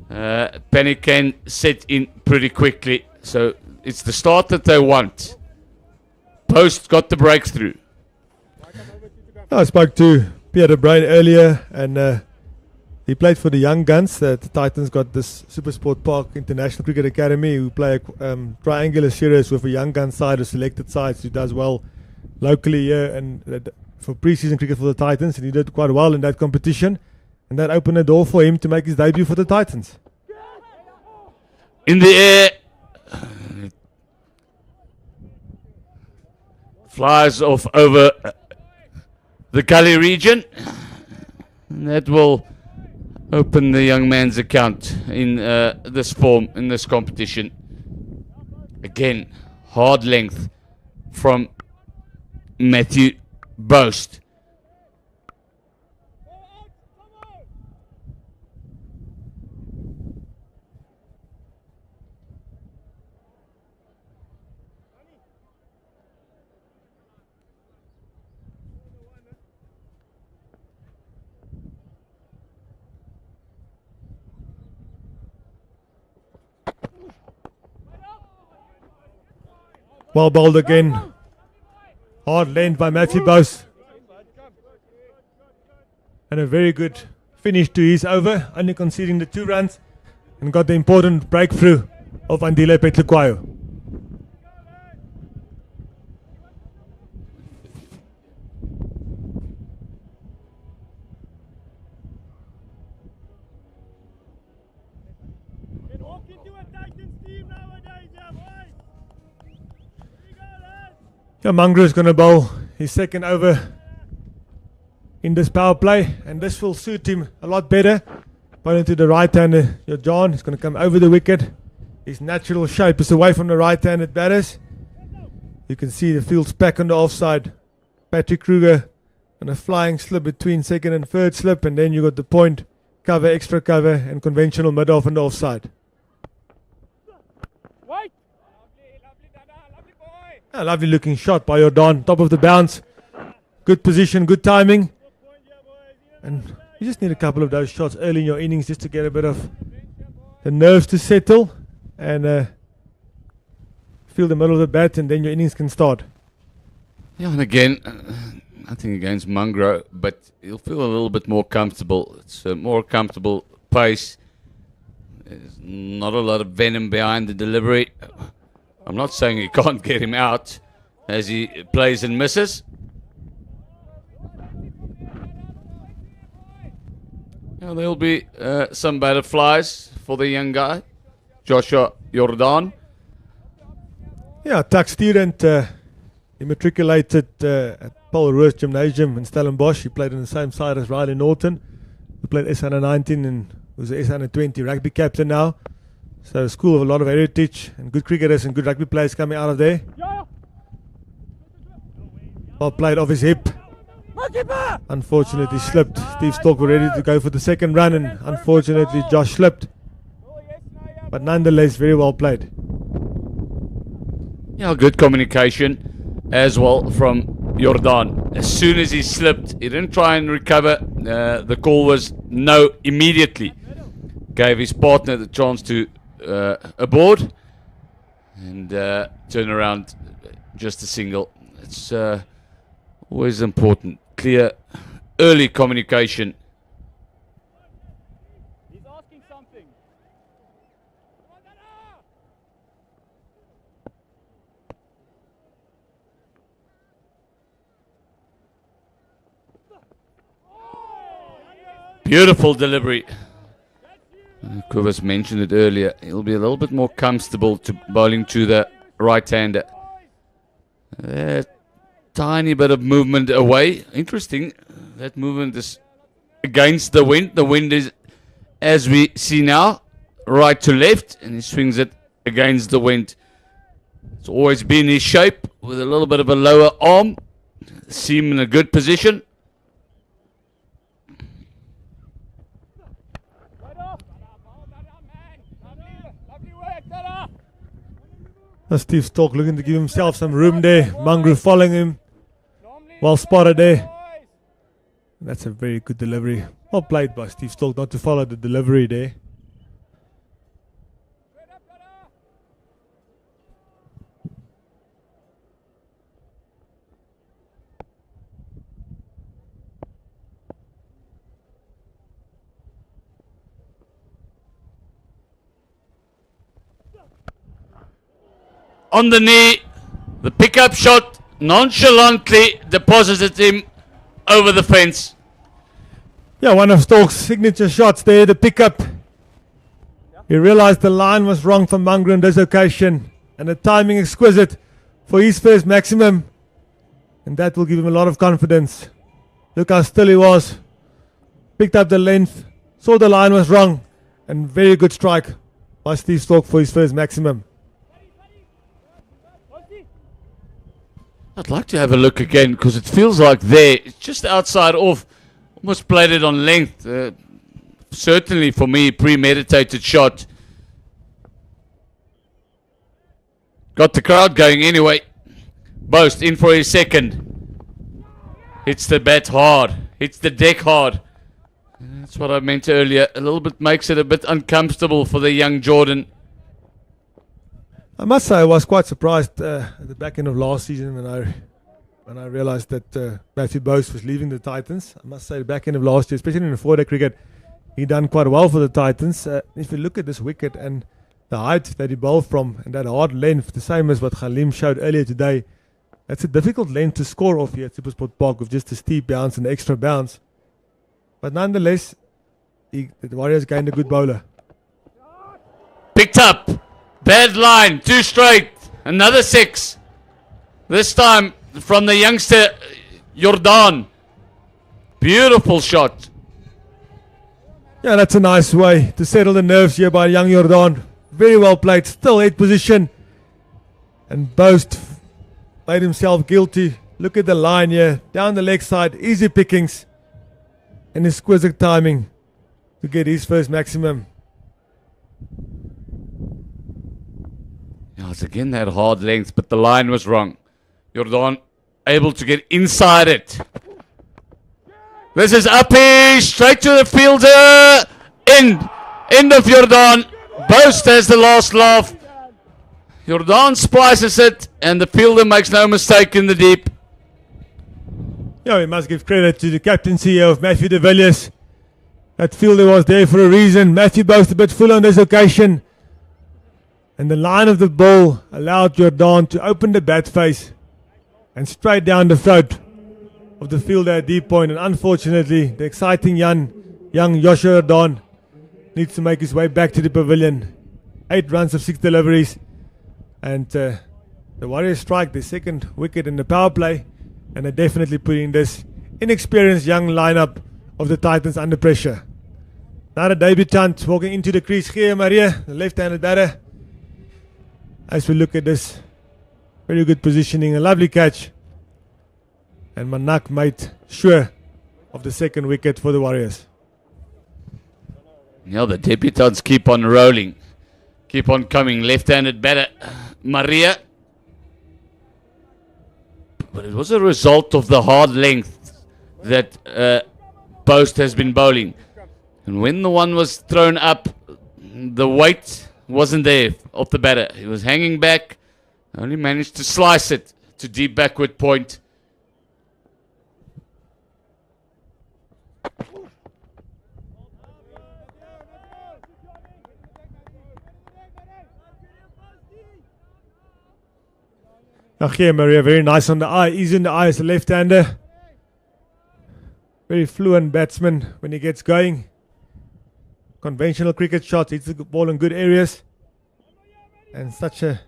S1: panic can set in pretty quickly. So it's the start that they want. Post got the breakthrough.
S5: I spoke to Pierre Brain earlier, and he played for the Young Guns. The Titans got this SuperSport Park International Cricket Academy, who play a triangular series with a Young Gun side of selected sides who does well locally here and for pre-season cricket for the Titans, and he did quite well in that competition, and that opened the door for him to make his debut for the Titans.
S1: in the air. Flies off over the gully region. And that will open the young man's account in this form, in this competition. Again, hard length from Matthew Boast.
S5: Well bowled again. Hard length by Matthew Bose. And a very good finish to his over, only conceding the 2 runs, and got the important breakthrough of Andile Petlukwayo. Yeah, Mangro is going to bowl his second over in this power play, and this will suit him a lot better. Bowling to the right-hander, your John is going to come over the wicket. His natural shape is away from the right-handed batters. You can see the field's back on the offside. Patrick Kruger and a flying slip between second and third slip, and then you got the point, cover, extra cover, and conventional mid-off on the offside. A lovely looking shot by Jordan, top of the bounce. Good position, good timing. And you just need a couple of those shots early in your innings just to get a bit of the nerves to settle and feel the middle of the bat, and then your innings can start.
S1: Yeah, and again, nothing against Mangro, but he'll feel a little bit more comfortable. It's a more comfortable pace. There's not a lot of venom behind the delivery. I'm not saying you can't get him out as he plays and misses. Now there'll be some butterflies for the young guy, Joshua Jordan.
S5: Yeah, tuck student. He matriculated at Paul Roos Gymnasium in Stellenbosch. He played on the same side as Riley Norton, who played S19 and was a S20 rugby captain now. So a school with a lot of heritage and good cricketers and good rugby players coming out of there. Well played off his hip. Unfortunately slipped. Steve Stork was ready to go for the second run, and unfortunately Josh slipped. But nonetheless, very well played.
S1: Yeah, good communication as well from Jordan. As soon as he slipped, he didn't try and recover. The call was no immediately. Gave his partner the chance to aboard and turn around just a single. It's always important. Clear early communication.
S2: He's asking something.
S1: Beautiful delivery. Kuvas mentioned it earlier. He'll be a little bit more comfortable to bowling to the right-hander. Tiny bit of movement away. Interesting. That movement is against the wind. The wind is, as we see now, right to left, and he swings it against the wind. It's always been his shape with a little bit of a lower arm. Seam in a good position.
S5: Steve Stork looking to give himself some room there. Mangro following him. Well spotted there. That's a very good delivery. Well played by Steve Stork not to follow the delivery there.
S1: On the knee, the pickup shot nonchalantly deposited him over the fence.
S5: Yeah, one of Stork's signature shots there, the pickup. He realized the line was wrong for Munger on this occasion, and the timing exquisite for his first maximum, and that will give him a lot of confidence. Look how still he was. Picked up the length, saw the line was wrong, and very good strike by Steve Stork for his first maximum.
S1: I'd like to have a look again because it feels like there, it's just outside off, almost played it on length. Certainly for me, premeditated shot. Got the crowd going anyway. Boast in for his second. Hits the bat hard. Hits the deck hard. That's what I meant earlier. A little bit makes it a bit uncomfortable for the young Jordan.
S5: I must say I was quite surprised at the back end of last season when I realized that Matthew Boast was leaving the Titans. I must say the back end of last year, especially in the 4-day cricket, he done quite well for the Titans. If you look at this wicket and the height that he bowled from and that hard length, the same as what Khalim showed earlier today, that's a difficult length to score off here at SuperSport Park with just a steep bounce and extra bounce. But nonetheless, the Warriors gained a good bowler.
S1: Picked up. Bad line. 2 straight. Another 6. This time from the youngster Jordan. Beautiful shot.
S5: Yeah, that's a nice way to settle the nerves here by young Jordan. Very well played. Still 8 position. And Boast made himself guilty. Look at the line here. Down the leg side. Easy pickings. And exquisite timing to get his first maximum.
S1: Yeah, it's again that hard length, but the line was wrong. Jordan able to get inside it. This is uppy, straight to the fielder. End of Jordan. Boast has the last laugh. Jordan splices it, and the fielder makes no mistake in the deep.
S5: Yeah, we must give credit to the captaincy of Matthew de Villiers. That fielder was there for a reason. Matthew Boast a bit full on this occasion. And the line of the ball allowed Jordan to open the bat face and straight down the throat of the fielder at deep point. And unfortunately, the exciting young Joshua Jordan needs to make his way back to the pavilion. 8 runs of 6 deliveries. And the Warriors strike the second wicket in the power play. And they're definitely putting this inexperienced young lineup of the Titans under pressure. Now the debutant walking into the crease here, Maria, the left-handed batter. As we look at this, very good positioning, a lovely catch. And Manak made sure of the second wicket for the Warriors.
S1: Yeah, the debutants keep on rolling. Keep on coming. Left-handed batter, Maria. But it was a result of the hard length that Boast has been bowling. And when the one was thrown up, the weight wasn't there of the batter. He was hanging back, only managed to slice it to deep backward point.
S5: Here, Maria, very nice on the eye. Easy on the eye as a left-hander. Very fluent batsman when he gets going. Conventional cricket shots, hits the ball in good areas. And such a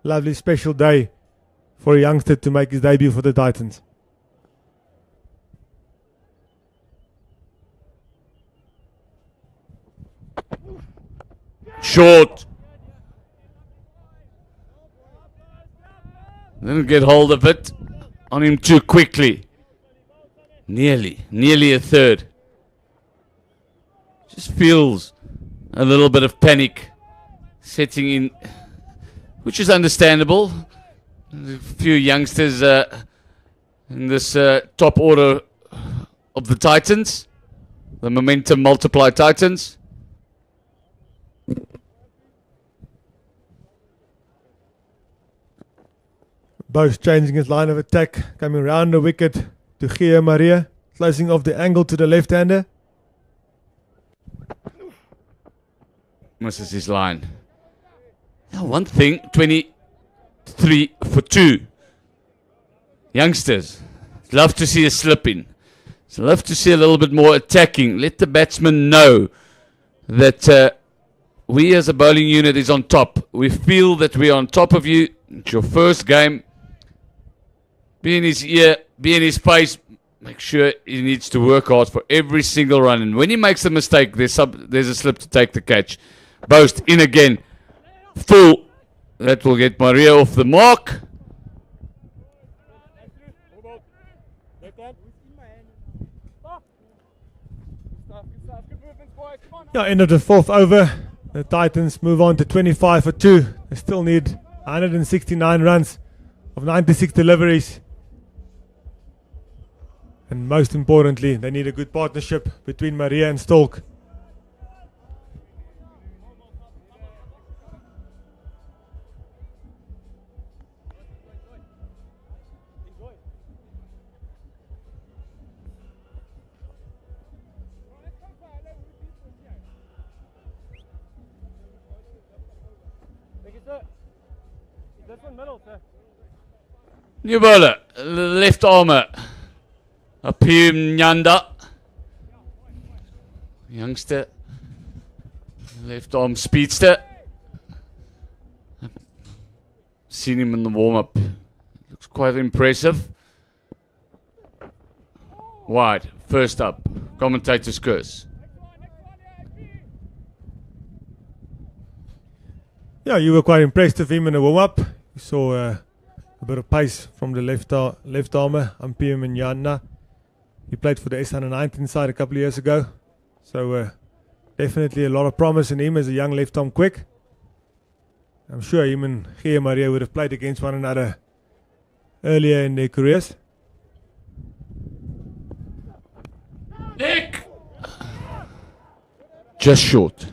S5: lovely special day for a youngster to make his debut for the Titans.
S1: Short. Didn't get hold of it on him too quickly. Nearly a third. Just feels a little bit of panic setting in, which is understandable. There's a few youngsters in this top order of the Titans, the momentum multiply Titans.
S5: Both changing his line of attack, coming round the wicket to Gia Maria, closing off the angle to the left-hander.
S1: Misses his line. Now one thing, 23 for 2. Youngsters, love to see a slip in. Love to see a little bit more attacking. Let the batsman know that we as a bowling unit is on top. We feel that we're on top of you. It's your first game. Be in his ear, be in his face. Make sure he needs to work hard for every single run. And when he makes a mistake, there's a slip to take the catch. Boast in again. Full. That will get Maria off the mark.
S5: Yeah, end of the fourth over. The Titans move on to 25 for 2. They still need 169 runs of 96 deliveries. And most importantly, they need a good partnership between Maria and Stolk.
S1: New bowler, left armour. Apim Nyanda. Youngster. Left arm speedster. Seen him in the warm-up. Looks quite impressive. Wide, first up. Commentator's curse.
S5: Yeah, you were quite impressed with him in the warm-up. You saw a bit of pace from the left armour, Ampiem Nyanda. He played for the S19 side a couple of years ago. So definitely a lot of promise in him as a young left arm quick. I'm sure him and Gia Maria would have played against one another earlier in their careers.
S1: Nick! Just short.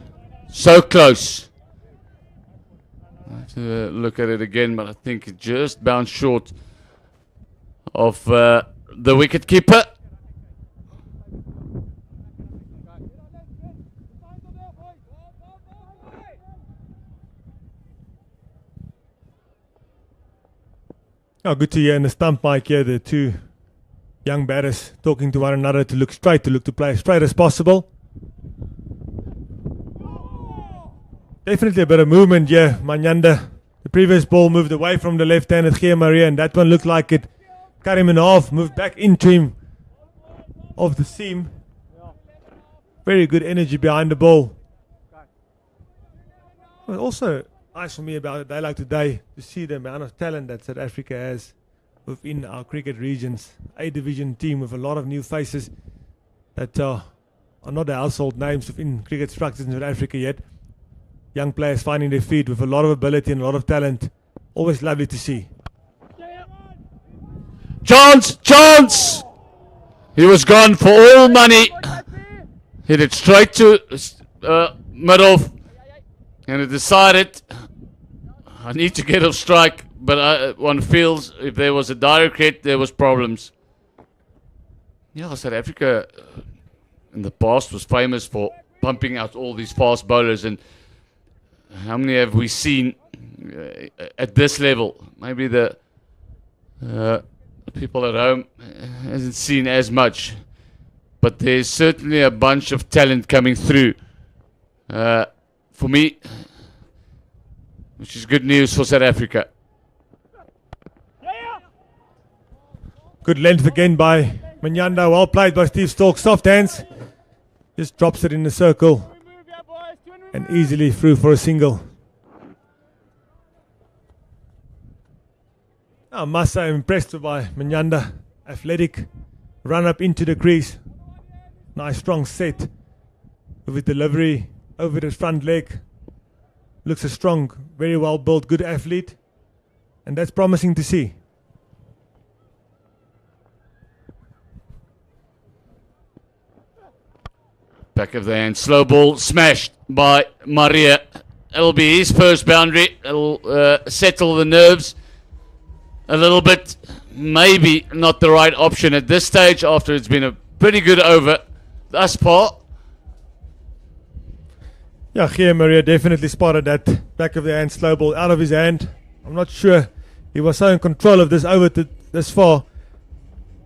S1: So close. I have to look at it again, but I think it just bounced short of the wicket keeper.
S5: Oh, good to hear in the stump mic here, the two young batters talking to one another to look straight, to play as straight as possible. Definitely a bit of movement here, Manyanda. The previous ball moved away from the left-handed Gia Maria, and that one looked like it cut him in half, moved back into him off the seam. Very good energy behind the ball. But also nice for me about a day like today to see the amount of talent that South Africa has within our cricket regions. A division team with a lot of new faces that are not the household names within cricket structures in South Africa yet. Young players finding their feet with a lot of ability and a lot of talent. Always lovely to see.
S1: Chance! He was gone for all money. Hit it straight to middle. And it decided, I need to get off strike, but one feels if there was a direct hit, there was problems. Yeah, South Africa in the past was famous for pumping out all these fast bowlers, and how many have we seen at this level? Maybe the people at home hasn't seen as much, but there's certainly a bunch of talent coming through. For me, which is good news for South Africa.
S5: Good length again by Manyanda. Well played by Steve Stolk. Soft hands. Just drops it in the circle. And easily through for a single. I must say I'm impressed by Manyanda. Athletic. Run up into the crease. Nice strong set. With delivery. Over his front leg. Looks a strong, very well built, good athlete. And that's promising to see.
S1: Back of the hand, slow ball, smashed by Maria. It'll be his first boundary. It'll settle the nerves a little bit. Maybe not the right option at this stage after it's been a pretty good over thus far.
S5: Yeah, Gia Maria definitely spotted that back of the hand slow ball out of his hand. I'm not sure he was so in control of this over to this far.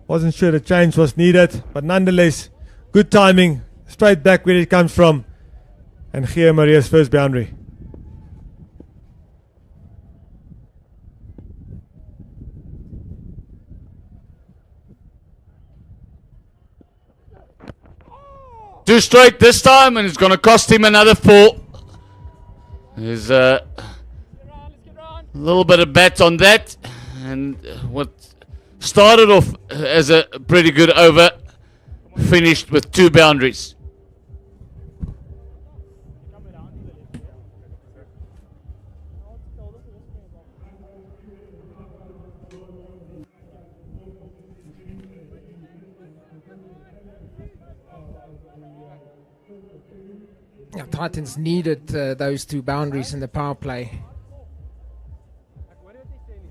S5: Wasn't sure the change was needed, but nonetheless, good timing, straight back where it comes from. And Gia Maria's first boundary.
S1: Two straight this time, and it's going to cost him another 4. There's a little bit of bat on that, and what started off as a pretty good over finished with 2 boundaries.
S6: Yeah, Titans needed those 2 boundaries in the power play.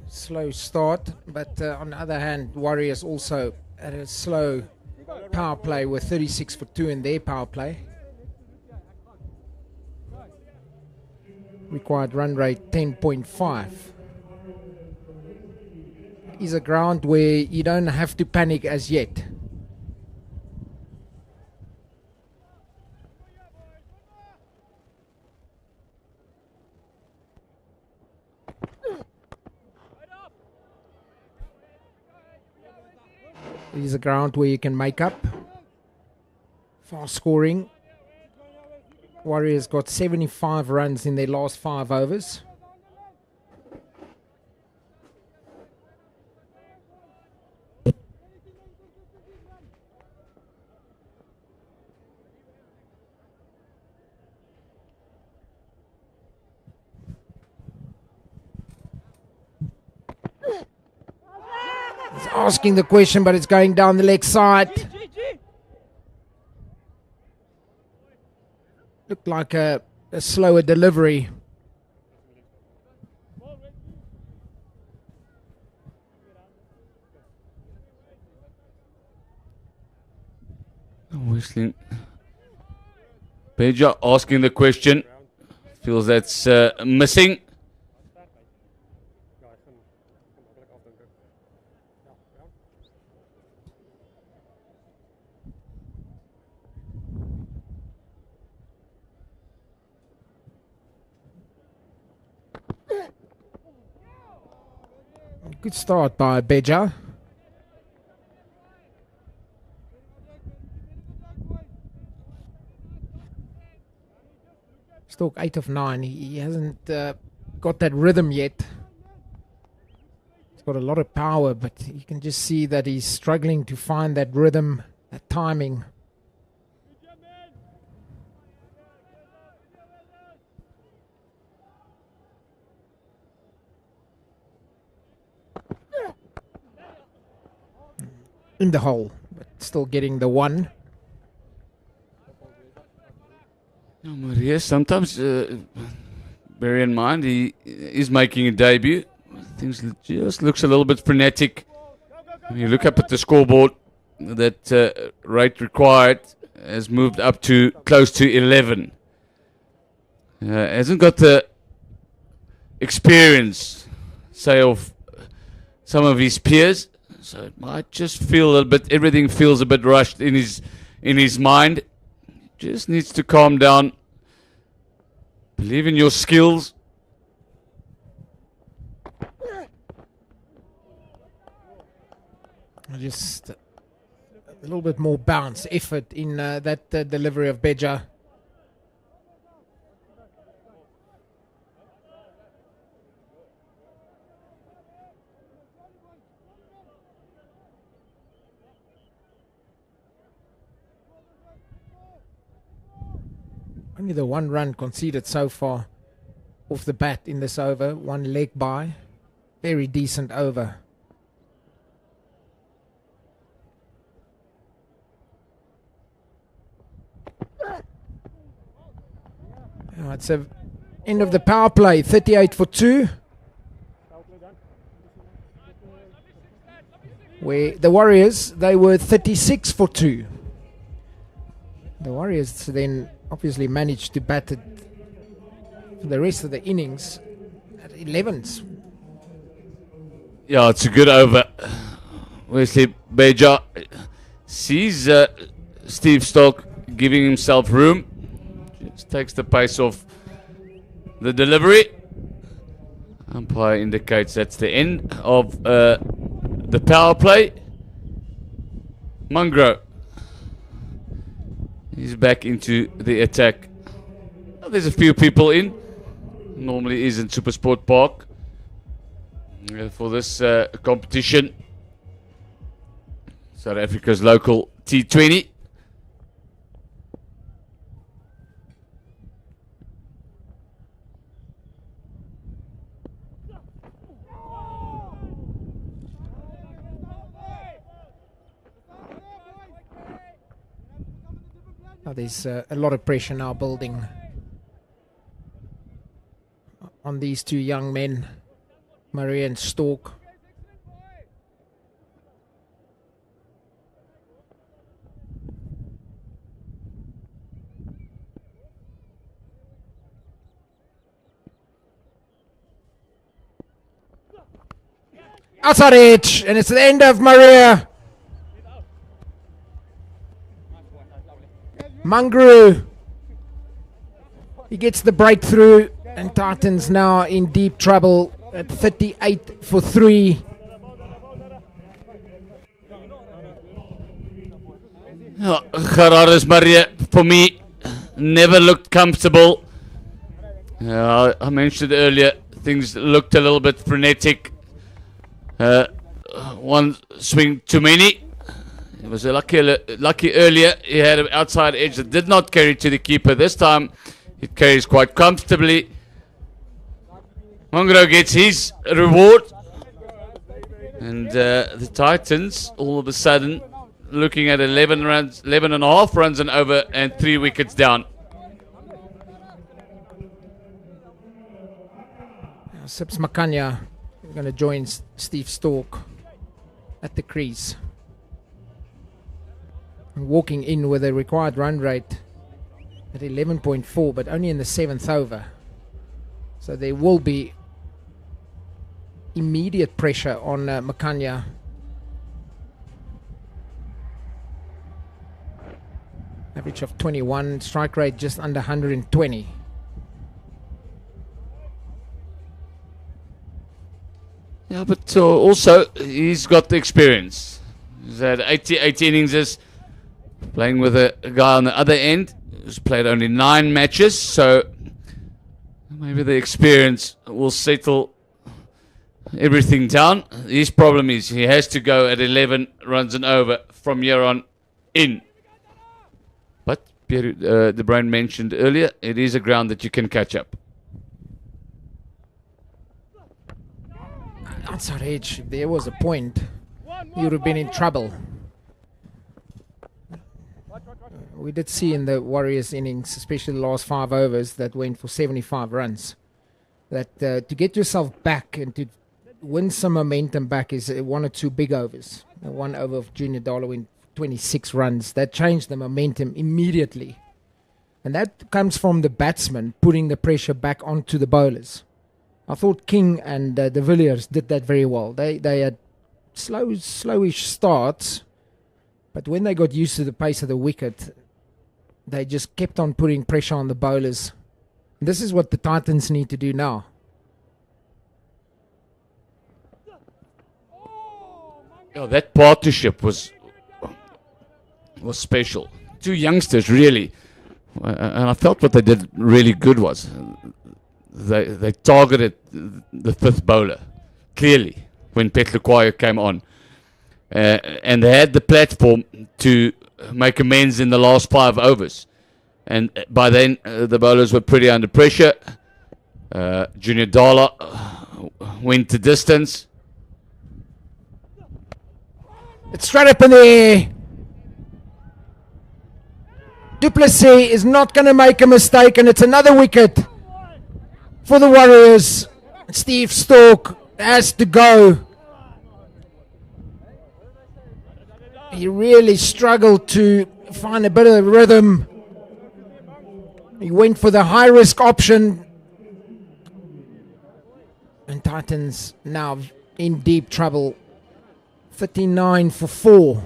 S6: Slow start, but on the other hand, Warriors also had a slow power play with 36 for 2 in their power play. Required run rate 10.5. Is a ground where you don't have to panic as yet. It is a ground where you can make up. Fast scoring. Warriors got 75 runs in their last 5 overs. He's asking the question, but it's going down the leg side. Looked like a slower delivery.
S1: Whistling. Beja asking the question. Feels that's missing.
S6: Good start by Beja. Stalk 8 of 9. He hasn't got that rhythm yet. He's got a lot of power, but you can just see that he's struggling to find that rhythm, that timing. In the hole, but still getting the 1.
S1: Maria, sometimes bear in mind he is making a debut. Things just looks a little bit frenetic. When you look up at the scoreboard, that rate required has moved up to close to 11. Hasn't got the experience, say, of some of his peers. So it might just feel a little bit, everything feels a bit rushed in his mind. Just needs to calm down. Believe in your skills.
S6: Just a little bit more bounce, effort in that delivery of Beja. Only the 1 run conceded so far off the bat in this over. 1 leg by. Very decent over. It's a end of the power play. 38 for 2. Where the Warriors, they were 36 for 2. The Warriors then obviously managed to bat it for the rest of the innings at 11s.
S1: Yeah, it's a good over. Wesley Beja sees Steve Stock giving himself room. Just takes the pace off the delivery. Umpire indicates that's the end of the power play. Mungro. He's back into the attack. There's a few people in. Normally is in SuperSport Park for this competition. South Africa's local T20.
S6: Now there's a lot of pressure now building on these two young men, Murray and Stork. Outside edge, and it's the end of Maria. Mungru, he gets the breakthrough, and Titans now in deep trouble at 38 for 3.
S1: Gerardus Maria, for me, never looked comfortable. I mentioned earlier, things looked a little bit frenetic. One swing too many. It was a lucky earlier. He had an outside edge that did not carry to the keeper. This time, it carries quite comfortably. Mungro gets his reward. And the Titans, all of a sudden, looking at 11 and a half runs and over and 3 wickets down.
S6: Sips Makanya going to join Steve Stork at the crease. Walking in with a required run rate at 11.4, but only in the 7th over. So there will be immediate pressure on Makanya. Average of 21, strike rate just under 120.
S1: Yeah, but also he's got the experience. He's had 80 innings, playing with a guy on the other end who's played only 9 matches, so maybe the experience will settle everything down. His problem is he has to go at 11 runs and over from here on in. But De Bruin mentioned earlier, it is a ground that you can catch up.
S6: Outside edge, if there was a point, you would have been in trouble. We did see in the Warriors innings, especially the last 5 overs that went for 75 runs, that to get yourself back and to win some momentum back is 1 or 2 big overs. 1 over of Junior Dollar went 26 runs. That changed the momentum immediately. And that comes from the batsman putting the pressure back onto the bowlers. I thought King and De Villiers did that very well. They had slowish starts, but when they got used to the pace of the wicket, they just kept on putting pressure on the bowlers. This is what the Titans need to do now.
S1: Oh, that partnership was special. 2 youngsters, really. And I felt what they did really good was they targeted the 5th bowler, clearly, when Petlukwaya came on. And they had the platform to make amends in the last 5 overs. And by then, the bowlers were pretty under pressure. Junior Dollar went to distance.
S6: It's straight up in the air. Duplessis is not going to make a mistake, and it's another wicket for the Warriors. Steve Stork has to go. He really struggled to find a bit of rhythm. He went for the high-risk option. And Titans now in deep trouble. 39 for 4.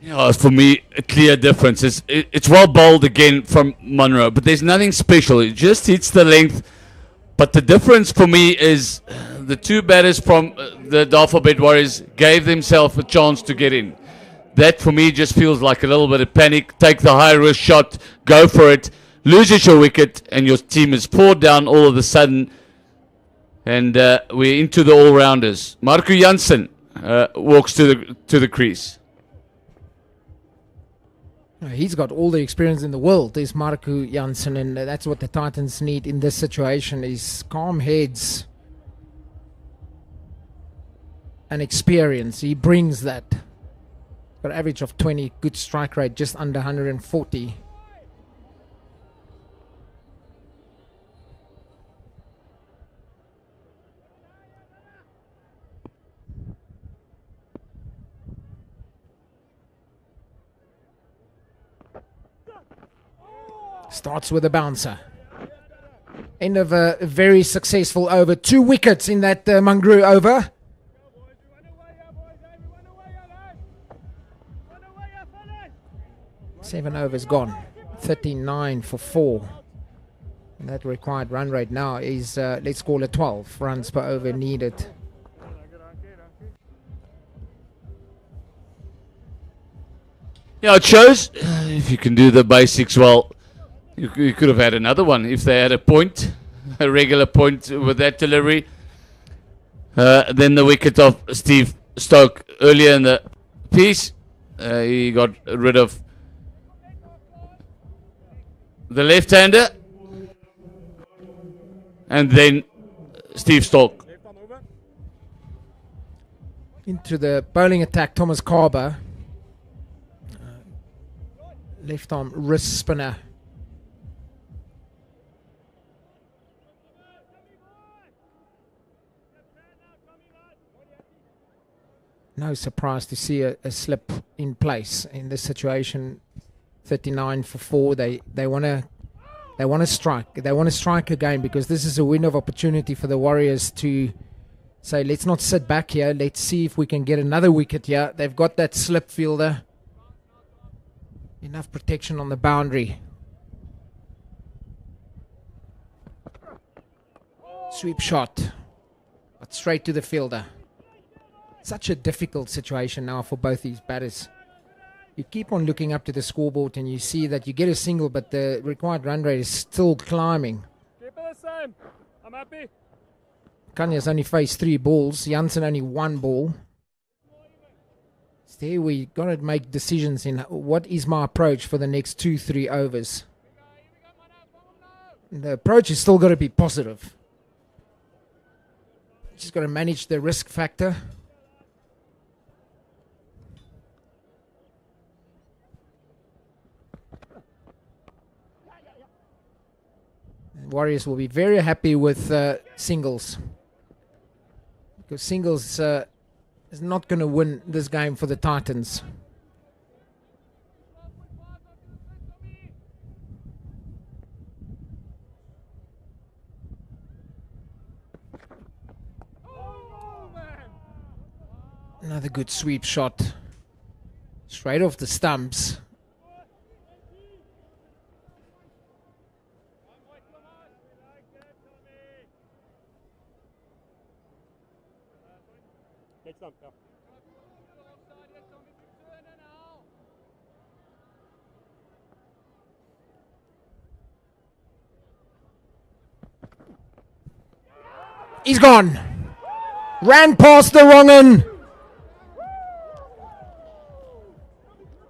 S1: For me, a clear difference. It's well bowled again from Munro, but there's nothing special. It just hits the length. But the difference for me is the two batters from the Dafabet Warriors gave themselves a chance to get in. That for me just feels like a little bit of panic. Take the high risk shot, go for it, loses your wicket, and your team is poured down all of a sudden. And we're into the all-rounders. Marco Jansen walks to the crease.
S6: He's got all the experience in the world, is Marco Jansen, and that's what the Titans need in this situation, is calm heads and experience. He brings that. Got an average of 20, good strike rate, just under 140. Starts with a bouncer. End of a very successful over. 2 wickets in that Mangru over. Seven overs gone. 39 for 4. And that required run rate now is, let's call it 12 runs per over needed.
S1: Yeah, it shows if you can do the basics well. You could have had another one if they had a point, a regular point with that delivery. Then the wicket of Steve Stoke earlier in the piece. He got rid of the left-hander. And then Steve Stoke.
S6: Into the bowling attack, Thomas Carber. Left arm wrist spinner. No surprise to see a slip in place in this situation. 39 for 4. They want to strike. They want to strike again, because this is a window of opportunity for the Warriors to say, let's not sit back here. Let's see if we can get another wicket here. They've got that slip fielder. Enough protection on the boundary. Sweep shot. But straight to the fielder. Such a difficult situation now for both these batters. You keep on looking up to the scoreboard and you see that you get a single, but the required run rate is still climbing.
S2: Keep it the same. I'm happy.
S6: Kanya's only faced 3 balls. Jansen only 1 ball. So there we got to make decisions in what is my approach for the next 2-3 overs. The approach is still got to be positive. Just got to manage the risk factor. Warriors will be very happy with singles, because singles is not going to win this game for the Titans. Another good sweep shot, straight off the stumps. He's gone. Ran past the wrong end.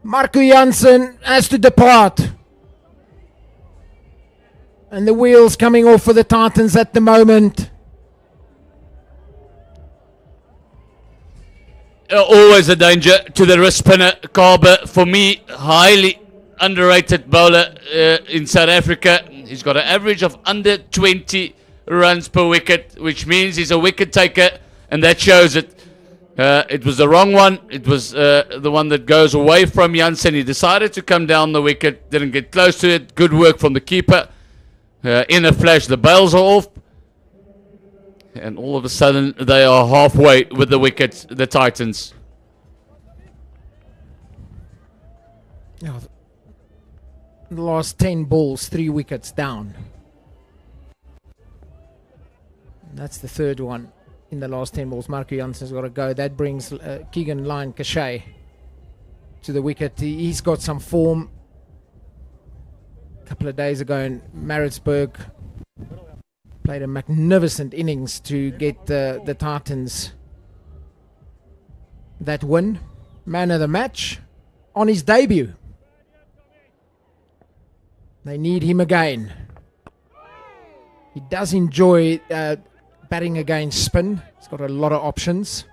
S6: Marco Jansen has to depart. And the wheels coming off for the Titans at the moment.
S1: Always a danger to the wrist spinner. Carber, for me, highly underrated bowler in South Africa. He's got an average of under 20 runs per wicket, which means he's a wicket taker, and that shows it. It was the wrong one. It was the one that goes away from Jansen. He decided to come down the wicket, didn't get close to it. Good work from the keeper. In a flash, the bails are off. And all of a sudden, they are halfway with the wickets, the Titans.
S6: Yeah, the last 10 balls, 3 wickets down. And that's the third one in the last 10 balls. Marco Jansen's got to go. That brings Keegan Lyon Cachet to the wicket. He's got some form. A couple of days ago in Maritzburg, played a magnificent innings to get the Titans that win. Man of the match on his debut. They need him again. He does enjoy batting against spin. He's got a lot of options.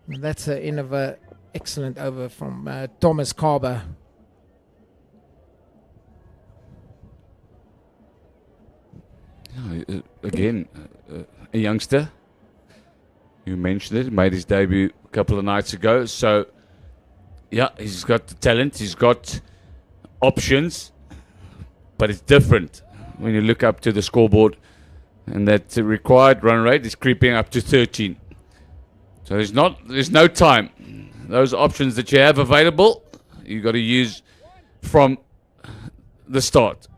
S6: And that's an end of an excellent over from Thomas Carver.
S1: Again, a youngster. You mentioned it, made his debut a couple of nights ago. So, yeah, he's got the talent, he's got options, but it's different when you look up to the scoreboard, and that required run rate is creeping up to 13. So there's no time. Those options that you have available, you got to use from the start.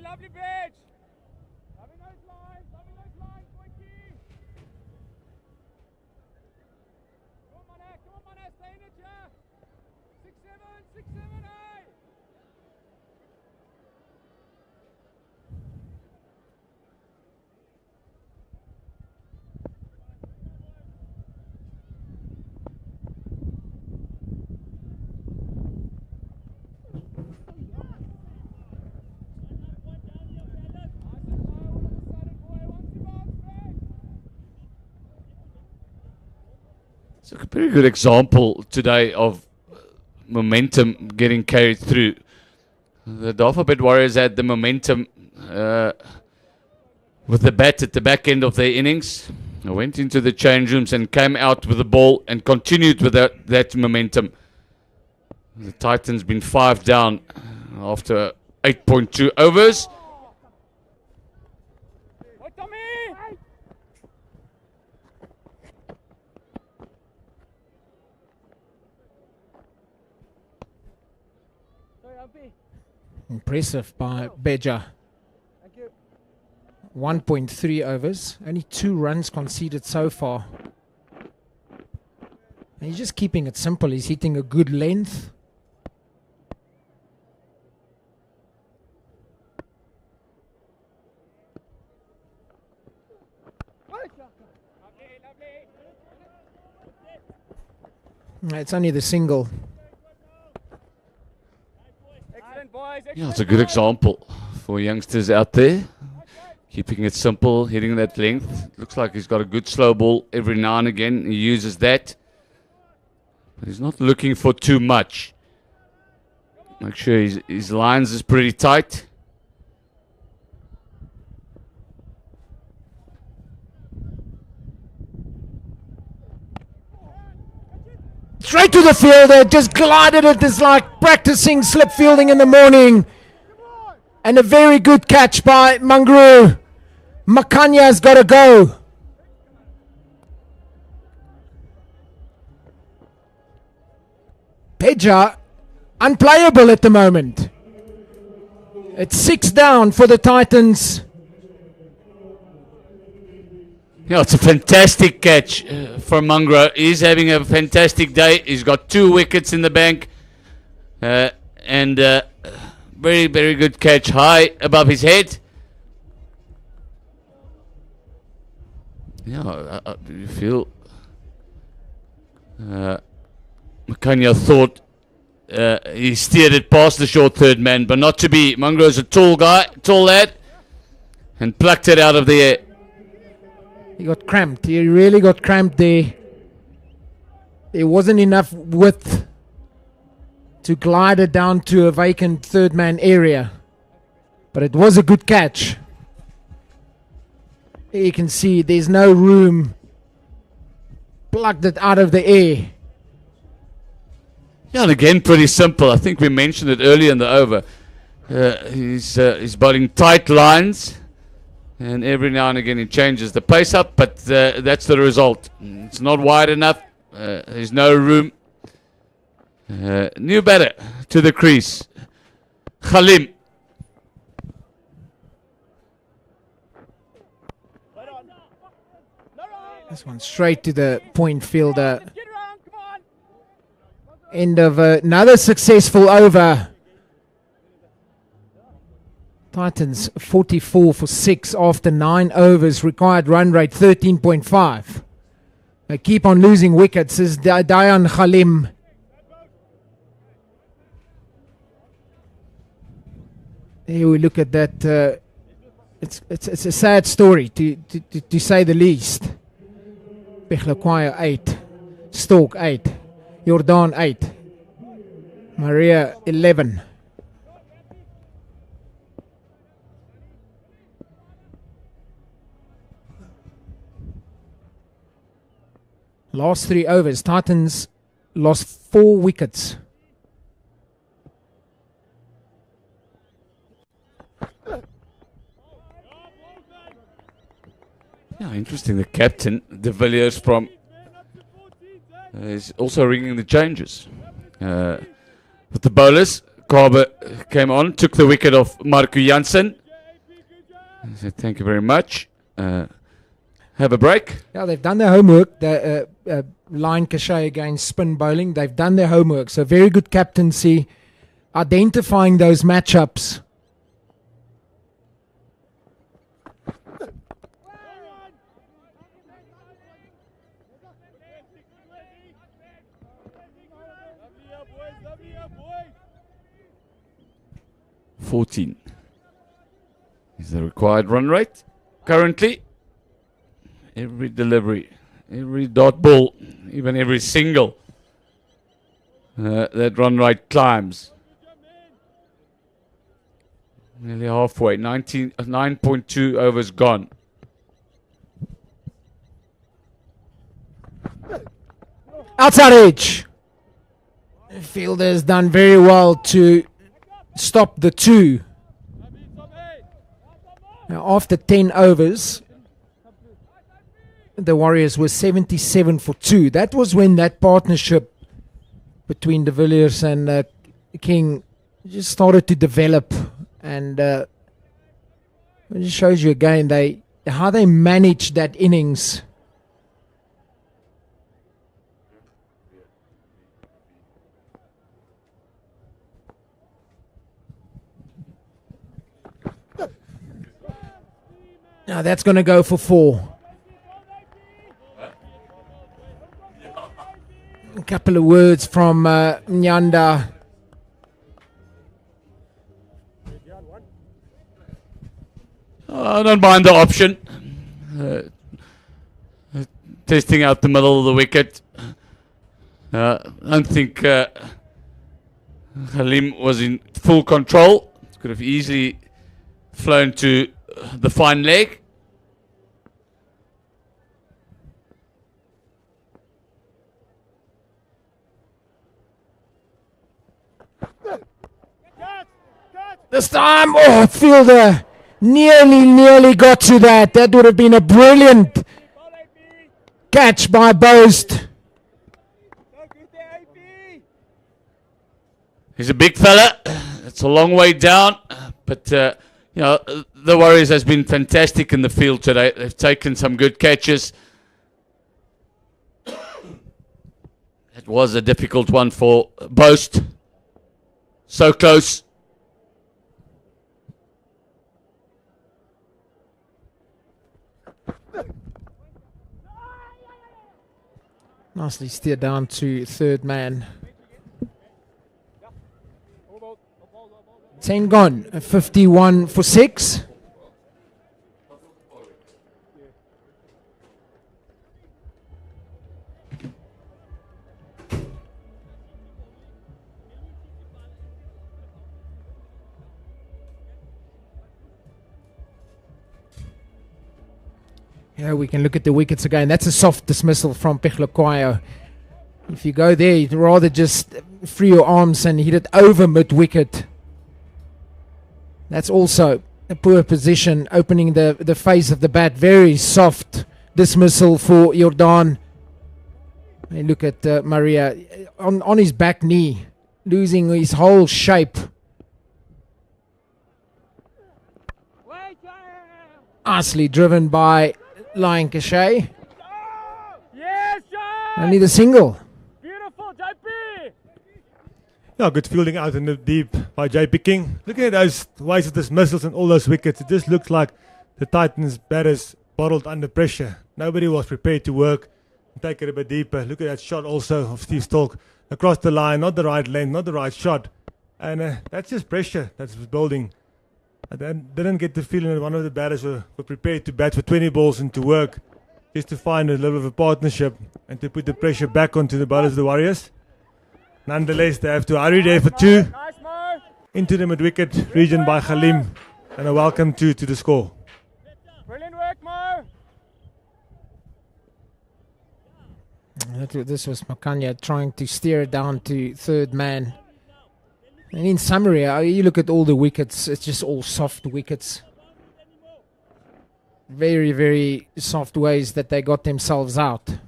S2: Lovely pitch. Loving those lines, Boykie. Come on, man, stay in it, yeah. 6-7, 8.
S1: It's a very good example today of momentum getting carried through. The Dafabet Warriors had the momentum with the bat at the back end of their innings. They went into the change rooms and came out with the ball and continued with that momentum. The Titans been 5 down after 8.2 overs.
S6: Impressive by Beja. 1.3 overs, only 2 runs conceded so far. And he's just keeping it simple. He's hitting a good length. It's only the single.
S1: Yeah, it's a good example for youngsters out there. Keeping it simple, hitting that length. Looks like he's got a good slow ball every now and again. He uses that. But he's not looking for too much. Make sure his lines is pretty tight.
S6: Straight to the fielder, just glided it. It's like practicing slip fielding in the morning. And a very good catch by Mangru. Makanya's got to go. Beja, unplayable at the moment. It's 6 down for the Titans.
S1: Yeah, it's a fantastic catch for Mangro. He's having a fantastic day. He's got 2 wickets in the bank. And very, very good catch high above his head. Yeah, you feel Makanya thought he steered it past the short third man, but not to be. Mungro's a tall guy, tall lad, and plucked it out of the air.
S6: He got cramped. He really got cramped there. There wasn't enough width to glide it down to a vacant third man area. But it was a good catch. You can see there's no room. Plucked it out of the air.
S1: Yeah, and again, pretty simple. I think we mentioned it earlier in the over. He's bowling tight lines, and every now and again he changes the pace up, but that's the result. It's not wide enough. There's no room. New batter to the crease. Khalim.
S6: This one straight to the point fielder. End of another successful over. Titans 44 for 6 after 9 overs. Required run rate 13.5. They keep on losing wickets. Is Dayan Khalim. Here we look at that. It's a sad story to say the least. Bechlakwaya 8, Stork 8, Jordan 8, Maria 11. Last 3 overs, Titans lost 4 wickets.
S1: Yeah, interesting. The captain, De Villiers from, is also ringing the changes. With the bowlers, Carver came on, took the wicket of Marco Janssen. I said, thank you very much. Have a break.
S6: Yeah, they've done their homework. The line cachet against spin bowling. They've done their homework. So very good captaincy, identifying those matchups.
S1: $14 is the required run rate currently. Every delivery, every dot ball, even every single, that run rate climbs. Nearly halfway, 9.2 overs gone.
S6: Outside edge. The fielder has done very well to stop the 2. Now, after 10 overs, the Warriors were 77 for 2. That was when that partnership between De Villiers and King just started to develop, and it just shows you again how they managed that innings. Now that's going to go for 4. A couple of words from Nyanda.
S1: I don't mind the option. Testing out the middle of the wicket. I don't think Halim was in full control. Could have easily flown to the fine leg.
S6: This time, fielder nearly got to that. That would have been a brilliant catch by Boast.
S1: He's a big fella. It's a long way down, but the Warriors has been fantastic in the field today. They've taken some good catches. It was a difficult one for Boast. So close.
S6: Nicely steered down to third man. 10 gone, 51 for 6. Yeah, we can look at the wickets again. That's a soft dismissal from Pechlokwayo. If you go there, you'd rather just free your arms and hit it over mid wicket. That's also a poor position, opening the face of the bat. Very soft dismissal for Jordan. And look at Maria on his back knee, losing his whole shape. Nicely driven by Lancashire.
S2: Yes, John!
S6: Only the single.
S2: Beautiful, JP!
S5: Yeah, good fielding out in the deep by JP King. Looking at those ways of dismissals and all those wickets, it just looks like the Titans batters bottled under pressure. Nobody was prepared to work and take it a bit deeper. Look at that shot also of Steve Stolk across the line, not the right length, not the right shot. And that's just pressure that's building. I didn't get the feeling that one of the batters were prepared to bat for 20 balls and to work just to find a little of a partnership and to put the pressure back onto the bowlers of the Warriors. Nonetheless, they have to hurry there for 2
S2: Nice, Mo!
S5: into the mid-wicket region by Khalim, and a welcome to the score.
S2: Brilliant work, Mo!
S6: This was Makanya trying to steer it down to third man. And in summary, you look at all the wickets, it's just all soft wickets. Very, very soft ways that they got themselves out.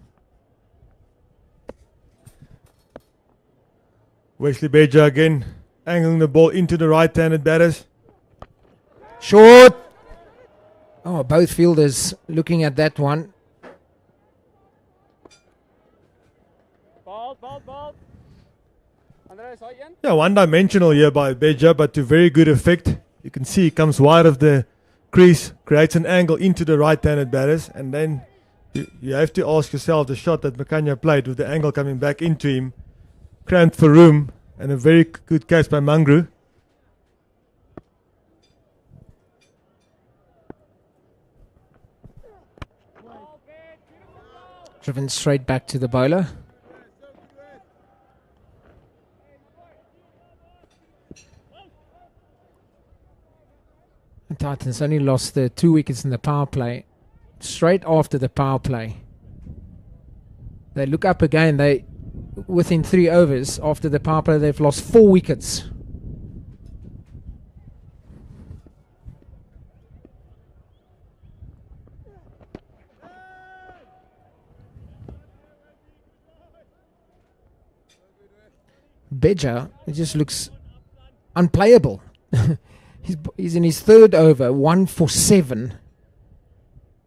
S5: Wesley Beja again, angling the ball into the right-handed batters.
S6: Short! Oh, both fielders looking at that one.
S2: Ball. Andreas, hy een.
S5: Yeah, one-dimensional here by Beja, but to very good effect. You can see he comes wide of the crease, creates an angle into the right-handed batters, and then you have to ask yourself the shot that Makanya played with the angle coming back into him, cramped for room, and a very good catch by Mangru.
S6: Driven straight back to the bowler. The Titans only lost the 2 wickets in the power play. Straight after the power play, they look up again. They, within 3 overs after the power play, they've lost 4 wickets. Beja, it just looks unplayable. He's in his 3rd over, 1 for 7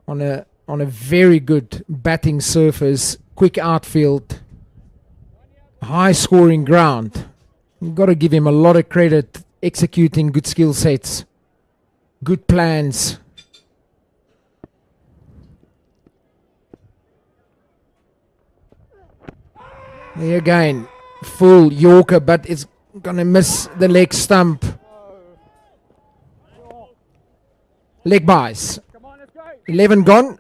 S6: on a very good batting surface, quick outfield, high scoring ground. You've got to give him a lot of credit, executing good skill sets, good plans. There again, full Yorker, but it's going to miss the leg stump. Leg buys. 11 gone.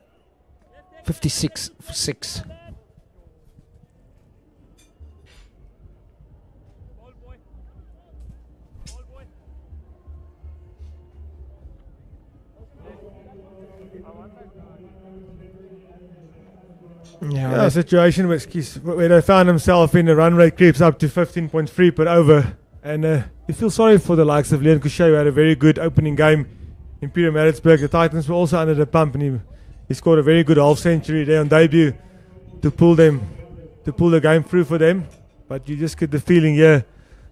S6: 56 for 6.
S5: Yeah, a situation where they found himself in the run rate creeps up to 15.3 per over. And you feel sorry for the likes of Leon Couchet, who had a very good opening game in Pietermaritzburg. The Titans were also under the pump, and he scored a very good half century there on debut to pull the game through for them. But you just get the feeling here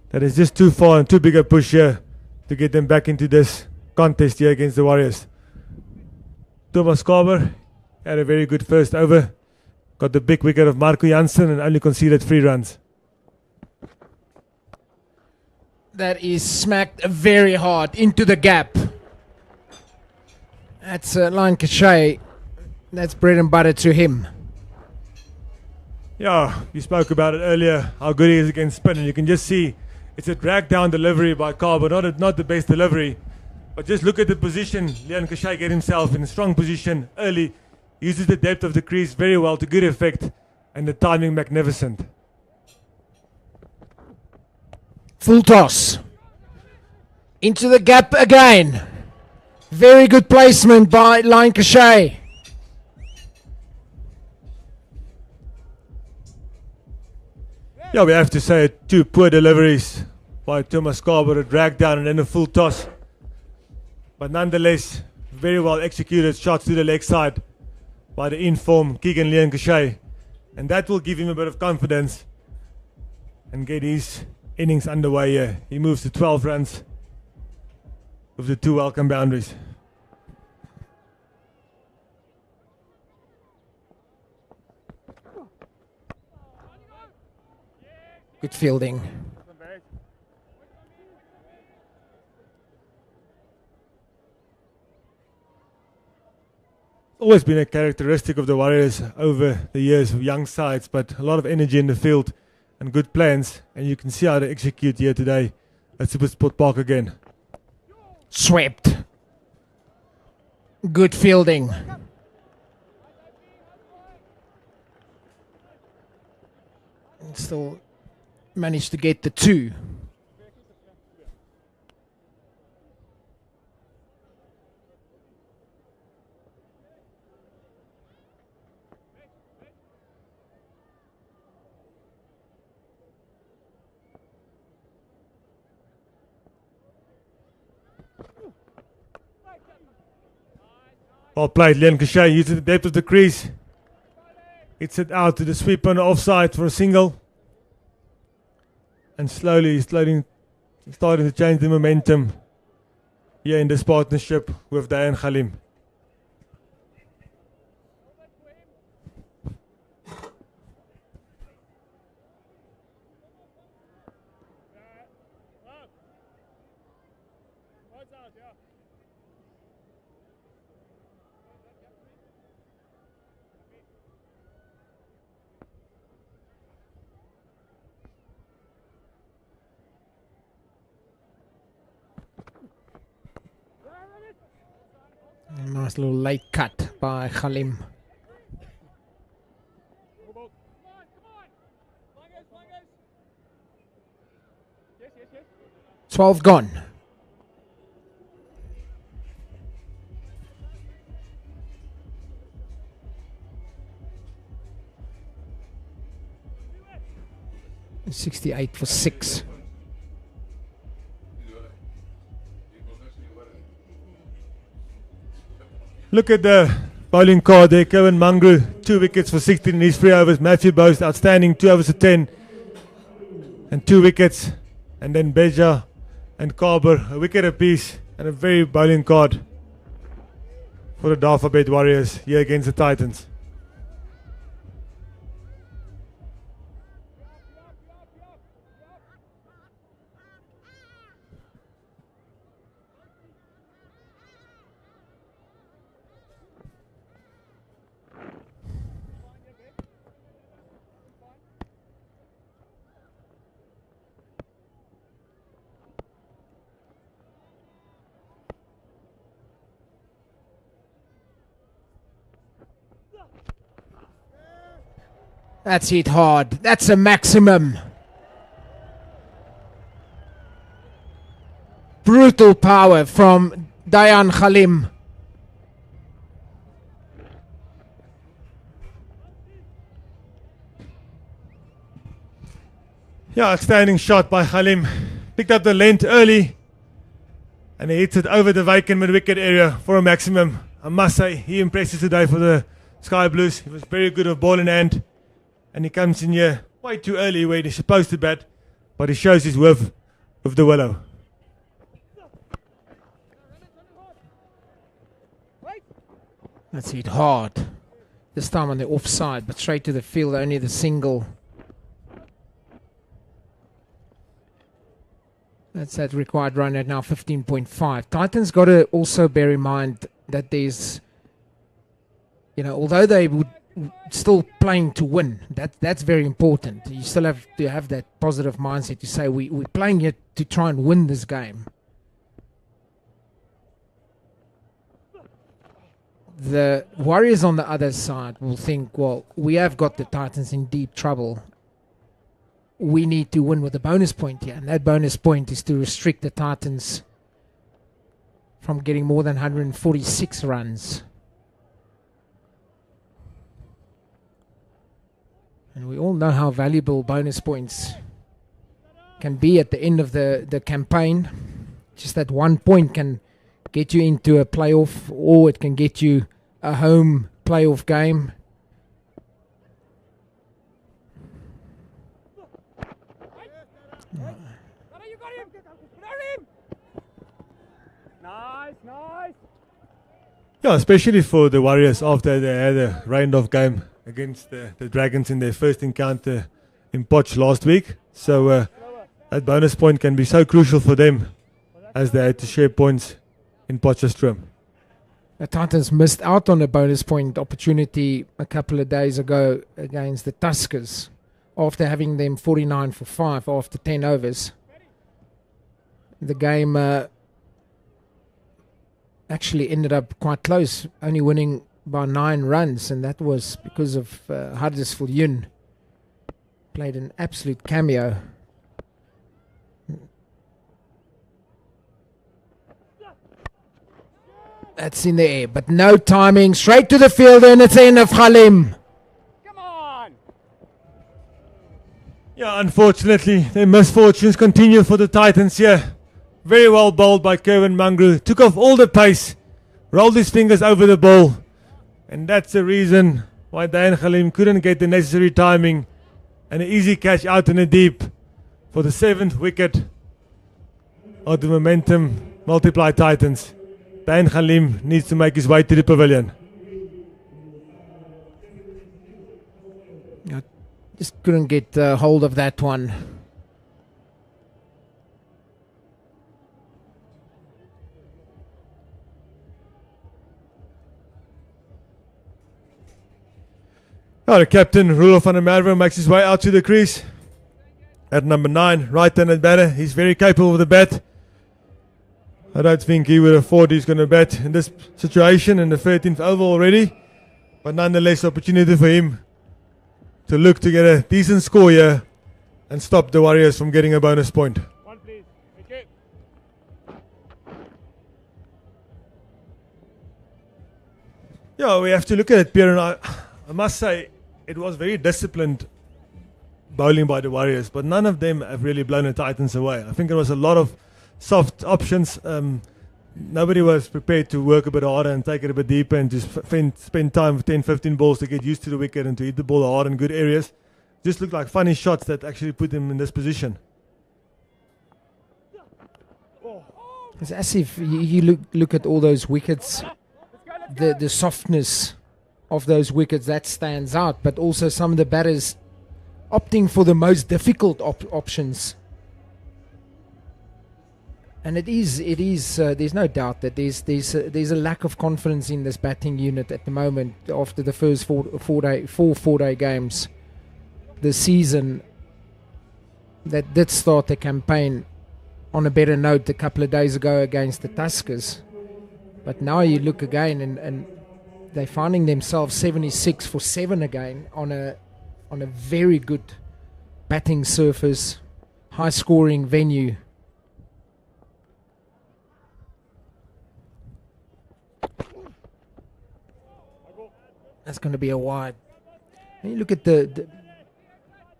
S5: that it's just too far and too big a push here to get them back into this contest here against the Warriors. Thomas Carver had a very good first over, got the big wicket of Marco Janssen and only conceded 3 runs.
S6: That is smacked very hard into the gap. That's Lancashire. That's bread and butter to him.
S5: Yeah, you spoke about it earlier, how good he is against spin, and you can just see it's a drag down delivery by Carver, not the best delivery, but just look at the position. Leon Couchet get himself in a strong position early, uses the depth of the crease very well to good effect, and the timing magnificent.
S6: Full toss. Into the gap again. Very good placement by Lancashire.
S5: Yeah, we have to say it. 2 poor deliveries by Thomas Carver, a drag down and then a full toss. But nonetheless, very well executed shots to the leg side by the in-form Keegan Leon Cachet. And that will give him a bit of confidence and get his innings underway here. He moves to 12 runs with the 2 welcome boundaries.
S6: Good fielding.
S5: Always been a characteristic of the Warriors over the years of young sides, but a lot of energy in the field and good plans, and you can see how they execute here today at SuperSport Park again.
S6: Swept. Good fielding. And still managed to get the 2.
S5: Well played, Leon Cachet using the depth of the crease. Hits it out to the sweep on the offside for a single. And slowly starting to change the momentum here in this partnership with Dayan Khalim.
S6: Nice little late cut by Khalim. 12 gone. $68 for 6.
S5: Look at the bowling card there. Kevin Mangru, 2 wickets for 16 in his 3 overs. Matthew Bose, outstanding, 2 overs for 10 and 2 wickets. And then Beja and Carver, a wicket apiece, and a very bowling card for the Dafabet Warriors here against the Titans.
S6: That's hit hard. That's a maximum. Brutal power from Dayan Khalim.
S5: Yeah, outstanding shot by Khalim. Picked up the length early and he hits it over the vacant mid-wicket area for a maximum. I must say, he impresses today for the Sky Blues. He was very good with ball in hand. And he comes in here way too early where he's supposed to bat, but he shows his worth with the willow.
S6: That's hit hard. This time on the offside, but straight to the field, only the single. That's that required run at now 15.5. Titans got to also bear in mind that there's, although they would still playing to win. That's very important. You still have to have that positive mindset to say we're playing here to try and win this game. The Warriors on the other side will think, well, we have got the Titans in deep trouble. We need to win with a bonus point here, and that bonus point is to restrict the Titans from getting more than 146 runs. And we all know how valuable bonus points can be at the end of the campaign. Just that 1 point can get you into a playoff, or it can get you a home playoff game.
S2: You got him! Got him! Nice, nice!
S5: Yeah, especially for the Warriors after they had a rained-off game against the Dragons in their first encounter in Potch last week. So that bonus point can be so crucial for them as they had to share points in Potchefstroom.
S6: The Titans missed out on a bonus point opportunity a couple of days ago against the Tuskers after having them 49 for 5 after 10 overs. The game actually ended up quite close, only winning by 9 runs, and that was because of Huddersfield Yun played an absolute cameo. That's in the air, but no timing. Straight to the fielder, and it's in of Khalim.
S2: Come on!
S5: Yeah, unfortunately, their misfortunes continue for the Titans here. Very well bowled by Kevin Mangru. Took off all the pace, rolled his fingers over the ball, and that's the reason why Dayan Khalim couldn't get the necessary timing and an easy catch out in the deep for the 7th wicket of the Momentum Multiply Titans. Dayan Khalim needs to make his way to the pavilion.
S6: Just couldn't get hold of that one.
S5: Oh, the captain, Roelof van der Merwe, makes his way out to the crease. At number 9, right-handed batter. He's very capable of the bat. I don't think he would have thought he's going to bat in this situation in the 13th over already. But nonetheless, opportunity for him to look to get a decent score here and stop the Warriors from getting a bonus point.
S2: One, please. Thank you.
S5: Yeah, we have to look at it, Pierre, and I must say it was very disciplined bowling by the Warriors, but none of them have really blown the Titans away. I think there was a lot of soft options. Nobody was prepared to work a bit harder and take it a bit deeper and just spend time with 10-15 balls to get used to the wicket and to hit the ball hard in good areas. Just looked like funny shots that actually put them in this position.
S6: It's as if you look at all those wickets, the softness of those wickets, that stands out, but also some of the batters opting for the most difficult options. And it is. There's no doubt that there's a lack of confidence in this batting unit at the moment after the first four-day games. The season that did start the campaign on a better note a couple of days ago against the Tuskers, but now you look again and they're finding themselves 76 for 7 again on a very good batting surface, high-scoring venue. That's going to be a wide. When you look at the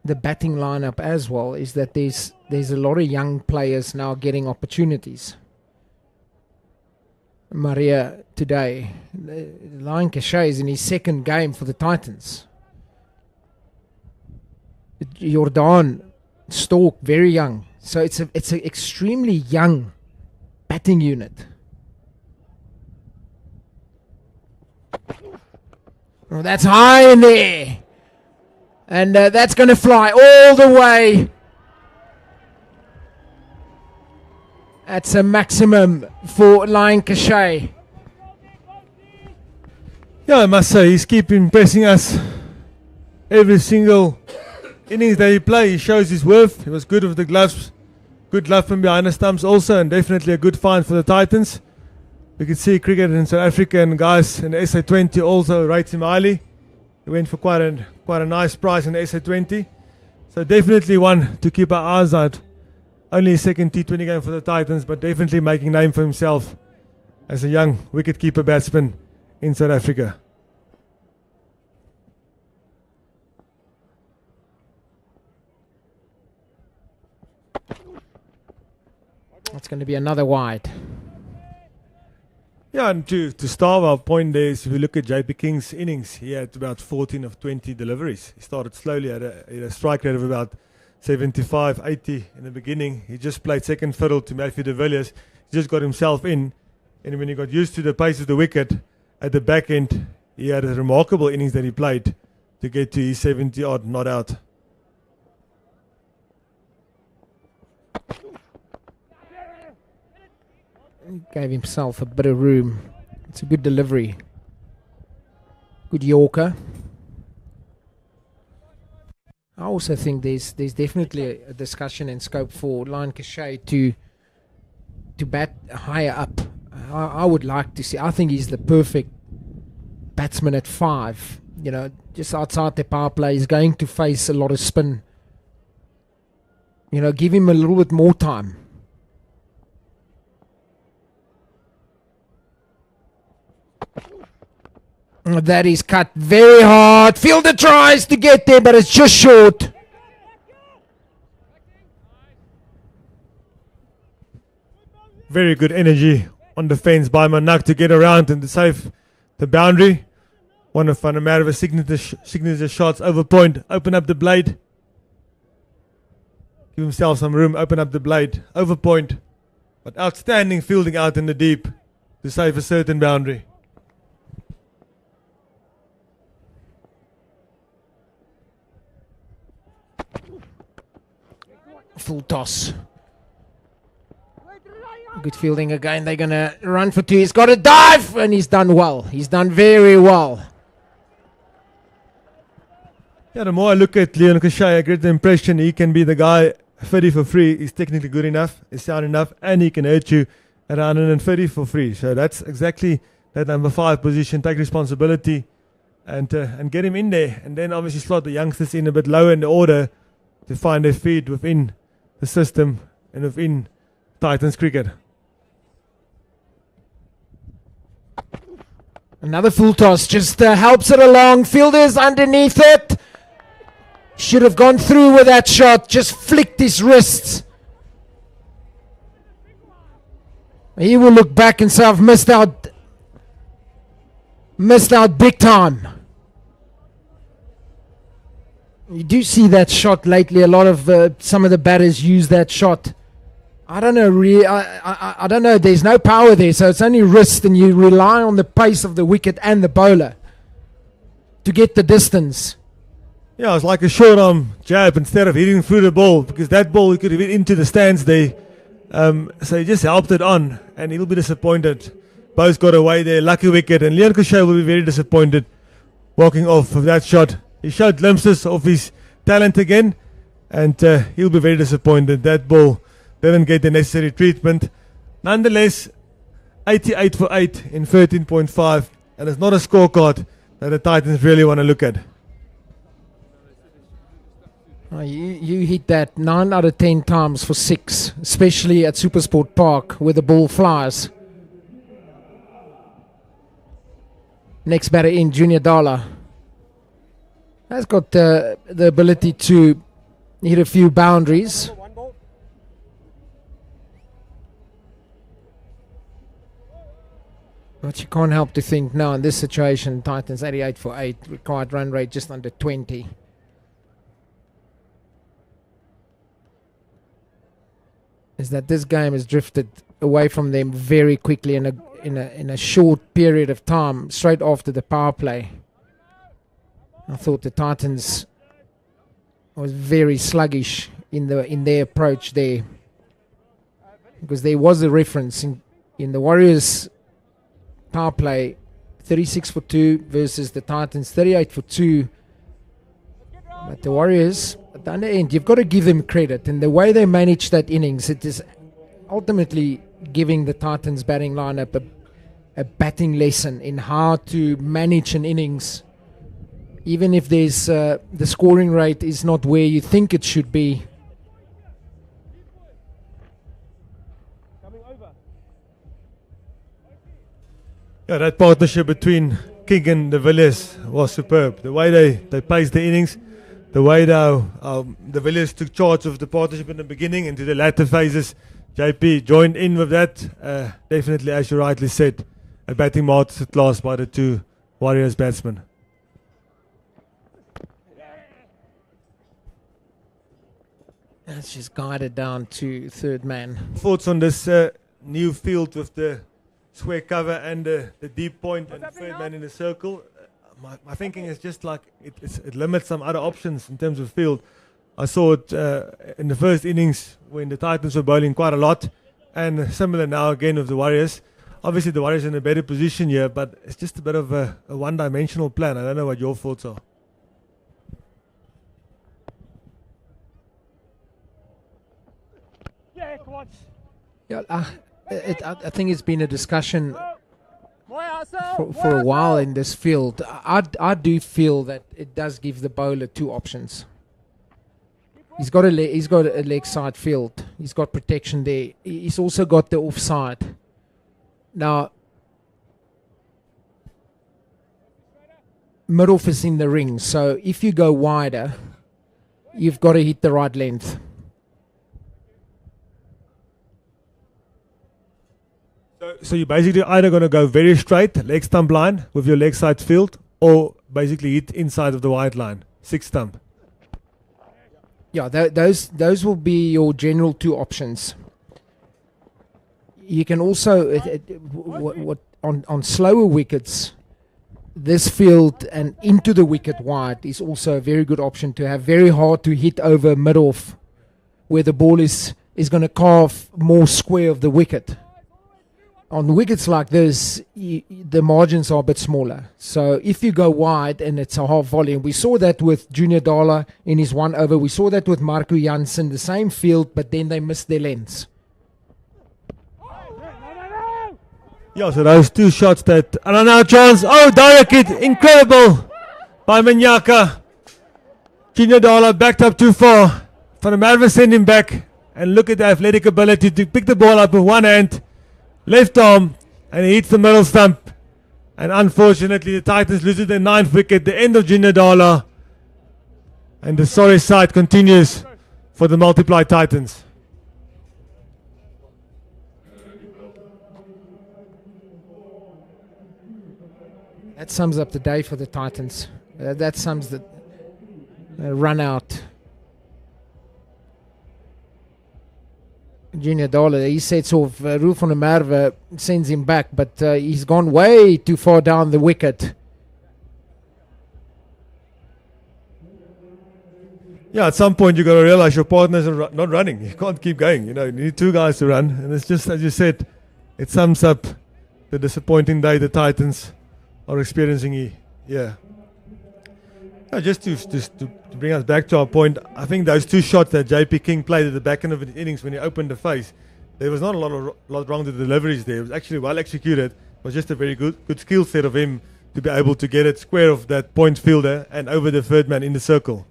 S6: batting lineup as well, is that there's a lot of young players now getting opportunities. Maria today, Lion Cachet is in his 2nd game for the Titans. Jordan Stork, very young. So it's an extremely young batting unit. Oh, that's high in there. And that's going to fly all the way. That's a maximum for Lion Cachet.
S5: Yeah, I must say, he's keep impressing us. Every single innings that he plays, he shows his worth. He was good with the gloves. Good glove from behind the stumps also, and definitely a good find for the Titans. We can see cricket in South Africa and guys in the SA20 also rate him highly. He went for quite a nice price in the SA20. So definitely one to keep our eyes out. Only his 2nd T20 game for the Titans, but definitely making name for himself as a young wicket-keeper batsman in South Africa.
S6: That's going to be another wide.
S5: Yeah, and to start our point there is if you look at JP King's innings, he had about 14 of 20 deliveries. He started slowly at a strike rate of about 75, 80 in the beginning. He just played second fiddle to Matthew de Villiers. He just got himself in. And when he got used to the pace of the wicket at the back end, he had a remarkable innings that he played to get to his 70 odd not out.
S6: He gave himself a bit of room. It's a good delivery. Good Yorker. I also think there's definitely a discussion and scope for Lancashire to bat higher up. I would like to see. I think he's the perfect batsman at 5. You know, just outside the power play, he's going to face a lot of spin. You know, give him a little bit more time. That is cut very hard. Fielder tries to get there, but it's just short.
S5: Very good energy on the fence by Manak to get around and to save the boundary. One of Van der Merwe's signature shots over point. Open up the blade. Give himself some room. Open up the blade. Over point. But outstanding fielding out in the deep to save a certain boundary.
S6: Full toss. Good fielding again. They're going to run for 2. He's got a dive and he's done well. He's done very well.
S5: Yeah, the more I look at Leon Kashai, I get the impression he can be the guy 30 for free. He's technically good enough, he's sound enough, and he can hurt you at 130 for free. So that's exactly that number 5 position. Take responsibility and get him in there. And then obviously slot the youngsters in a bit lower in the order to find their feet within the system and within Titans cricket.
S6: Another full toss just helps it along. Fielders underneath it. Should have gone through with that shot. Just flicked his wrists. He will look back and say, I've missed out big time. You do see that shot lately. A lot of some of the batters use that shot. I don't know. I don't know. There's no power there, so it's only wrist, and you rely on the pace of the wicket and the bowler to get the distance.
S5: Yeah, it's like a short arm jab instead of hitting through the ball, because that ball he could have hit into the stands there. So he just helped it on, and he'll be disappointed. Both got away there, lucky wicket, and Leon Koshay will be very disappointed walking off of that shot. He showed glimpses of his talent again, and he'll be very disappointed. That ball didn't get the necessary treatment. Nonetheless, 88 for 8 in 13.5, and it's not a scorecard that the Titans really want to look at.
S6: You hit that 9 out of 10 times for 6, especially at SuperSport Park where the ball flies. Next batter in, Junior Dala. Has got the ability to hit a few boundaries. But you can't help to think now in this situation, Titans 88 for 8, required run rate just under 20. Is that this game has drifted away from them very quickly in a short period of time, straight after the power play. I thought the Titans was very sluggish in their approach there, because there was a reference in the Warriors power play, 36 for 2 versus the Titans 38 for 2. But the Warriors at the under end, you've got to give them credit, and the way they managed that innings, it is ultimately giving the Titans batting lineup a batting lesson in how to manage an innings, even if there's the scoring rate is not where you think it should be.
S5: Yeah, that partnership between King and de Villiers was superb. The way they paced the innings, the way the Villiers took charge of the partnership in the beginning, into the latter phases JP joined in with that. Definitely, as you rightly said, a batting masterclass by the two Warriors batsmen.
S6: It's just guided down to third man.
S5: Thoughts on this new field with the square cover and the deep point and third man in the circle? My thinking is just like it limits some other options in terms of field. I saw it in the first innings when the Titans were bowling quite a lot, and similar now again with the Warriors. Obviously the Warriors are in a better position here, but it's just a bit of a one-dimensional plan. I don't know what your thoughts are.
S6: Yeah, I think it's been a discussion for a while in this field. I do feel that it does give the bowler two options. He's got a leg side field. He's got protection there. He's also got the offside. Now, mid-off is in the ring, so if you go wider, you've got to hit the right length.
S5: So you're basically either going to go very straight, leg stump line with your leg side field, or basically hit inside of the wide line, 6 stump.
S6: Yeah, those will be your general two options. You can also on slower wickets, this field and into the wicket wide is also a very good option to have. Very hard to hit over mid-off, where the ball is going to carve more square of the wicket. On wickets like this, the margins are a bit smaller. So if you go wide and it's a half volume, we saw that with Junior Dala in his 1 over. We saw that with Marco Jansen, the same field, but then they missed their lengths.
S5: Yeah, so those two shots that... And now chance. Oh, direct hit. Incredible by Manyaka. Junior Dala backed up too far. Van der Merwe sent him back. And look at the athletic ability to pick the ball up with one hand. Left arm, and he hits the middle stump. And unfortunately, the Titans lose their 9th wicket. The end of Junior Dala. And the sorry sight continues for the Multiply Titans.
S6: That sums up the day for the Titans. That sums the run out. Junior Dala, he sets off. Roel van der Merwe sends him back, but he's gone way too far down the wicket.
S5: Yeah, at some point you got to realize your partners are not running. You can't keep going. You need 2 guys to run, and it's just as you said. It sums up the disappointing day the Titans are experiencing here. Yeah. Just to bring us back to our point, I think those 2 shots that JP King played at the back end of the innings when he opened the face, there was not a lot wrong with the deliveries there. It was actually well executed. It was just a very good skill set of him to be able to get it square of that point fielder and over the third man in the circle.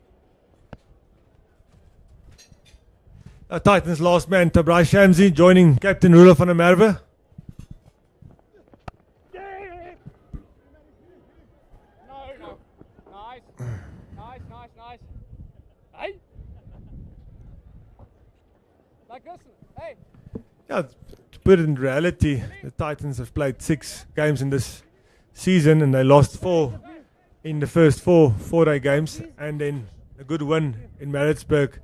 S5: Titans last man, Tabrai Shamsi, joining Captain Roelof van der Merwe. Yeah, to put it in reality, the Titans have played 6 games in this season and they lost 4 in the first 4 4-day games, and then a good win in Maritzburg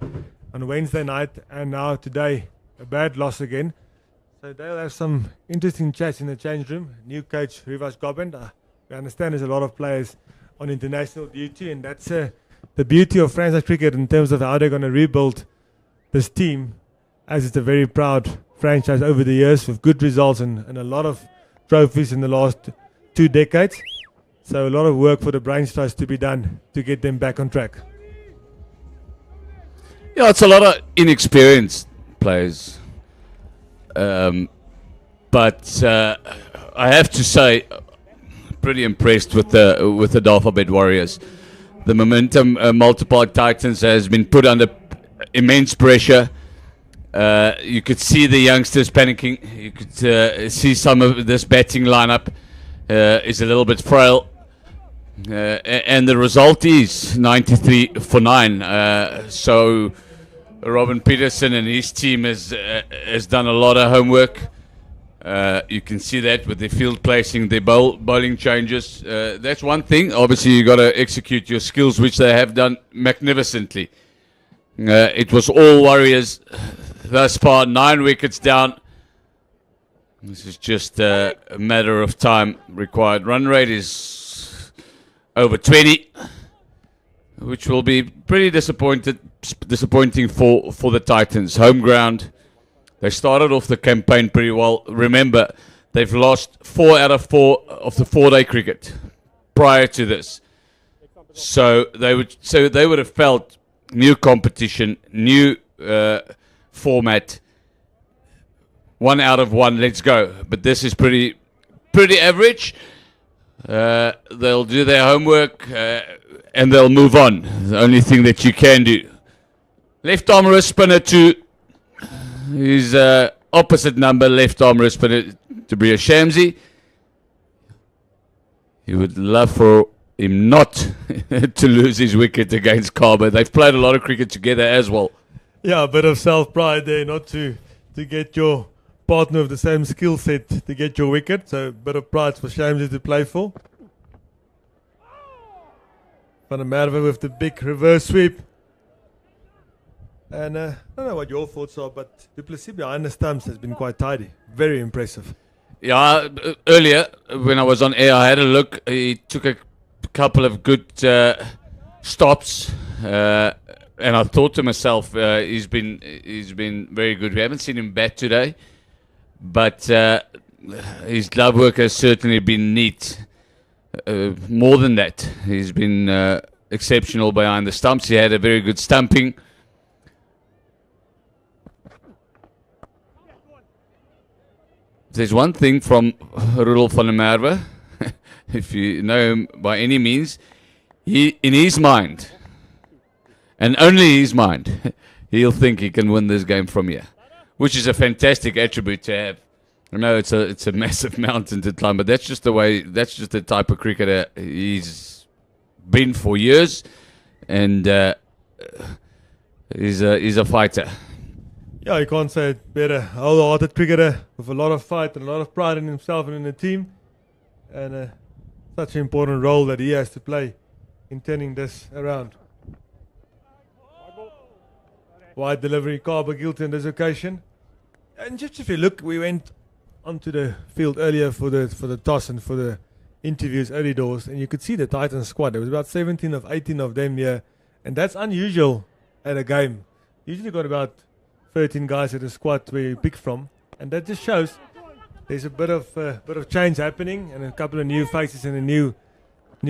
S5: on Wednesday night, and now today a bad loss again. So they'll have some interesting chats in the change room. New coach Rivas Gobend. We understand there's a lot of players on international duty, and that's the beauty of franchise cricket in terms of how they're going to rebuild this team, as it's a very proud franchise over the years with good results and a lot of trophies in the last 2 decades. So a lot of work for the Brains Trust to be done to get them back on track.
S1: Yeah, it's a lot of inexperienced players. But I have to say, pretty impressed with the Dafabet Warriors. The momentum multiplied Titans has been put under immense pressure. You could see the youngsters panicking. You could see some of this batting lineup is a little bit frail. And the result is 93 for 9. So Robin Peterson and his team has done a lot of homework. You can see that with their field placing, their bowling changes. That's one thing. Obviously, you got to execute your skills, which they have done magnificently. It was all Warriors thus far, 9 wickets down. This is just a matter of time required. Run rate is over 20, which will be pretty disappointing for the Titans. Home ground. They started off the campaign pretty well. Remember, they've lost 4 out of 4 of the 4-day cricket prior to this. So they would have felt new competition, new format. 1 out of 1, let's go. But this is pretty average. They'll do their homework and they'll move on. The only thing that you can do. Left arm wrist spinner to his opposite number, left arm wrist spinner to be a Shamsi. You would love for him not to lose his wicket against Kaba. They've played a lot of cricket together as well.
S5: Yeah, a bit of self-pride there, not to get your partner of the same skill set to get your wicket. So a bit of pride for Shamsi to play for. Van der Merwe with the big reverse sweep. And I don't know what your thoughts are, but Du Plessis behind the stumps has been quite tidy. Very impressive.
S1: Yeah, earlier when I was on air, I had a look. He took a couple of good stops, and I thought to myself, he's been very good. We haven't seen him bat today, but his glove work has certainly been neat. More than that, he's been exceptional behind the stumps. He had a very good stumping. There's one thing from Rudolf van der Merwe, if you know him by any means, in his mind, and only his mind, he'll think he can win this game from here, which is a fantastic attribute to have. I know it's a massive mountain to climb, but that's just the type of cricketer he's been for years, and he's a fighter.
S5: Yeah, you can't say it better. A wholehearted cricketer with a lot of fight and a lot of pride in himself and in the team. And such an important role that he has to play in turning this around. Wide delivery, Kaba guilty on this occasion. And just if you look, we went onto the field earlier for the toss and for the interviews early doors, and you could see the Titans squad. There was about 17 of 18 of them here, and that's unusual at a game. Usually got about 13 guys at the squad where you pick from, and that just shows there's a bit of change happening, and a couple of new faces and a new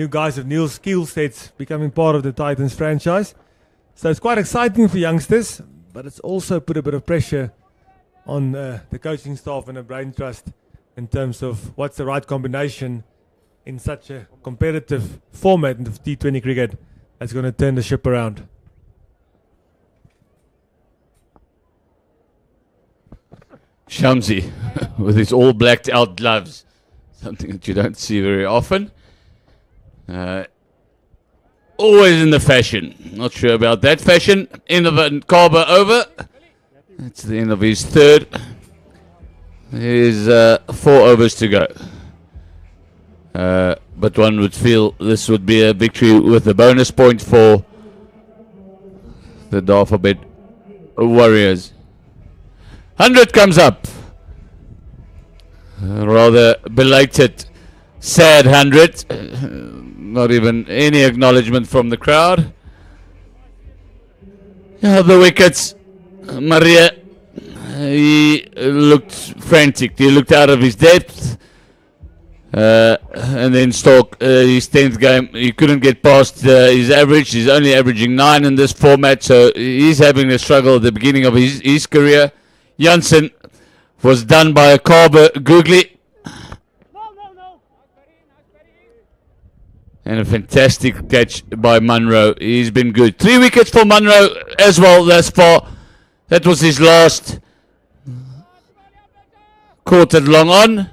S5: guys with new skill sets becoming part of the Titans franchise. So it's quite exciting for youngsters, but it's also put a bit of pressure on the coaching staff and the brain trust in terms of what's the right combination in such a competitive format of T20 cricket that's going to turn the ship around.
S1: Shamsi with his all blacked out gloves, something that you don't see very often. Always in the fashion. Not sure about that fashion. End of it, Kaba over. That's the end of his third. There's 4 overs to go. But one would feel this would be a victory with a bonus point for the Dafabet Warriors. 100 comes up. Rather belated, sad 100. Not even any acknowledgement from the crowd. The wickets. Maria, he looked frantic. He looked out of his depth. And then Stork, his 10th game, he couldn't get past his average. He's only averaging 9 in this format, so he's having a struggle at the beginning of his career. Janssen was done by a Kaba googly. And a fantastic catch by Munro. He's been good. 3 wickets for Munro as well thus far. That was his last. Caught it long on.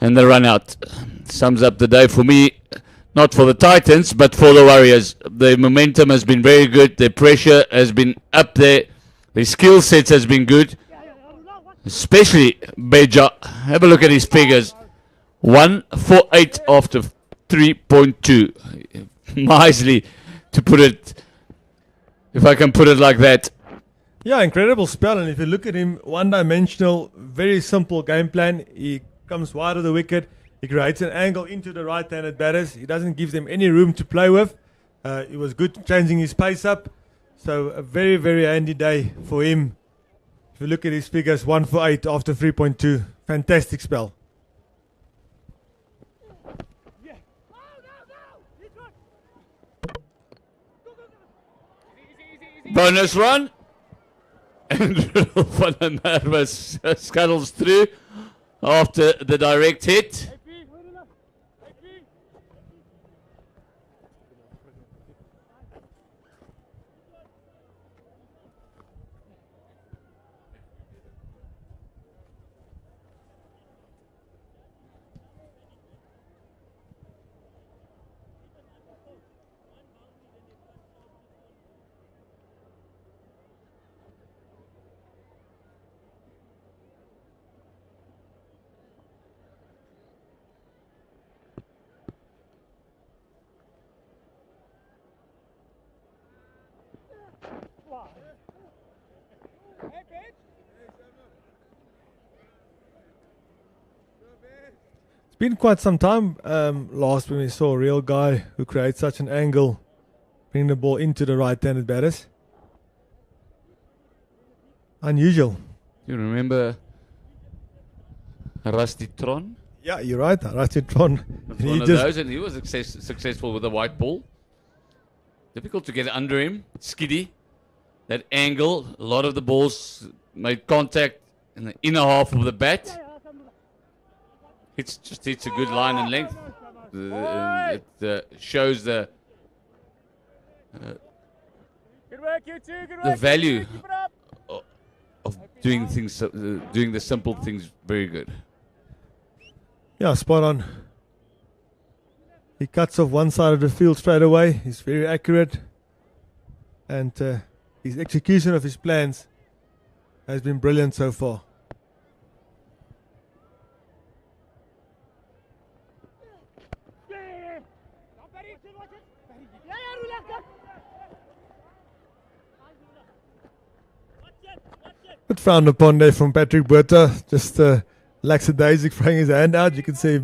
S1: And the run out. Sums up the day for me. not for the Titans, but for the Warriors. The momentum has been very good. Their pressure has been up there. Their skill sets has been good. Especially Beja. Have a look at his figures. 1 for 8 after 3.2. Nicely, to put it, if I can put it like that.
S5: Yeah, incredible spell. And if you look at him, one-dimensional, very simple game plan. He comes wide of the wicket. He creates an angle into the right-handed batters. He doesn't give them any room to play with. He was good changing his pace up. So a very, very handy day for him. If you look at his figures, 1 for 8 after 3.2. Fantastic spell.
S1: Bonus run. And Van der Merwe scuttles through after the direct hit.
S5: It's been quite some time last when we saw a real guy who creates such an angle, bringing the ball into the right-handed batters. Unusual.
S1: You remember Rusty Tron?
S5: Yeah, you're right. Rusty Tron.
S1: One of those, and he was successful with the white ball. Difficult to get under him. Skiddy. That angle, a lot of the balls made contact in the inner half of the bat. It's a good line and length. It shows the value of doing things, doing the simple things very good.
S5: Yeah, spot on. He cuts off one side of the field straight away. He's very accurate. And his execution of his plans has been brilliant so far. Bit frowned upon there from Patrick Botha. Just lackadaisic throwing his hand out. You can see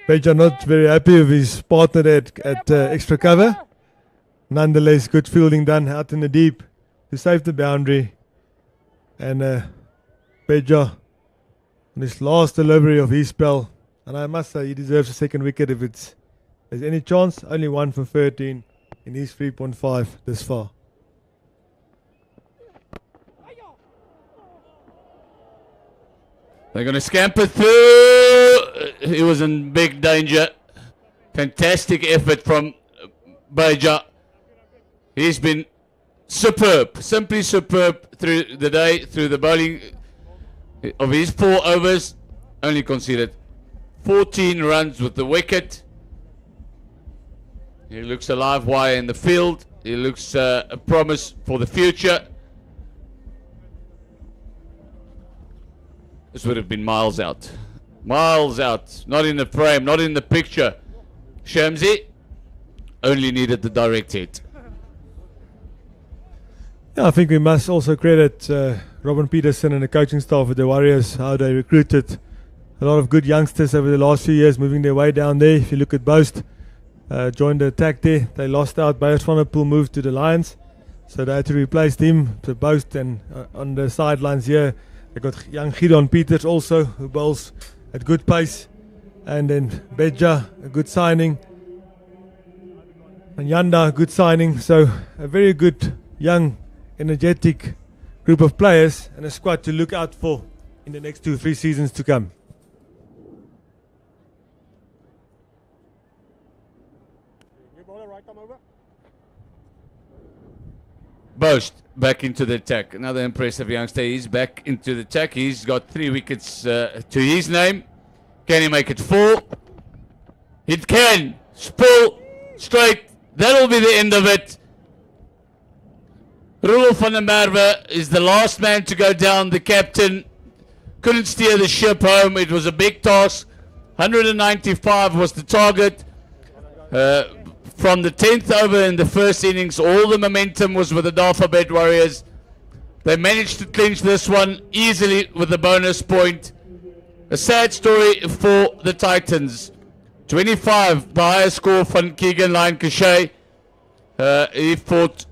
S5: Beja not very happy with his partner there at extra cover. Nonetheless, good fielding done out in the deep to save the boundary. And Beja on his last delivery of his spell. And I must say he deserves a second wicket if there's any chance. Only 1 for 13 in his 3.5 this far.
S1: They're going to scamper through. He was in big danger. Fantastic effort from Beja. He's been superb, simply superb through the day, through the bowling. Of his 4 overs, only conceded 14 runs with the wicket. He looks a live wire in the field. He looks a promise for the future. This would have been miles out. Miles out. Not in the frame, not in the picture. Shamsi only needed the direct hit.
S5: Yeah, I think we must also credit Robin Peterson and the coaching staff of the Warriors, how they recruited a lot of good youngsters over the last few years, moving their way down there. If you look at Boast, joined the attack there. They lost out. Beyers van der Poel moved to the Lions, so they had to replace him to Boast. And on the sidelines here, they got young Gideon Peters also, who bowls at good pace. And then Beja, a good signing. And Yanda, a good signing. So a very good, young, energetic group of players and a squad to look out for in the next 2-3 seasons to come.
S1: Boast back into the attack. Another impressive youngster. He's back into the attack. He's got 3 wickets to his name. Can he make it 4? It can. Spool straight. That'll be the end of it. Rudolf van der Merwe is the last man to go down. The captain couldn't steer the ship home. It was a big task. 195 was the target. From the 10th over in the first innings, all the momentum was with the Dafabet Warriors. They managed to clinch this one easily with the bonus point. A sad story for the Titans. 25, the highest score from Keegan Lyon Cachet. He fought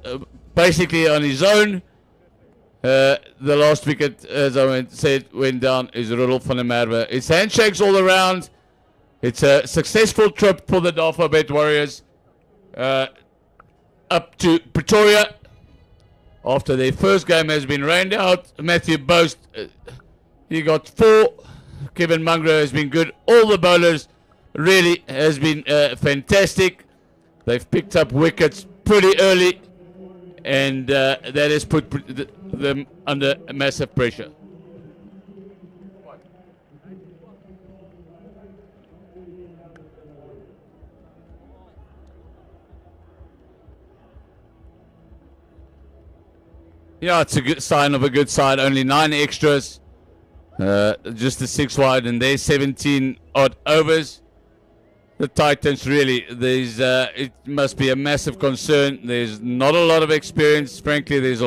S1: basically on his own. The last wicket, as I said, went down is Rudolf van der Merwe. It's handshakes all around. It's a successful trip for the Dafabet Warriors up to Pretoria. After their first game has been rained out, Matthew Boast, he got 4. Kevin Mungro has been good. All the bowlers really has been fantastic. They've picked up wickets pretty early, and that has put them under massive pressure. Yeah, it's a good sign of a good side. Only 9 extras, just the 6 wide, and there's 17 odd overs. The Titans really, it must be a massive concern. There's not a lot of experience. Frankly, there's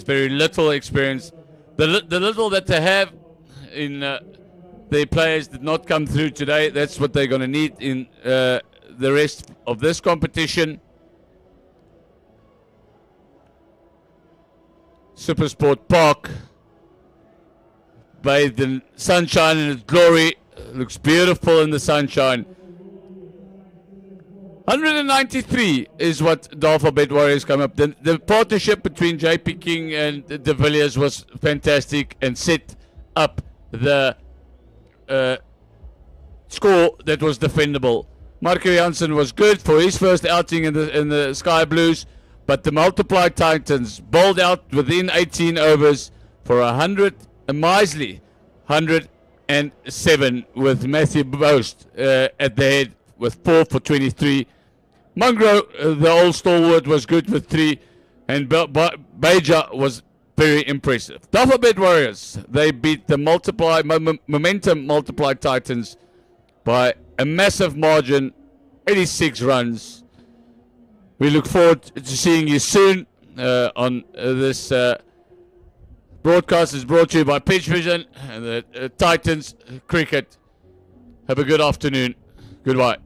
S1: very little experience. The little that they have in their players did not come through today. That's what they're going to need in the rest of this competition. SuperSport Park, bathed in sunshine and its glory. Looks beautiful in the sunshine. 193 is what Dafabet Warriors come up. The partnership between JP King and De Villiers was fantastic and set up the score that was defendable. Marco Janssen was good for his first outing in the Sky Blues, but the Multiply Titans bowled out within 18 overs for a measly 107 with Matthew Boast at the head with 4 for 23. Mungro, the old stalwart, was good with 3, and Beja was very impressive. Dafabet Warriors, they beat the Momentum Multiply Titans by a massive margin, 86 runs. We look forward to seeing you soon on this broadcast is brought to you by Pitch Vision and the Titans Cricket. Have a good afternoon. Goodbye.